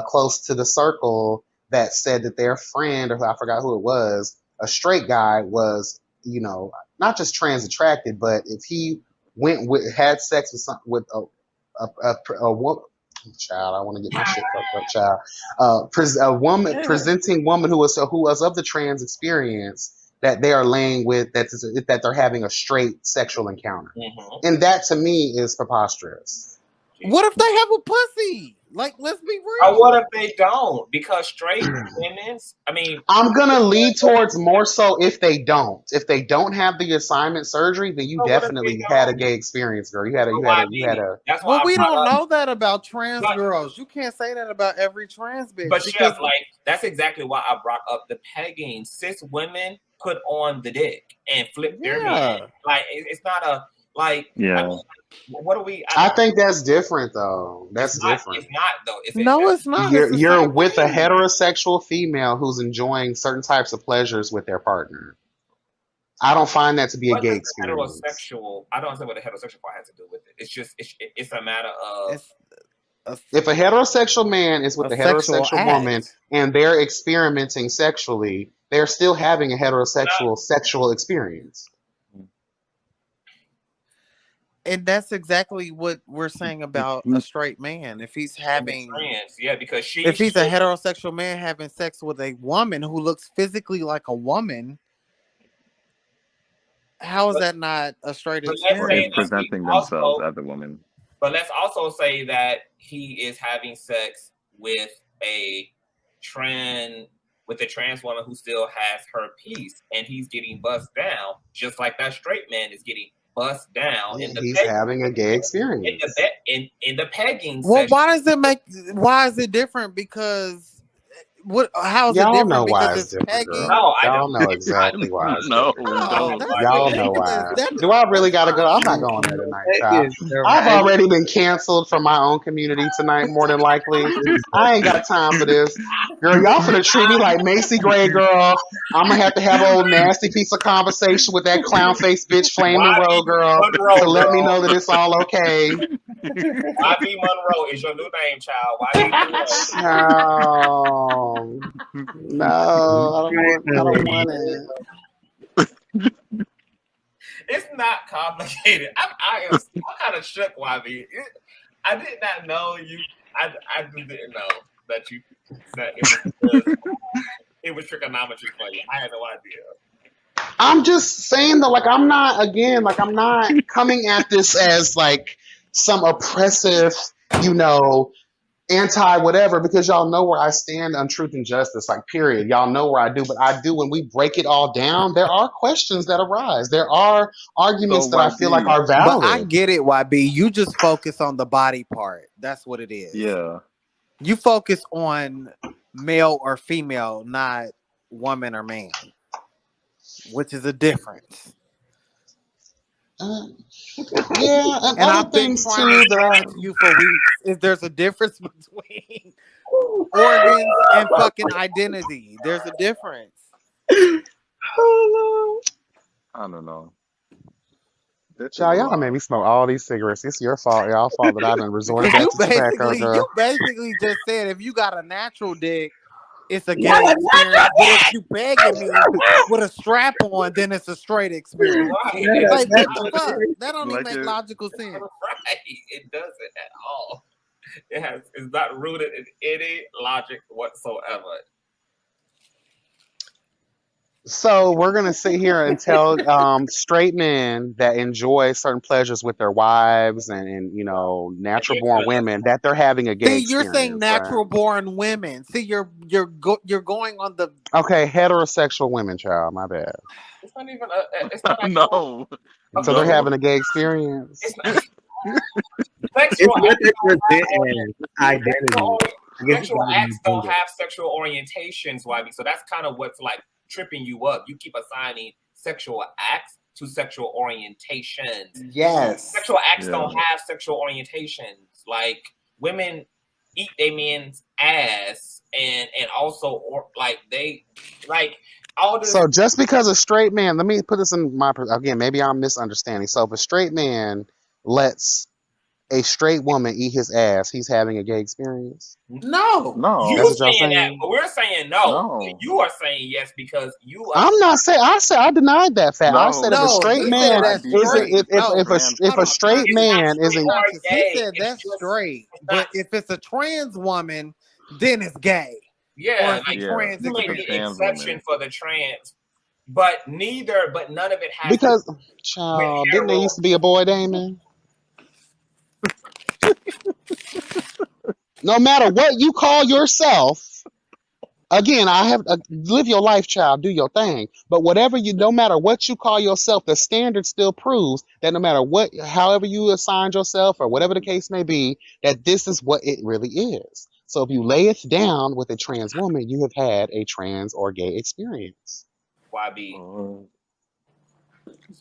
close to the circle that said that their friend, or I forgot who it was, a straight guy was, not just trans attracted, but if he had sex with a woman, child, I want to get my shit fucked up, child. A woman, presenting woman who was of the trans experience that they are laying with, that they're having a straight sexual encounter, and that to me is preposterous. What if they have a pussy? Like, let's be real. Or what if they don't? Because straight women's, I'm gonna lead towards more so if they don't. If they don't have the assignment surgery, then you definitely had a gay experience, girl. You had a. That's Well, why we don't I know that about trans girls. You can't say that about every trans bitch. But because Chef, like that's exactly why I brought up the pegging. Cis women put on the dick and flip their men. Like it's not a like. Yeah. What do we? I think that's different, though. That's different. It's not though. It's not. You're with a heterosexual female who's enjoying certain types of pleasures with their partner. I don't find that to be a gay experience. Heterosexual. I don't understand what the heterosexual part has to do with it. It's just it's a matter of. If a heterosexual man is with a heterosexual woman and they're experimenting sexually, they're still having a heterosexual sexual experience. And that's exactly what we're saying about a straight man. If he's having because if he's a heterosexual man having sex with a woman who looks physically like a woman, how is that not a straight But let's Or say is experience? that he presenting themselves also, as a woman. but let's also say that he is having sex with a trans woman who still has her piece, and he's getting bussed down, just like that straight man is getting bussed down in the He's having a gay experience. in the pegging Well, session. why is it different? Because how is it Y'all different? know why Because it's it's different, pegging. girl. No, I Y'all don't. know exactly why it's No, different, we girl. Oh, don't. that's Y'all know ridiculous. why. Do I really gotta go? I'm not going there tonight, child. I've already been canceled from my own community tonight, more than likely. I ain't got time for this. Girl, y'all finna treat me like Macy Gray, girl. I'm gonna have to have an old nasty piece of conversation with that clown face bitch Flaming Road girl to let me know that it's all okay. YB Monroe is your new name, child. YB Monroe. Child. No, I don't want it. It's not complicated. I am kind of shook, YB. I did not know you. I just didn't know that it was trigonometry for you. I had no idea. I'm just saying that, like, I'm not coming at this as like some oppressive, you know, anti whatever, because y'all know where I stand on truth and justice, like, period. Y'all know where I do, but I do, when we break it all down, there are questions that arise. There are arguments So that I feel like YB, are But I valid. get it, YB. You just focus on the body part. That's what it is. yeah. You focus on male or female, not woman or man, which is a difference. Yeah, and And other I've been things trying to too explain to you for weeks is there's a difference between organs and fucking identity. There's a difference. I don't know. This is a Child, y'all done lot. made me smoke all these cigarettes. It's your fault, y'all fault that I've been resorted back to tobacco, You girl. basically just said if you got a natural dick, it's a gay experience. But if you begging me with a strap on, then it's a straight experience. Right. Like what the fuck? That don't even Like make it, logical sense. Right. It doesn't at all. It's not rooted in any logic whatsoever. So we're gonna sit here and tell straight men that enjoy certain pleasures with their wives and you know, natural born women, that they're having a gay See, you're saying experience, right? natural born women. See, you're going on the Okay, heterosexual women, child. My bad. It's not even. It's not like no, So they're no. having a gay experience. it's not, It's sexual what acts they don't present have as identity. I guess sexual acts don't have sexual orientations, YB. So that's kind of what's like tripping you up. You keep assigning sexual acts to sexual orientations. yes. Sexual acts Yeah. don't have sexual orientations. Like women eat their men's ass and also like they like all this. So just because a straight man, let me put this in my, again, maybe I'm misunderstanding. So if a straight man lets a straight woman eat his ass, he's having a gay experience. No. No. You're That's what y'all saying that, saying? but we're saying no. No. You are saying yes because you are. I'm not saying. I denied that fact. I No. said if a No, straight he man said that's isn't, straight. No. if a straight It's not man straight isn't, or Conscious. He gay. said It's that's just straight. it's But not. if it's a trans woman, then it's gay. Or Yeah, it's a like Yeah. trans you make It's a the experience. trans exception woman. for the trans, but none of it has to because, do with child, didn't there hetero. used to be a boy Damon? No matter what you call yourself, again, I have live your life, child, do your thing. But whatever you, no matter what you call yourself, the standard still proves that no matter what, however you assigned yourself or whatever the case may be, that this is what it really is. So if you lay it down with a trans woman, you have had a trans or gay experience. YB.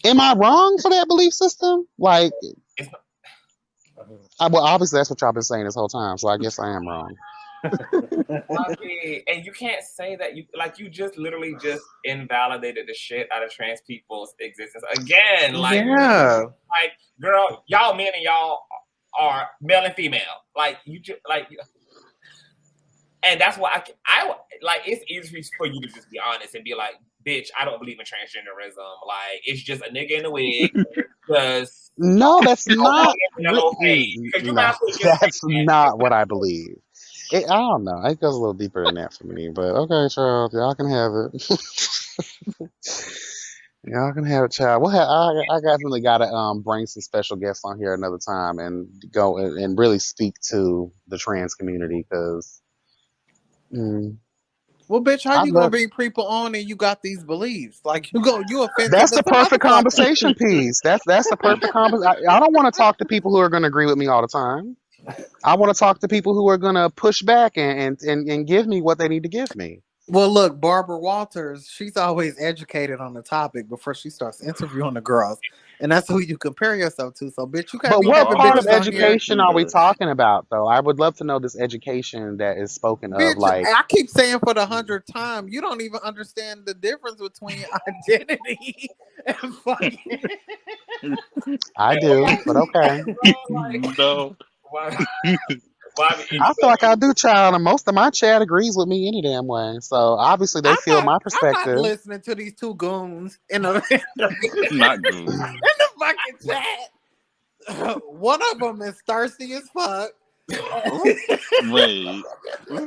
Am I wrong for that belief system? Like, It's not, well, obviously that's what y'all been saying this whole time, so I guess I am wrong. YB, and you can't say that you just literally just invalidated the shit out of trans people's existence again. Like, Yeah. like girl, y'all men and y'all are male and female. Like you just like. And that's why I like. It's easy for you to just be honest and be like, "Bitch, I don't believe in transgenderism. Like, it's just a nigga in a wig." Because No, that's not. No, No, that's not what I believe. I don't know. It goes a little deeper than that for me. But okay, Charles, y'all can have it. Y'all can have a child. I definitely gotta bring some special guests on here another time and go and really speak to the trans community because Well, bitch, how I you gonna love. bring people on and you got these beliefs? Like you offensive That's as the a perfect motherfucker. conversation piece. That's the perfect conversation. I don't want to talk to people who are going to agree with me all the time. I want to talk to people who are going to push back and give me what they need to give me. Well, look, Barbara Walters, she's always educated on the topic before she starts interviewing the girls. And that's who you compare yourself to. So, bitch, you can't But be what having part of bitches on here. education are we talking about, though? I would love to know this education that is spoken of. Bitch, Like, I keep saying for the 100th time, you don't even understand the difference between identity and fucking. I do, but okay. No. Why? Why? I feel like I do, child, and most of my chat agrees with me any damn way. So obviously they feel my I'm not perspective. listening to these two goons in the, Not goons. in the fucking chat. One of them is thirsty as fuck. Wait.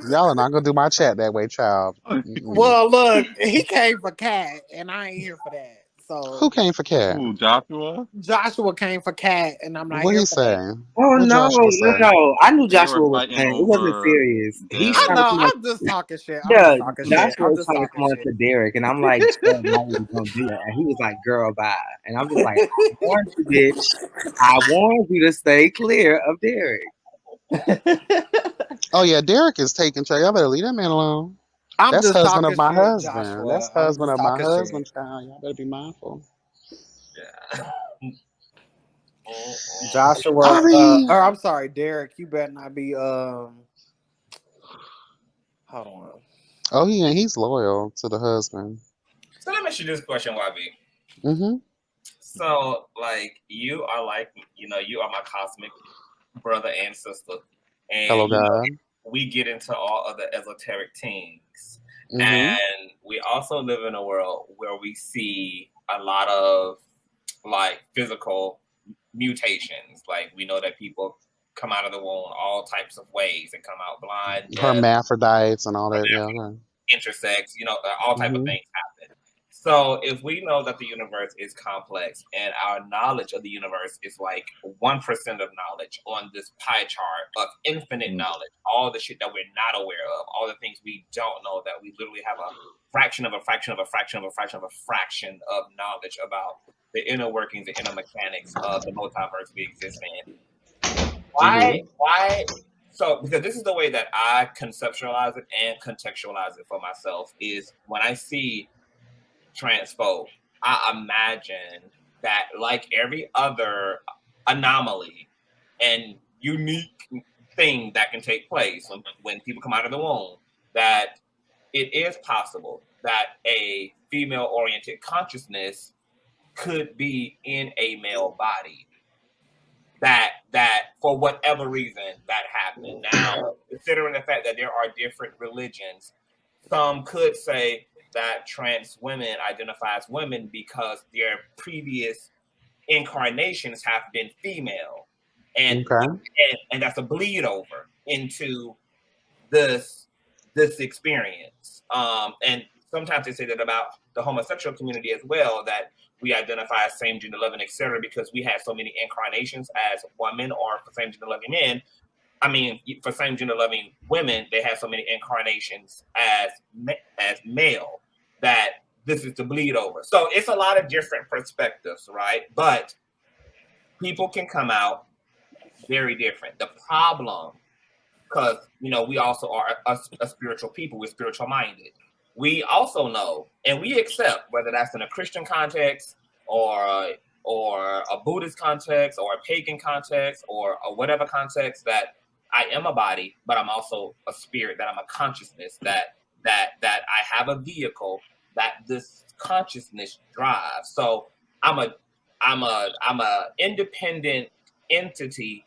Y'all are not gonna do my chat that way, child. Mm-mm. Well, look, he came for Cat, and I ain't here for that. So Who came for cat? Who, Joshua? Joshua came for Cat, and I'm not What here he for say? that. Oh What no, Joshua no, say? no! I knew They were Joshua was fighting playing. It wasn't over serious. He's I trying to Derek. know. come on. I'm just talking shit. I'm Yeah, just talking shit. Joshua I'm was just trying to come talking on shit. to Derek, and I'm like, "Chill, no, we gonna do that." And he was like, "Girl, bye." And I'm just like, "I warned you, bitch. I warned you to stay clear of Derek." Oh yeah, Derek is taking care. Y'all better leave that man alone. I'm That's just husband of talking my shit, husband. That's Joshua. I'm husband just of my talking shit. husband, child. Y'all better be mindful. Joshua, I mean, or I'm sorry, Derek. You better not be. Hold on. oh yeah, he's loyal to the husband. So let me ask you this question, YB. Mm-hmm. So, like, you are like, you are my cosmic brother and sister, Hello, and God. we get into all other esoteric things, Mm-hmm. and we also live in a world where we see a lot of like physical mutations. Like we know that people come out of the womb all types of ways and come out blind, deaf, Hermaphrodites and all that. Yeah. Okay. intersex, all type of Mm-hmm. things happen. So if we know that the universe is complex and our knowledge of the universe is like 1% of knowledge on this pie chart of infinite knowledge, all the shit that we're not aware of, all the things we don't know, that we literally have a fraction of a fraction of a fraction of a fraction of a fraction of knowledge about the inner workings, the inner mechanics of the multiverse we exist in. Why so because this is the way that I conceptualize it and contextualize it for myself is when I see transphobe, I imagine that like every other anomaly and unique thing that can take place when people come out of the womb, that it is possible that a female oriented consciousness could be in a male body, that for whatever reason that happened. Now, considering the fact that there are different religions, some could say that trans women identify as women because their previous incarnations have been female, and Okay. and that's a bleed over into this experience. And sometimes they say that about the homosexual community as well, that we identify as same gender loving, etc., because we had so many incarnations as women, or for same gender loving men. I mean, for same gender loving women, they have so many incarnations as male, that this is the bleed over. So it's a lot of different perspectives, right? But people can come out very different. The problem, because we also are a spiritual people, we're spiritual minded, we also know and we accept, whether that's in a Christian context or a Buddhist context or a pagan context or whatever context, that I am a body, but I'm also a spirit, that I'm a consciousness, that I have a vehicle that this consciousness drives. So I'm a independent entity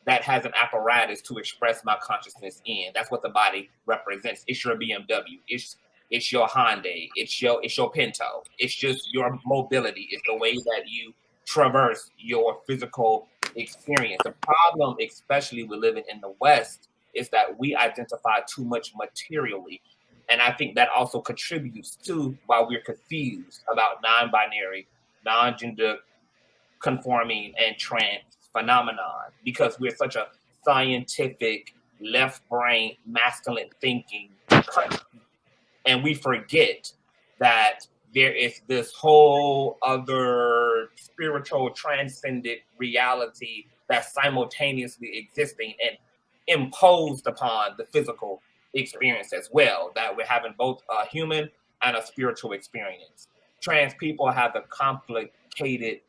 that has an apparatus to express my consciousness in. That's what the body represents. It's your BMW. It's your Hyundai. It's your Pinto. It's just your mobility. It's the way that you traverse your physical experience. The problem, especially with living in the West, is that we identify too much materially. And I think that also contributes to why we're confused about non-binary, non-gender conforming, and trans phenomenon, because we're such a scientific, left-brain, masculine thinking country. And we forget that there is this whole other spiritual, transcendent reality that's simultaneously existing and imposed upon the physical experience as well, that we're having both a human and a spiritual experience. Trans people have the complicated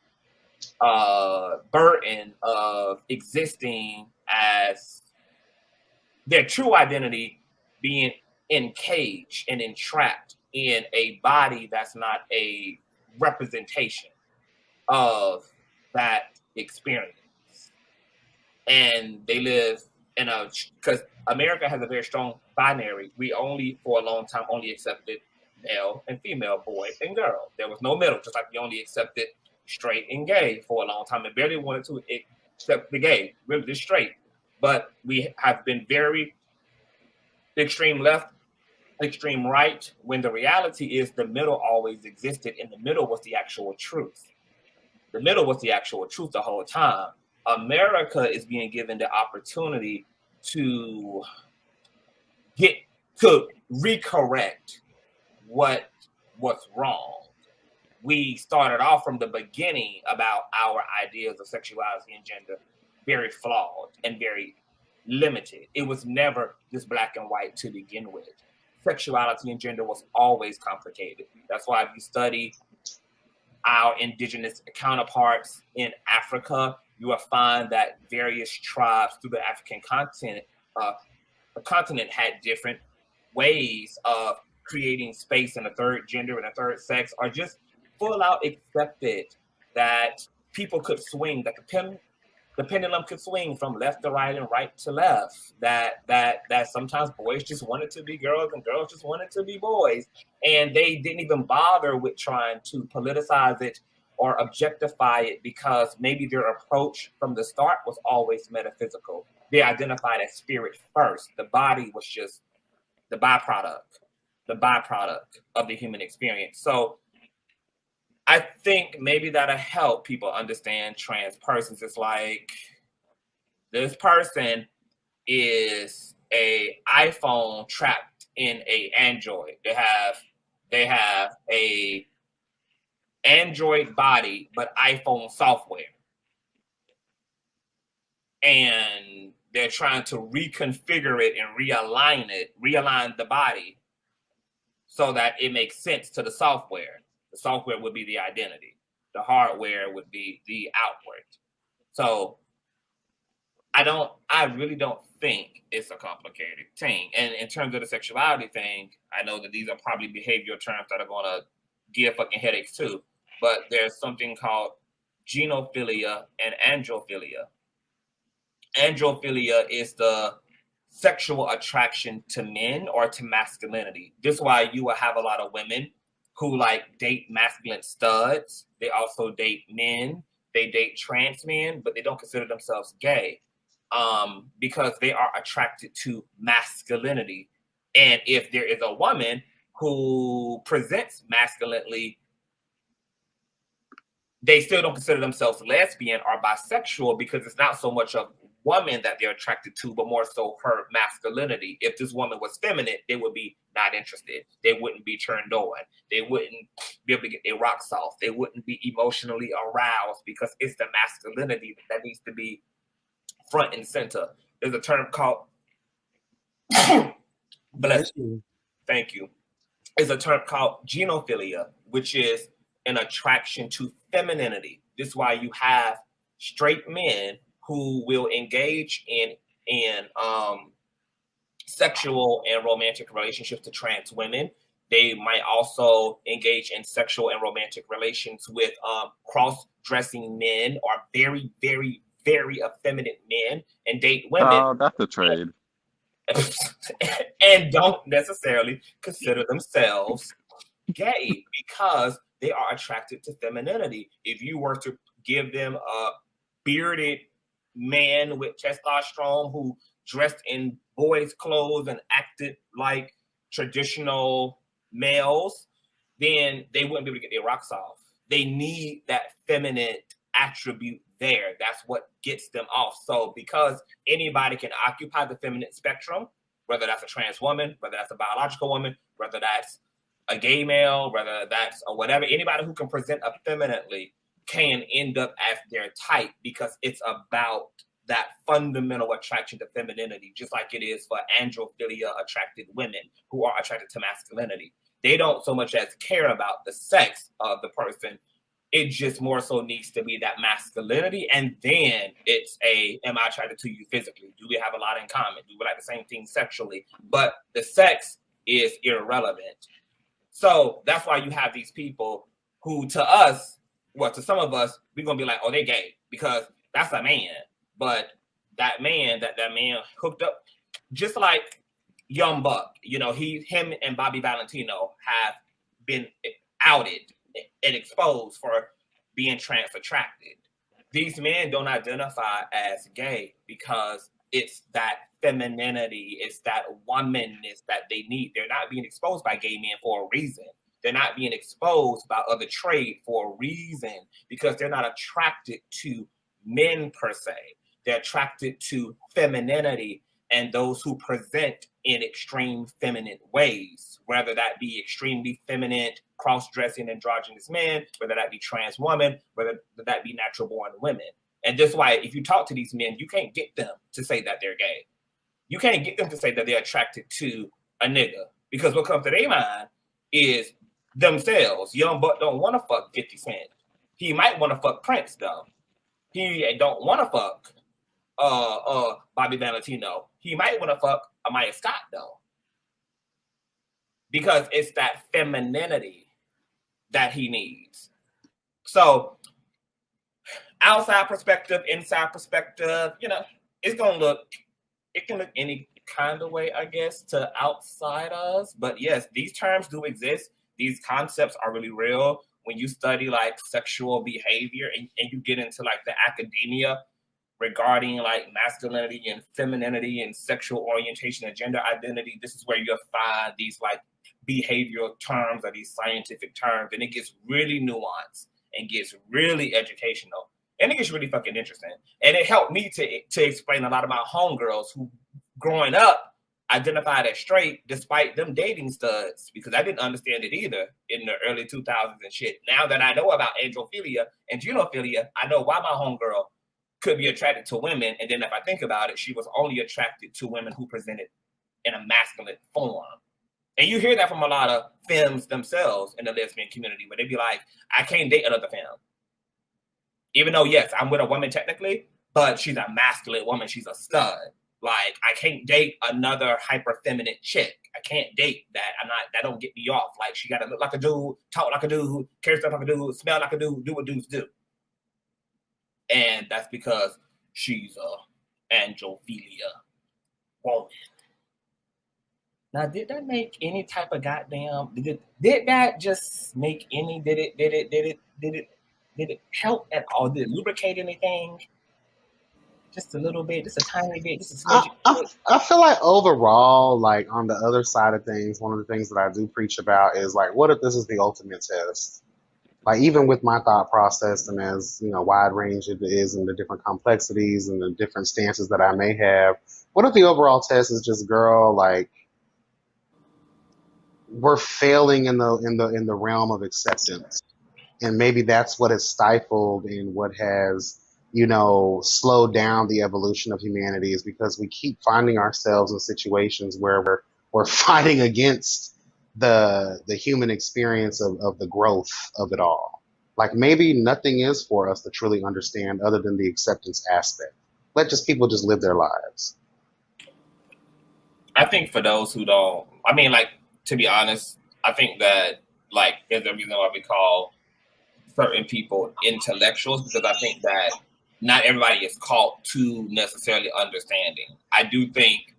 burden of existing as their true identity being encaged and entrapped in a body that's not a representation of that experience. And they live in a, because America has a very strong binary. We only, for a long time, only accepted male and female, boy and girl. There was no middle, just like we only accepted straight and gay for a long time, and barely wanted to accept the gay, really just straight. But we have been very extreme left, extreme right, when the reality is the middle always existed, and the middle was the actual truth. The middle was the actual truth the whole time. America is being given the opportunity to recorrect what was wrong. We started off from the beginning about our ideas of sexuality and gender very flawed and very limited. It was never just black and white to begin with. Sexuality and gender was always complicated. That's why if you study our indigenous counterparts in Africa, you will find that various tribes through the African continent, the continent had different ways of creating space in a third gender and a third sex, or just full out accepted that people could swing, that the pendulum could swing from left to right and right to left, that sometimes boys just wanted to be girls and girls just wanted to be boys. And they didn't even bother with trying to politicize it or objectify it, because maybe their approach from the start was always metaphysical. They identified as spirit first. The body was just the byproduct of the human experience. So I think maybe that'll help people understand trans persons. It's like, this person is a iPhone trapped in a Android. They have a Android body, but iPhone software. And they're trying to reconfigure it and realign the body so that it makes sense to the software. The software would be the identity. The hardware would be the outward. So I really don't think it's a complicated thing. And in terms of the sexuality thing, I know that these are probably behavioral terms that are going to give fucking headaches too. But there's something called genophilia and androphilia. Androphilia is the sexual attraction to men or to masculinity. This is why you will have a lot of women who like date masculine studs. They also date men. They date trans men, but they don't consider themselves gay because they are attracted to masculinity. And if there is a woman who presents masculinely, they still don't consider themselves lesbian or bisexual, because it's not so much of woman that they're attracted to, but more so her masculinity. If this woman was feminine, they would be not interested. They wouldn't be turned on. They wouldn't be able to get their rocks off. They wouldn't be emotionally aroused, because it's the masculinity that needs to be front and center. There's a term called bless you. Thank you. Is a term called genophilia, which is an attraction to femininity. This is why you have straight men who will engage in sexual and romantic relationships to trans women. They might also engage in sexual and romantic relations with cross-dressing men or very, very, very effeminate men, and date women. Oh, that's a trade. And don't necessarily consider themselves gay because they are attracted to femininity. If you were to give them a bearded man with testosterone who dressed in boys' clothes and acted like traditional males, then they wouldn't be able to get their rocks off. They need that feminine attribute there. That's what gets them off. So because anybody can occupy the feminine spectrum, whether that's a trans woman, whether that's a biological woman, whether that's a gay male, whether that's or whatever, anybody who can present effeminately can end up as their type, because it's about that fundamental attraction to femininity, just like it is for androphilia attracted women who are attracted to masculinity. They don't so much as care about the sex of the person. It just more so needs to be that masculinity. And then it's am I attracted to you physically? Do we have a lot in common? Do we like the same thing sexually? But the sex is irrelevant. So that's why you have these people who, to us, well, to some of us, we're going to be like, oh, they gay because that's a man. But that man hooked up, just like Young Buck, him and Bobby Valentino have been outed and exposed for being trans attracted. These men don't identify as gay because it's that femininity, it's that womanness that they need. They're not being exposed by gay men for a reason. They're not being exposed by other trade for a reason, because they're not attracted to men per se. They're attracted to femininity and those who present in extreme feminine ways, whether that be extremely feminine, cross-dressing androgynous men, whether that be trans women, whether that be natural-born women. And that's why if you talk to these men, you can't get them to say that they're gay. You can't get them to say that they're attracted to a nigga, because what comes to their mind is themselves. Young Buck don't want to fuck 50 Cent. He might want to fuck Prince, though. He don't want to fuck Bobby Valentino. He might want to fuck Amaya Scott, though, because it's that femininity that he needs. So outside perspective, inside perspective, it can look any kind of way, I guess, to outsiders. But yes, these terms do exist. These concepts are really real. When you study like sexual behavior and you get into like the academia regarding like masculinity and femininity and sexual orientation and gender identity, this is where you'll find these like behavioral terms or these scientific terms, and it gets really nuanced and gets really educational, and it gets really fucking interesting. And it helped me to explain a lot of my homegirls who growing up identified as straight despite them dating studs, because I didn't understand it either in the early 2000s and shit. Now that I know about androphilia and genophilia, I know why my homegirl could be attracted to women. And then if I think about it, she was only attracted to women who presented in a masculine form. And you hear that from a lot of femmes themselves in the lesbian community, where they be like, I can't date another femme. Even though, yes, I'm with a woman technically, but she's a masculine woman. She's a stud. Like, I can't date another hyper feminine chick. I can't date that. That don't get me off. Like, she got to look like a dude, talk like a dude, carry stuff like a dude, smell like a dude, do what dudes do. And that's because she's a androphilia woman. Now, did that make any type of goddamn? Did that just make any? Did it help at all? Did it lubricate anything? Just a little bit, just a tiny bit, just a smidge. I feel like overall, like on the other side of things, one of the things that I do preach about is like, what if this is the ultimate test? Like, even with my thought process and as wide range it is and the different complexities and the different stances that I may have, what if the overall test is just, girl, like, we're failing in the realm of acceptance, and maybe that's what has stifled and what has slowed down the evolution of humanity, is because we keep finding ourselves in situations where we're fighting against the human experience of the growth of it all. Like, maybe nothing is for us to truly understand other than the acceptance aspect. Let people just live their lives. I think for those who don't, to be honest, I think that like there's a reason why we call certain people intellectuals, because I think that not everybody is called to necessarily understanding. I do think,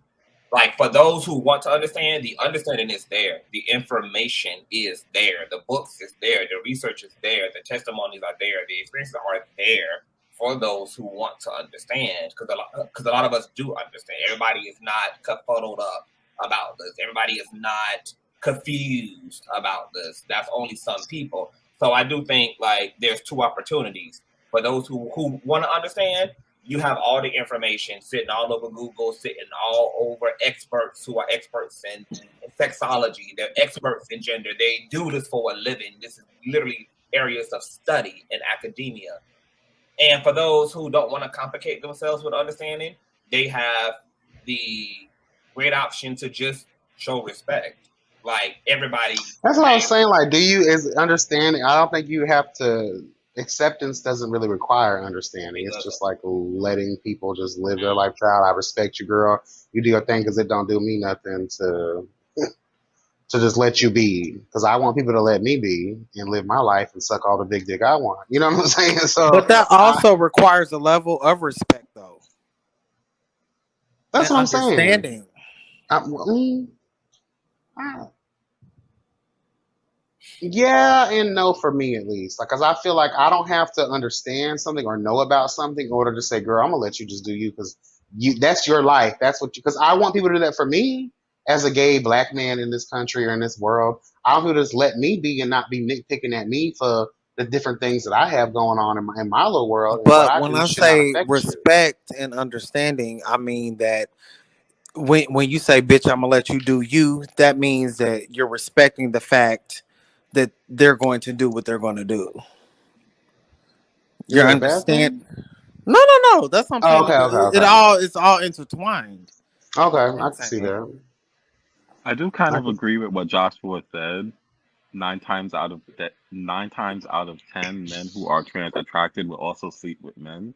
like, for those who want to understand, the understanding is there. The information is there. The books is there. The research is there. The testimonies are there. The experiences are there for those who want to understand, because a lot of us do understand. Everybody is not befuddled up about this. Everybody is not confused about this. That's only some people. So I do think like there's two opportunities for those who want to understand. You have all the information sitting all over Google, sitting all over experts who are experts in sexology. They're experts in gender. They do this for a living. This is literally areas of study in academia. And for those who don't want to complicate themselves with understanding, they have the great option to just show respect. Like everybody. That's what I was saying. Like, is understanding? I don't think you have to. Acceptance doesn't really require understanding. It's just like letting people just live their life. Child, I respect you, girl. You do your thing because it don't do me nothing to just let you be. Because I want people to let me be and live my life and suck all the big dick I want. You know what I'm saying? So, but that also requires a level of respect, though. That's and what I'm saying. Understanding. Yeah and no for me at least. Like, cause I feel like I don't have to understand something or know about something in order to say, "Girl, I'm gonna let you just do you," because that's your life. That's what you. Because I want people to do that for me as a gay black man in this country or in this world. I want people to just let me be and not be nitpicking at me for the different things that I have going on in my little world, and what But I when do I should not say affect you. respect and understanding, I mean that when you say, "Bitch, I'm gonna let you do you," that means that you're respecting the fact that they're going to do what they're going to do. Is You that a bad understand? thing? No. That's what I'm Oh, saying. okay, Like okay. it's all intertwined. Okay, Is what I I'm can see saying. that. I do kind I of can. agree with what Joshua said. 9 times out of 10, men who are trans attracted will also sleep with men.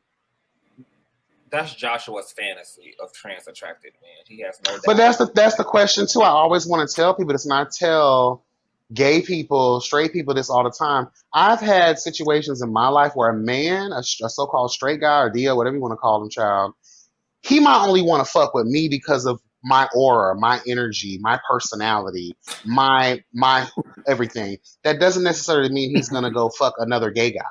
That's Joshua's fantasy of trans attracted men. He has no But doubt. that's the question too. I always want to tell people this, and I tell gay people, straight people this all the time. I've had situations in my life where a man, a so-called straight guy or Dio, whatever you want to call him, child, he might only want to fuck with me because of my aura, my energy, my personality, my everything. That doesn't necessarily mean he's gonna go fuck another gay guy.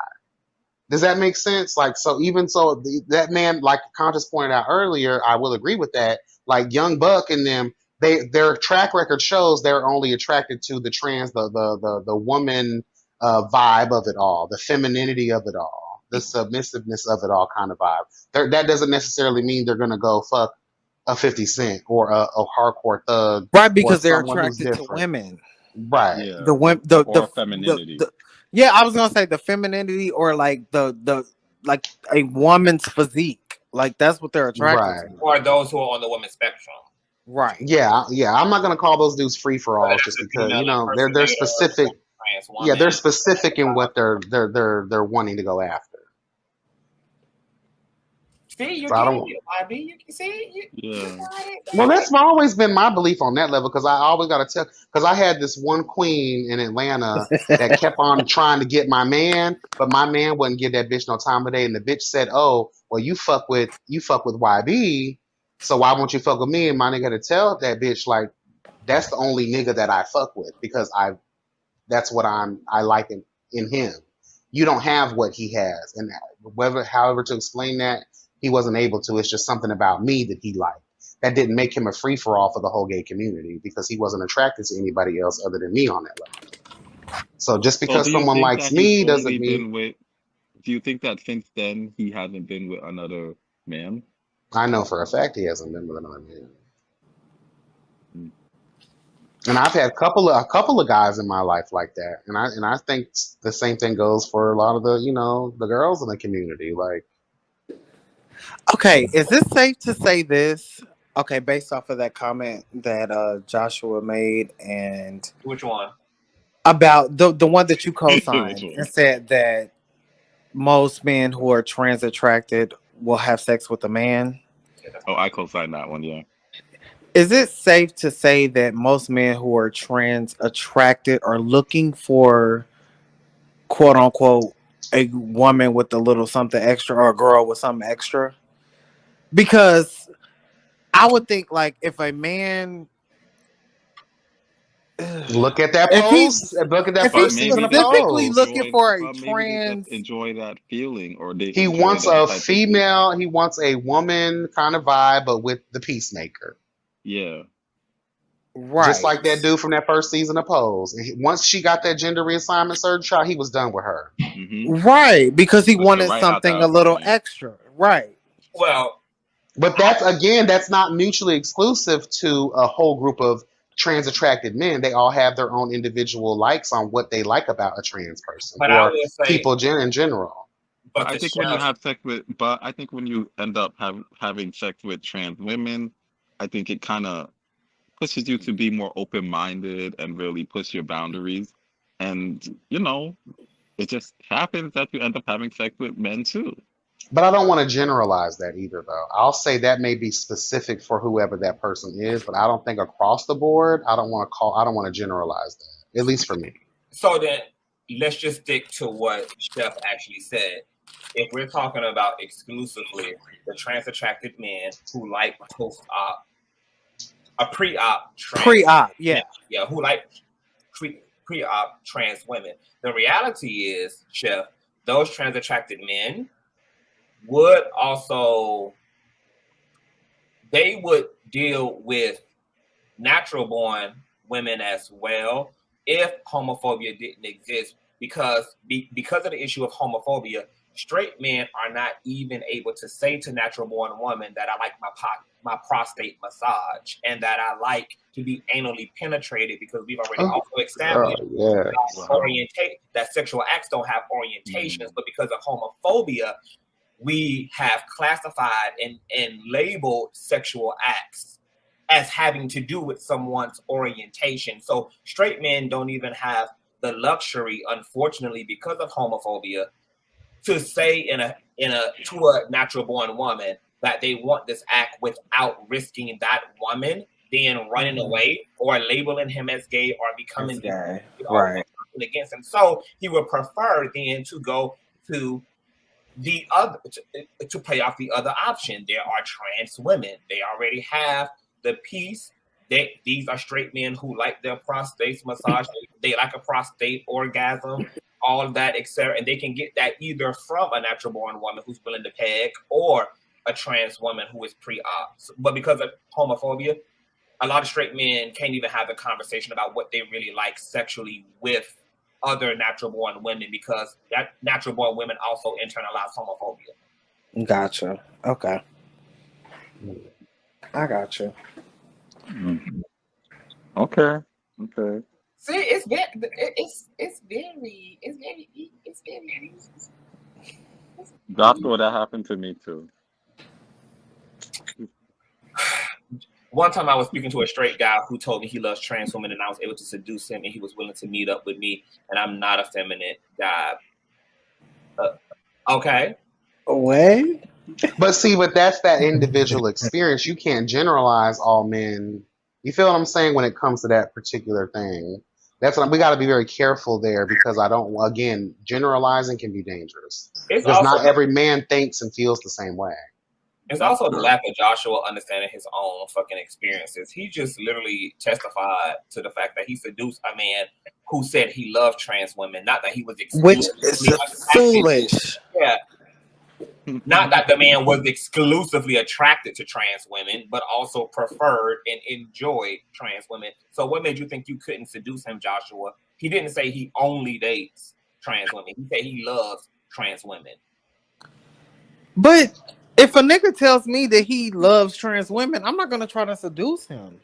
Does that make sense? Like, so even so, that man, like Conscious pointed out earlier, I will agree with that. Like Young Buck and them, their track record shows they're only attracted to the trans, the woman vibe of it all, the femininity of it all, the submissiveness of it all kind of vibe. That doesn't necessarily mean they're gonna go fuck a 50 Cent or a hardcore thug Right, or because they're someone who's attracted to different. women. Right. Yeah, The women, or femininity. yeah, I was gonna say the femininity or like the like a woman's physique. Like that's what they're attracted Right. to. Or those who are on the women's spectrum. Right. Yeah. I'm not gonna call those dudes free for Whether alls that's just a because female they're impersonator or specific. trans Yeah, woman. they're specific in what they're wanting to go after. See, you So I get don't. it, YB. You can see it. You Yeah. got it. Well, that's always been my belief on that level because I always got to tell. Because I had this one queen in Atlanta that kept on trying to get my man, but my man wouldn't give that bitch no time of day, and the bitch said, "Oh, well, you fuck with YB, so why won't you fuck with me?" And my nigga had to tell that bitch like, that's the only nigga that I fuck with because that's what I like in him. You don't have what he has, and however to explain that, he wasn't able to. It's just something about me that he liked. That didn't make him a free for all for the whole gay community because he wasn't attracted to anybody else other than me on that level. So just So because do you someone think likes that he's me doesn't only mean been with? Do you think that since then he hasn't been with another man? I know for a fact he hasn't been with another man. Mm. And I've had a couple of guys in my life like that, and I think the same thing goes for a lot of the girls in the community. Like, Okay, is it safe to say this? Okay, based off of that comment that Joshua made and Which one? about the one that you Which co-signed and one? said that most men who are trans attracted will have sex with a man. Oh, I co-signed that one. Yeah. Is it safe to say that most men who are trans attracted are looking for quote unquote a woman with a little something extra or a girl with something extra? Because I would think like if a man look at that if post. he's Look at that if But he's first season maybe of they just specifically Pose. looking enjoy. for a But maybe they just trans enjoy that feeling, or they He enjoy wants that a type of feeling. female. He wants a woman kind of vibe, but with the peacemaker. Yeah. Just Right. like that dude from that first season of Pose. Once she got that gender reassignment surgery shot, he was done with her. Right. Because he Pushed her wanted right out something that a little apartment. extra. Right. Well, But that's not mutually exclusive to a whole group of trans attracted men. They all have their own individual likes on what they like about a trans person but I or will say, people in general. but But I the think when you chef, have sex with, but I think when you end up having sex with trans women, I think it kind of pushes you to be more open-minded and really push your boundaries. And, it just happens that you end up having sex with men too. But I don't want to generalize that either, though. I'll say that may be specific for whoever that person is, but I don't think across the board, I don't want to generalize that, at least for me. so then let's just stick to what Chef actually said. If we're talking about exclusively the trans attracted men who like post-op, a pre-op trans, Pre-op. Yeah. yeah, who like pre-op trans women. The reality is, Chef, those trans attracted men would also, they would deal with natural born women as well if homophobia didn't exist, because of the issue of homophobia, straight men are not even able to say to natural born women that I like my prostate massage and that I like to be anally penetrated, because we've already also established Yeah. that sexual acts don't have orientations, but because of homophobia, we have classified and labeled sexual acts as having to do with someone's orientation. So straight men don't even have the luxury, unfortunately, because of homophobia, to say to a natural born woman that they want this act without risking that woman then running away or labeling him as gay or becoming gay. or Right. against him. So he would prefer then to go to the other to play off the other option. There are trans women. They already have the piece. These are straight men who like their prostates massaged. They like a prostate orgasm, all of that, etc. And they can get that either from a natural born woman who's willing to peg or a trans woman who is pre-op. But because of homophobia, a lot of straight men can't even have a conversation about what they really like sexually with other natural born women, because that natural born women also internalize homophobia. Gotcha. Okay. I got you. Okay. See, it's very Joshua, that happened to me too. One time I was speaking to a straight guy who told me he loves trans women, and I was able to seduce him, and he was willing to meet up with me, and I'm not a feminine guy. Okay. What? But that's that individual experience. You can't generalize all men. You feel what I'm saying when it comes to that particular thing? That's what we got to be very careful there, because again, generalizing can be dangerous. Because not every man thinks and feels the same way. It's also the lack of Joshua understanding his own fucking experiences. He just literally testified to the fact that he seduced a man who said he loved trans women, not that he was Which is foolish. Yeah. Not that the man was exclusively attracted to trans women, but also preferred and enjoyed trans women. So what made you think you couldn't seduce him, Joshua? He didn't say he only dates trans women. He said he loves trans women. But if a nigga tells me that he loves trans women, I'm not gonna try to seduce him.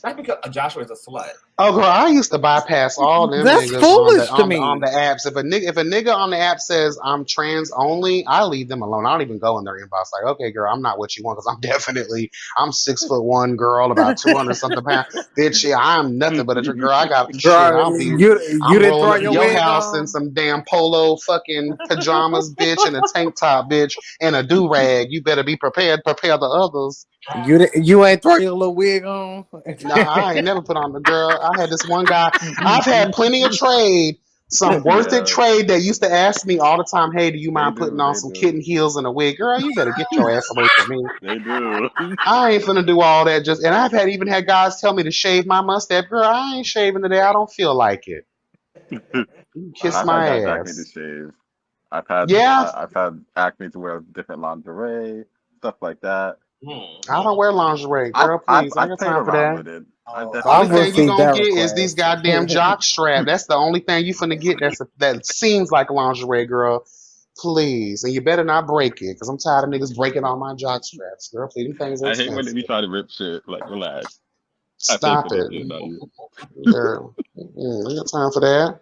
That's because Joshua is a slut. Oh, girl, I used to bypass all them That's niggas foolish on to me. the apps. If a nigga on the app says I'm trans only, I leave them alone. I don't even go in their inbox like, okay, girl, I'm not what you want, because I'm 6'1" girl, about 200 something pounds. Bitch, yeah, I'm nothing but a girl. I got shit. I'm didn't throw rolling up your your wig house on? in some damn polo fucking pajamas, bitch, and a tank top, bitch, and a do rag. You better be prepared. Prepare the others. You ain't throw your little wig on? No, I ain't never put on the girl. I had this one guy. I've had plenty of trade. Some worth it trade that used to ask me all the time, hey, do you mind putting on some kitten heels and a wig? Girl, you better get your ass away from me. They do. I ain't finna do all that. And I've even had guys tell me to shave my mustache. Girl, I ain't shaving today. I don't feel like it. Kiss I've my had guys ask me to ass. shave. I've had Yeah. I've had asked me to wear different lingerie, stuff like that. I don't wear lingerie, girl. Please, I ain't got played time for around that. with it. The I only thing you received gonna that get is these request. goddamn jock strap. That's the only thing you finna get. That seems like lingerie, girl. Please, and you better not break it, cause I'm tired of niggas breaking all my jock straps, girl. Please, them things are I hate when they expensive. be trying to rip shit. Like, relax. I pay for Stop this it, shit, not you. girl. Ain't got time for that.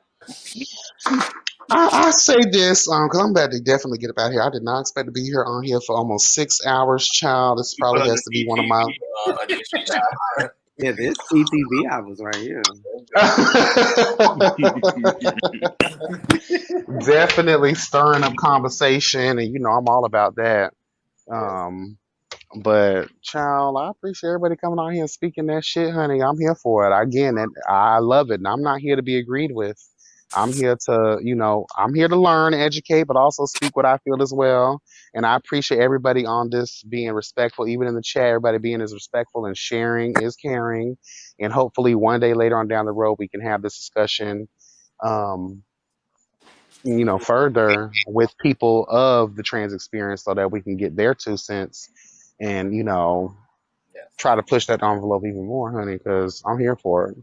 I say this because I'm about to definitely get up out here. I did not expect to be here on here for almost 6 hours, child. This You put probably on has this to be one of my. industry job. Yeah, this CTV hours right here. Definitely stirring up conversation, and I'm all about that. Um, but child, I appreciate everybody coming on here and speaking that shit, honey. I'm here for it. Again, I love it, and I'm not here to be agreed with. I'm here to, I'm here to learn, educate, but also speak what I feel as well. And I appreciate everybody on this being respectful, even in the chat. Everybody being as respectful and sharing is caring. And hopefully, one day later on down the road, we can have this discussion. Um, further with people of the trans experience so that we can get their 2 cents and, try to push that envelope even more, honey, because I'm here for it.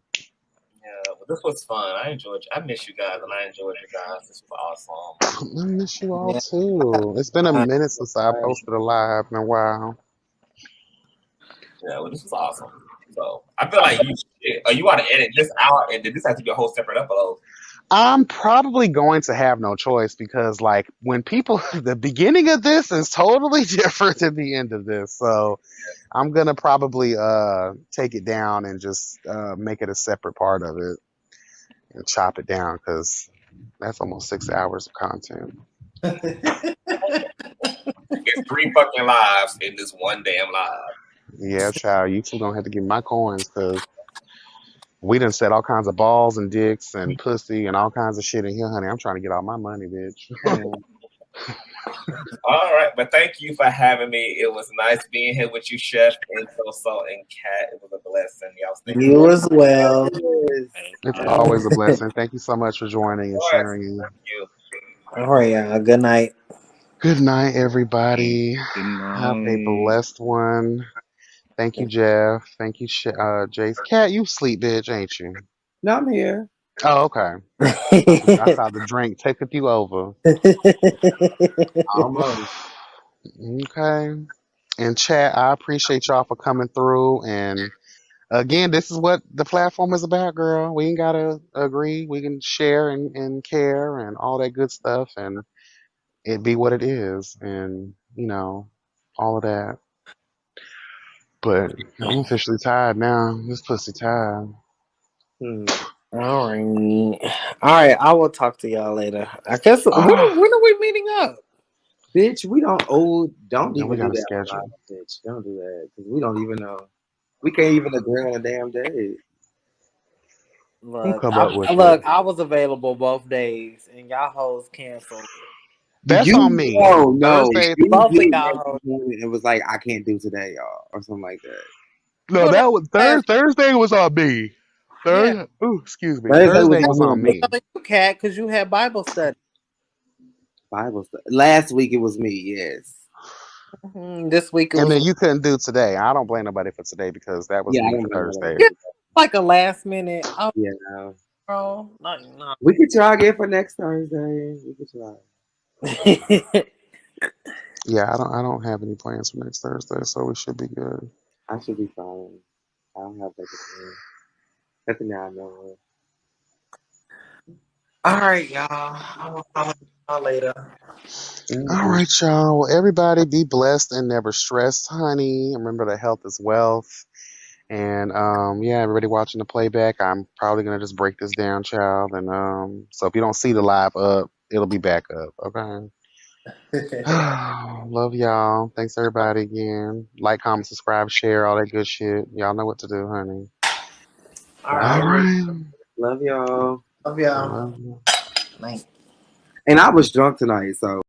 Yeah, well, this was fun. I enjoyed. I miss you guys, and I enjoyed you guys. This was awesome. I miss you all Yeah. too. It's been a minute since I posted a live in a while. Yeah, well, this was awesome. So I feel like you ought to edit this out, and then this has to be a whole separate episode. I'm probably going to have no choice because, like, when people, the beginning of this is totally different than the end of this. So I'm going to probably take it down and just make it a separate part of it and chop it down because that's almost 6 hours of content. It's 3 fucking lives in this one damn live. Yeah, child, you two gonna have to give me my coins because we done said all kinds of balls and dicks and pussy and all kinds of shit in here, honey. I'm trying to get all my money, bitch. All right, but thank you for having me. It was nice being here with you, Chef, and so and Kat. It was a blessing. Y'all stay You as well. It's always a blessing. Thank you so much for joining and sharing. Thank you. All right, y'all. Good night. Good night, everybody. Good Have a night. blessed one. Thank you, Jeff. Thank you, Jace. Cat, you sleep, bitch, ain't you? No, I'm here. Oh, okay. I saw the drink taking you over. Almost. Okay. And chat, I appreciate y'all for coming through. And again, this is what the platform is about, girl. We ain't gotta agree. We can share and care and all that good stuff, and it be what it is, and all of that. But I'm officially tired now. This pussy tired. All right. I will talk to y'all later. I guess when are we meeting up? Bitch, we don't No, we even got do a that schedule. online, bitch. Don't do that because we don't even know. We can't even agree on a damn day. Look, come up with I was available both days, and y'all hoes canceled. That's on me. No. Thursday. Both of y'all hoes. It was like I can't do today, y'all, or something like that. No, that was Thursday was on me. Thursday. Ooh, excuse me. Thursday was on me. You cat because you had Bible study. Bible study. Last week it was me. Yes. This week it And was then you couldn't do today. I don't blame nobody for today because that was me for Thursday. like a last minute. Oh, yeah. Bro, no. We could try again for next Thursday. We could try. Yeah, I don't have any plans for next Thursday, so we should be good. I should be fine. I don't have nothing that I know of. All right, y'all. I will talk to y'all later. All right, y'all. Well, everybody be blessed and never stressed, honey. Remember that health is wealth. And yeah, everybody watching the playback, I'm probably gonna just break this down, child. And so if you don't see the live up, it'll be back up. Okay. Love y'all. Thanks everybody again. Like, comment, subscribe, share, all that good shit. Y'all know what to do, honey. All right. All right. Love y'all. Love y'all. Love you. Night. And I was drunk tonight, so.